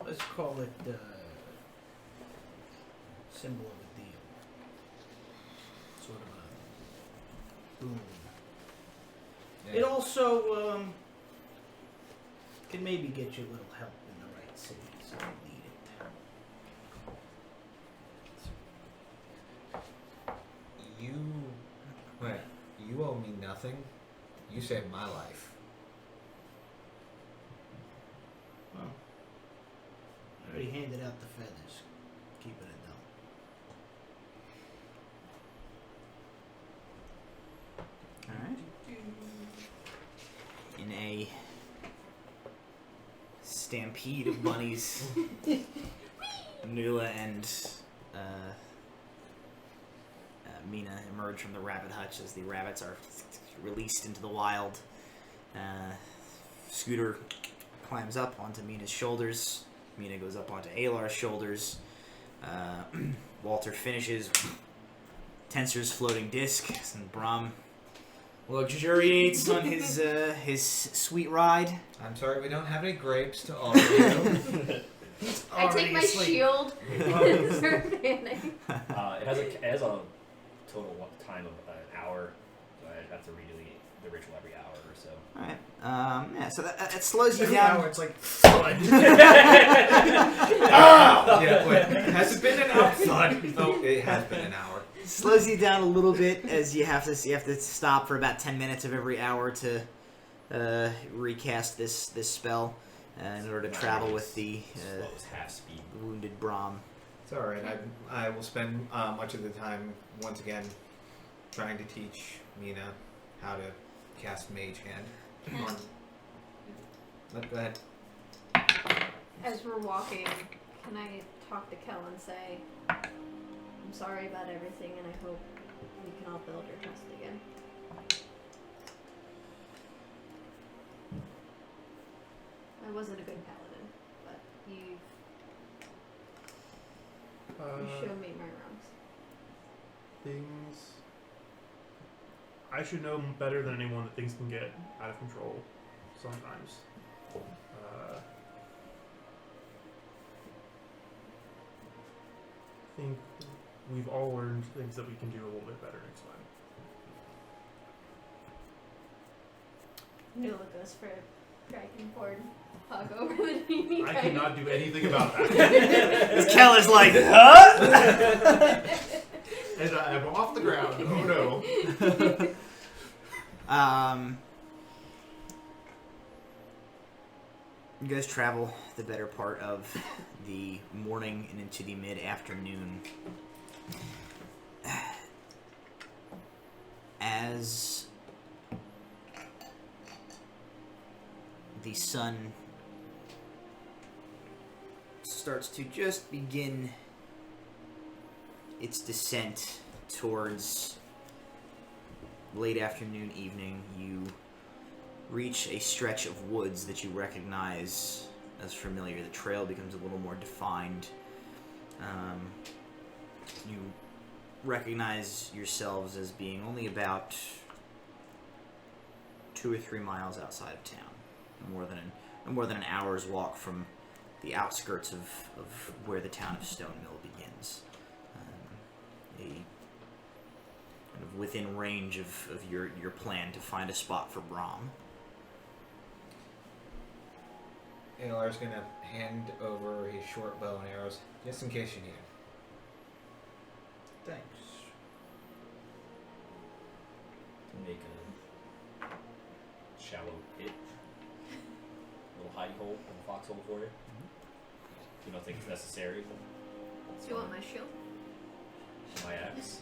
let's call it, symbol of a deal. Sort of a boon. It also, can maybe get you a little help in the right city, so you need it. you owe me nothing. You saved my life. Well, I already handed out the feathers. Keep it at them. All right. In a stampede of bunnies, Nula and Mina emerge from the rabbit hutch as the rabbits are released into the wild. Scooter climbs up onto Mina's shoulders. Mina goes up onto Alar's shoulders. Walter finishes Tensor's floating disc, and Bram luxuriates on his sweet ride. I'm sorry we don't have any grapes to offer you. I take my shield and start fanning. It has a total time of an hour. So I'd have to redo the ritual every hour or so. All right. Yeah. So that slows you Every down. hour it's like thud. Yeah, wait. Has it been an hour? Thud. Oh, it has been an hour. Slows you down a little bit as you have to stop for about 10 minutes of every hour to recast this spell in order to travel with the Slow as half speed. wounded Bram. It's alright. I will spend much of the time, once again, trying to teach Mina how to cast Mage Hand. Go ahead. As we're walking, can I talk to Kel and say, I'm sorry about everything and I hope we can all build your trust again? I wasn't a good paladin, but you showed me my wrongs. Things. I should know better than anyone that things can get out of control sometimes. I think we've all learned things that we can do a little bit better next time. Nula goes for a dragonborn hug over the baby. I cannot do anything about that. Keller's like, huh? And I'm off the ground. Oh no. You guys travel the better part of the morning and into the mid-afternoon. As the sun starts to just begin its descent towards late afternoon, evening, you reach a stretch of woods that you recognize as familiar. The trail becomes a little more defined. You recognize yourselves as being only about 2 or 3 miles outside of town. No more than an hour's walk from the outskirts of where the town of Stone Mill begins. Kind of within range of your plan to find a spot for Bram. Alar's gonna hand over his short bow and arrows, just in case you need it. Thanks. Make a shallow pit, a little hidey hole, a foxhole for you. You don't think it's necessary? Do you want my shield? My axe.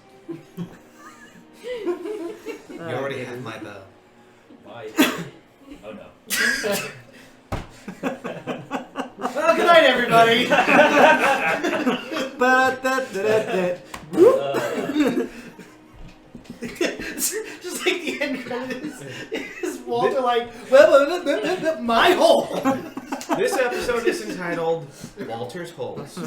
You already have my bow. My. Oh no. Well, good night, everybody. Just like the end credits is Walter like, my hole. This episode is entitled Walter's Holes.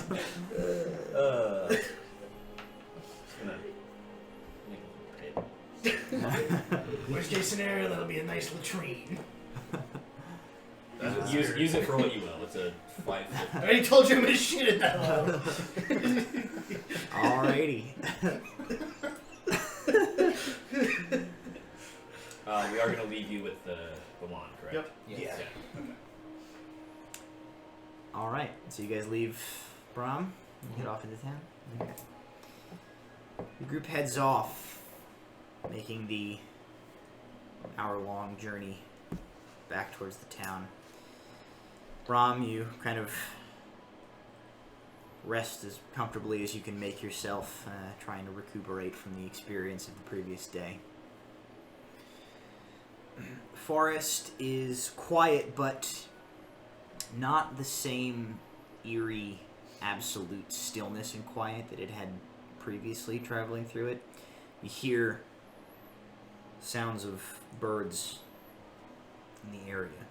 Worst case scenario, that'll be a nice latrine. Use it for what you will. It's a 5 foot. I already told you I'm gonna shit in that hole. Alrighty. We are going to leave you with the wand, correct? Yep. Yeah. Okay. Alright, so you guys leave Bram and head off into town? Okay. The group heads off, making the hour-long journey back towards the town. Bram, you kind of rest as comfortably as you can make yourself, trying to recuperate from the experience of the previous day. Forest is quiet, but not the same eerie, absolute stillness and quiet that it had previously traveling through it. You hear sounds of birds in the area.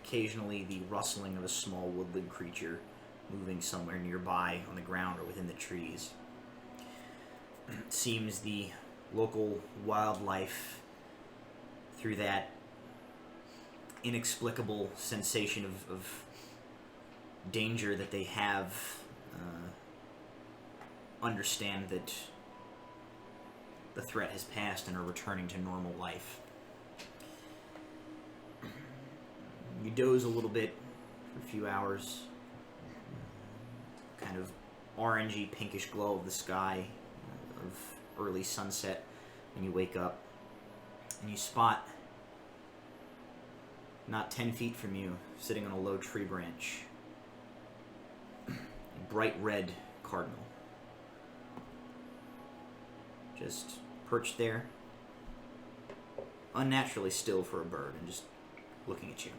Occasionally the rustling of a small woodland creature moving somewhere nearby on the ground or within the trees. It seems the local wildlife, through that inexplicable sensation of danger that they have, understand that the threat has passed and are returning to normal life. You doze a little bit for a few hours. Kind of orangey, pinkish glow of the sky of early sunset when you wake up. And you spot, not 10 feet from you, sitting on a low tree branch, a bright red cardinal. Just perched there, unnaturally still for a bird, and just looking at you.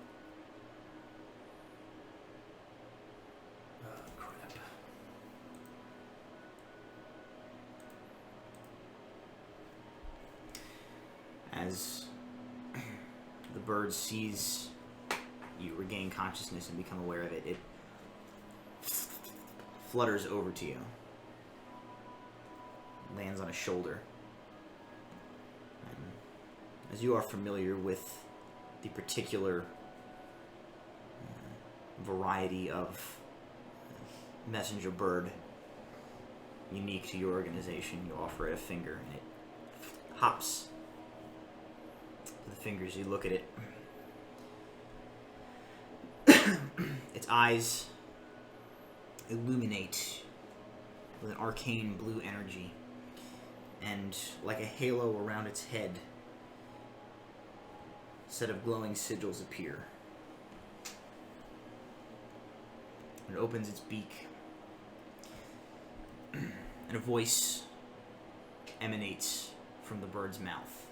Crap. As the bird sees you regain consciousness and become aware of it, it flutters over to you, lands on a shoulder, as you are familiar with the particular variety of messenger bird unique to your organization, you offer it a finger, and it hops to the fingers. You look at it. Its eyes illuminate with an arcane blue energy, and like a halo around its head, a set of glowing sigils appear. It opens its beak, and a voice emanates from the bird's mouth.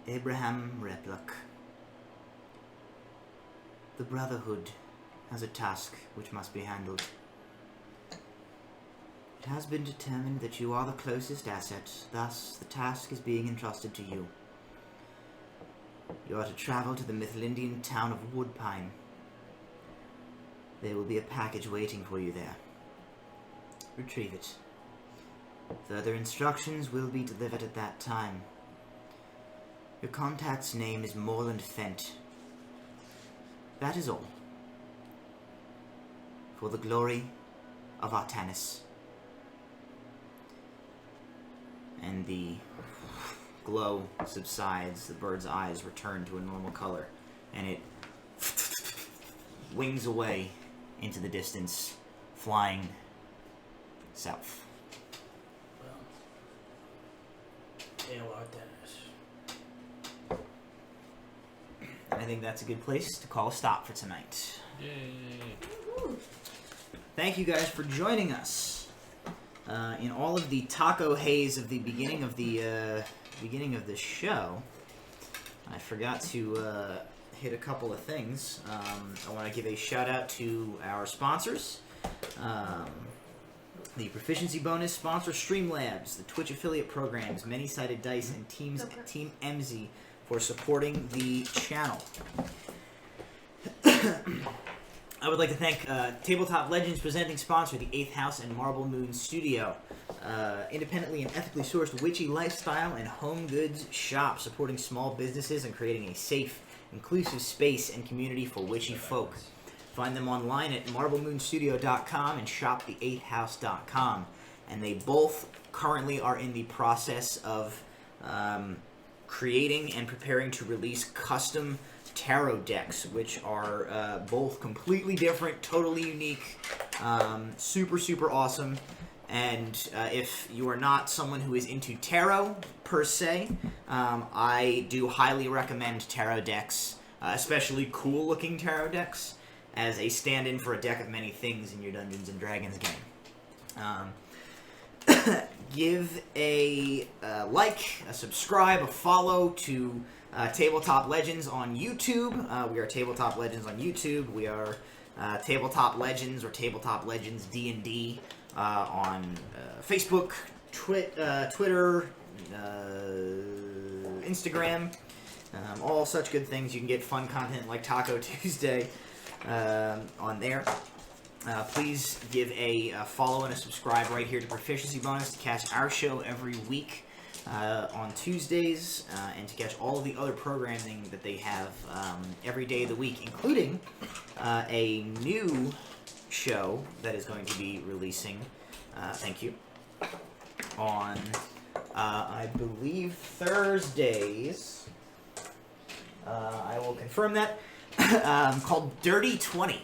Abraham Replak, the Brotherhood has a task which must be handled. It has been determined that you are the closest asset, thus the task is being entrusted to you. You are to travel to the Mythilindian town of Woodpine. There will be a package waiting for you there. Retrieve it. Further instructions will be delivered at that time. Your contact's name is Morland Fent. That is all. For the glory of Artanis. And the glow subsides, the bird's eyes return to a normal color, and it wings away into the distance, flying south. Well, hail Artanis. And I think that's a good place to call a stop for tonight. Yay. Thank you guys for joining us in all of the taco haze of the beginning of the show. I forgot to hit a couple of things. I want to give a shout out to our sponsors. The proficiency bonus sponsor Streamlabs, the Twitch affiliate programs, Many-Sided Dice, and Team MZ for supporting the channel. I would like to thank Tabletop Legends presenting sponsor, the 8th House and Marble Moon Studio. Independently and ethically sourced witchy lifestyle and home goods shop, supporting small businesses and creating a safe, inclusive space and community for witchy folk. Find them online at marblemoonstudio.com and shop the8thhouse.com. And they both currently are in the process of creating and preparing to release custom tarot decks, which are both completely different, totally unique, super awesome. And if you are not someone who is into tarot per se, I do highly recommend tarot decks, especially cool looking tarot decks, as a stand-in for a deck of many things in your Dungeons and Dragons game. Give a like, a subscribe, a follow to Tabletop Legends on YouTube. We are Tabletop Legends on YouTube. We are Tabletop Legends or Tabletop Legends D&D on Facebook, Twitter, Instagram, all such good things. You can get fun content like Taco Tuesday on there. Please give a follow and a subscribe right here to Proficiency Bonus to catch our show every week on Tuesdays, and to catch all of the other programming that they have every day of the week, including a new show that is going to be releasing, thank you, on, I believe, Thursdays. I will confirm that. Called Dirty 20.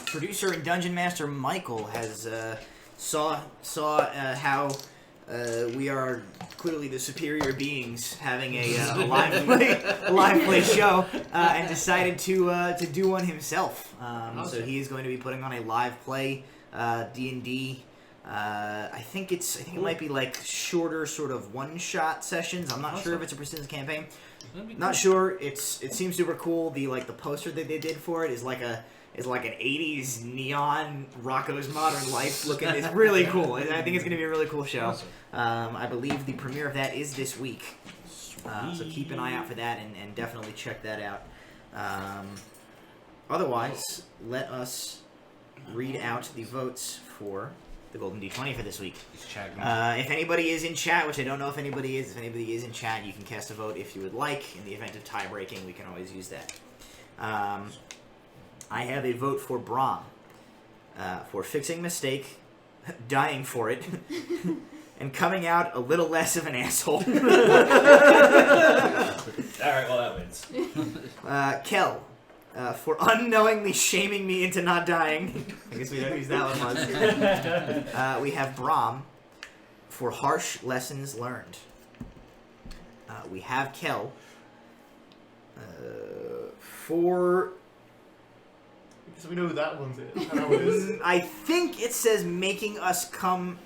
Producer and Dungeon Master Michael has saw how we are clearly the superior beings having a live play show, and decided to do one himself. So he is going to be putting on a live play D&D. I think it might be like shorter, sort of one-shot sessions. I'm not sure if it's a persistence campaign. Not sure. It seems super cool. The poster that they did for it is like an 80s neon Rocco's Modern Life looking. It's really cool. I think it's going to be a really cool show. I believe the premiere of that is this week. So keep an eye out for that and definitely check that out. Otherwise, let us read out the votes for the Golden D20 for this week. He's chatting. If anybody is in chat, which I don't know if anybody is in chat, you can cast a vote if you would like. In the event of tie breaking, we can always use that. I have a vote for Bram for fixing mistake, dying for it, and coming out a little less of an asshole. Alright, well, that wins. Kel, for unknowingly shaming me into not dying. I guess we know who that one was. We have Bram for harsh lessons learned. We have Kel for... So we know who that one's is. I know who it is. I think it says making us come...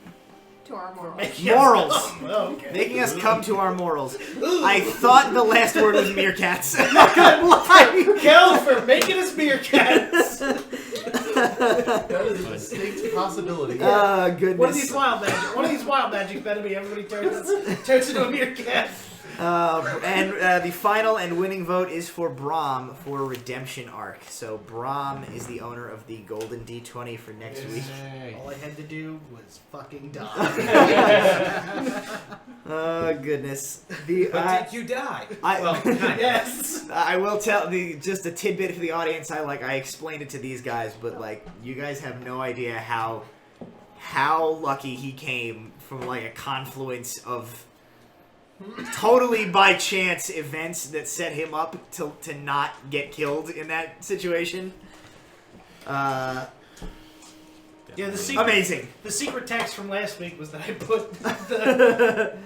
To our morals. Morals! Oh, okay. Making us come to our morals. I thought the last word was meerkats. I'm not gonna lie. Kel for making us meerkats. That is a distinct possibility. Goodness. One of these wild magic enemy, everybody turns into a meerkat. And the final and winning vote is for Bram for Redemption Arc. So Bram is the owner of the Golden D20 for next week. All I had to do was fucking die. Oh goodness. But did you die? Yes. I will tell just a tidbit for the audience. I explained it to these guys, but like you guys have no idea how lucky he came from like a confluence of totally by chance events that set him up to not get killed in that situation. Yeah, the secret, Amazing. The secret text from last week was that I put the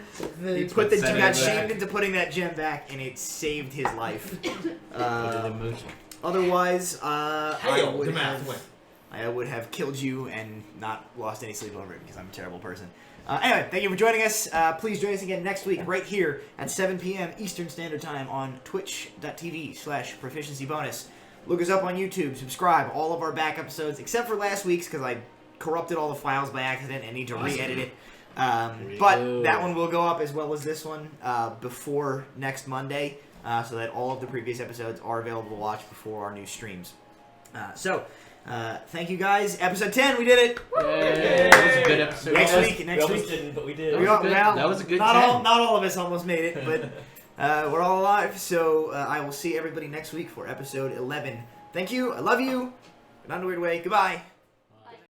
He got shamed into putting that gem back, and it saved his life. Otherwise, I would have killed you and not lost any sleep over it because I'm a terrible person. Anyway, thank you for joining us. Please join us again next week right here at 7 p.m. Eastern Standard Time on twitch.tv/proficiency bonus. Look us up on YouTube. Subscribe. All of our back episodes, except for last week's because I corrupted all the files by accident and need to re-edit it. But that one will go up as well as this one before next Monday so that all of the previous episodes are available to watch before our new streams. Thank you guys. Episode 10, we did it. Yay. That was a good episode. Next week. We almost didn't, but we did. That was a good not 10. not all of us almost made it, but we're all alive. So I will see everybody next week for episode 11. Thank you. I love you. Not in a weird way. Goodbye.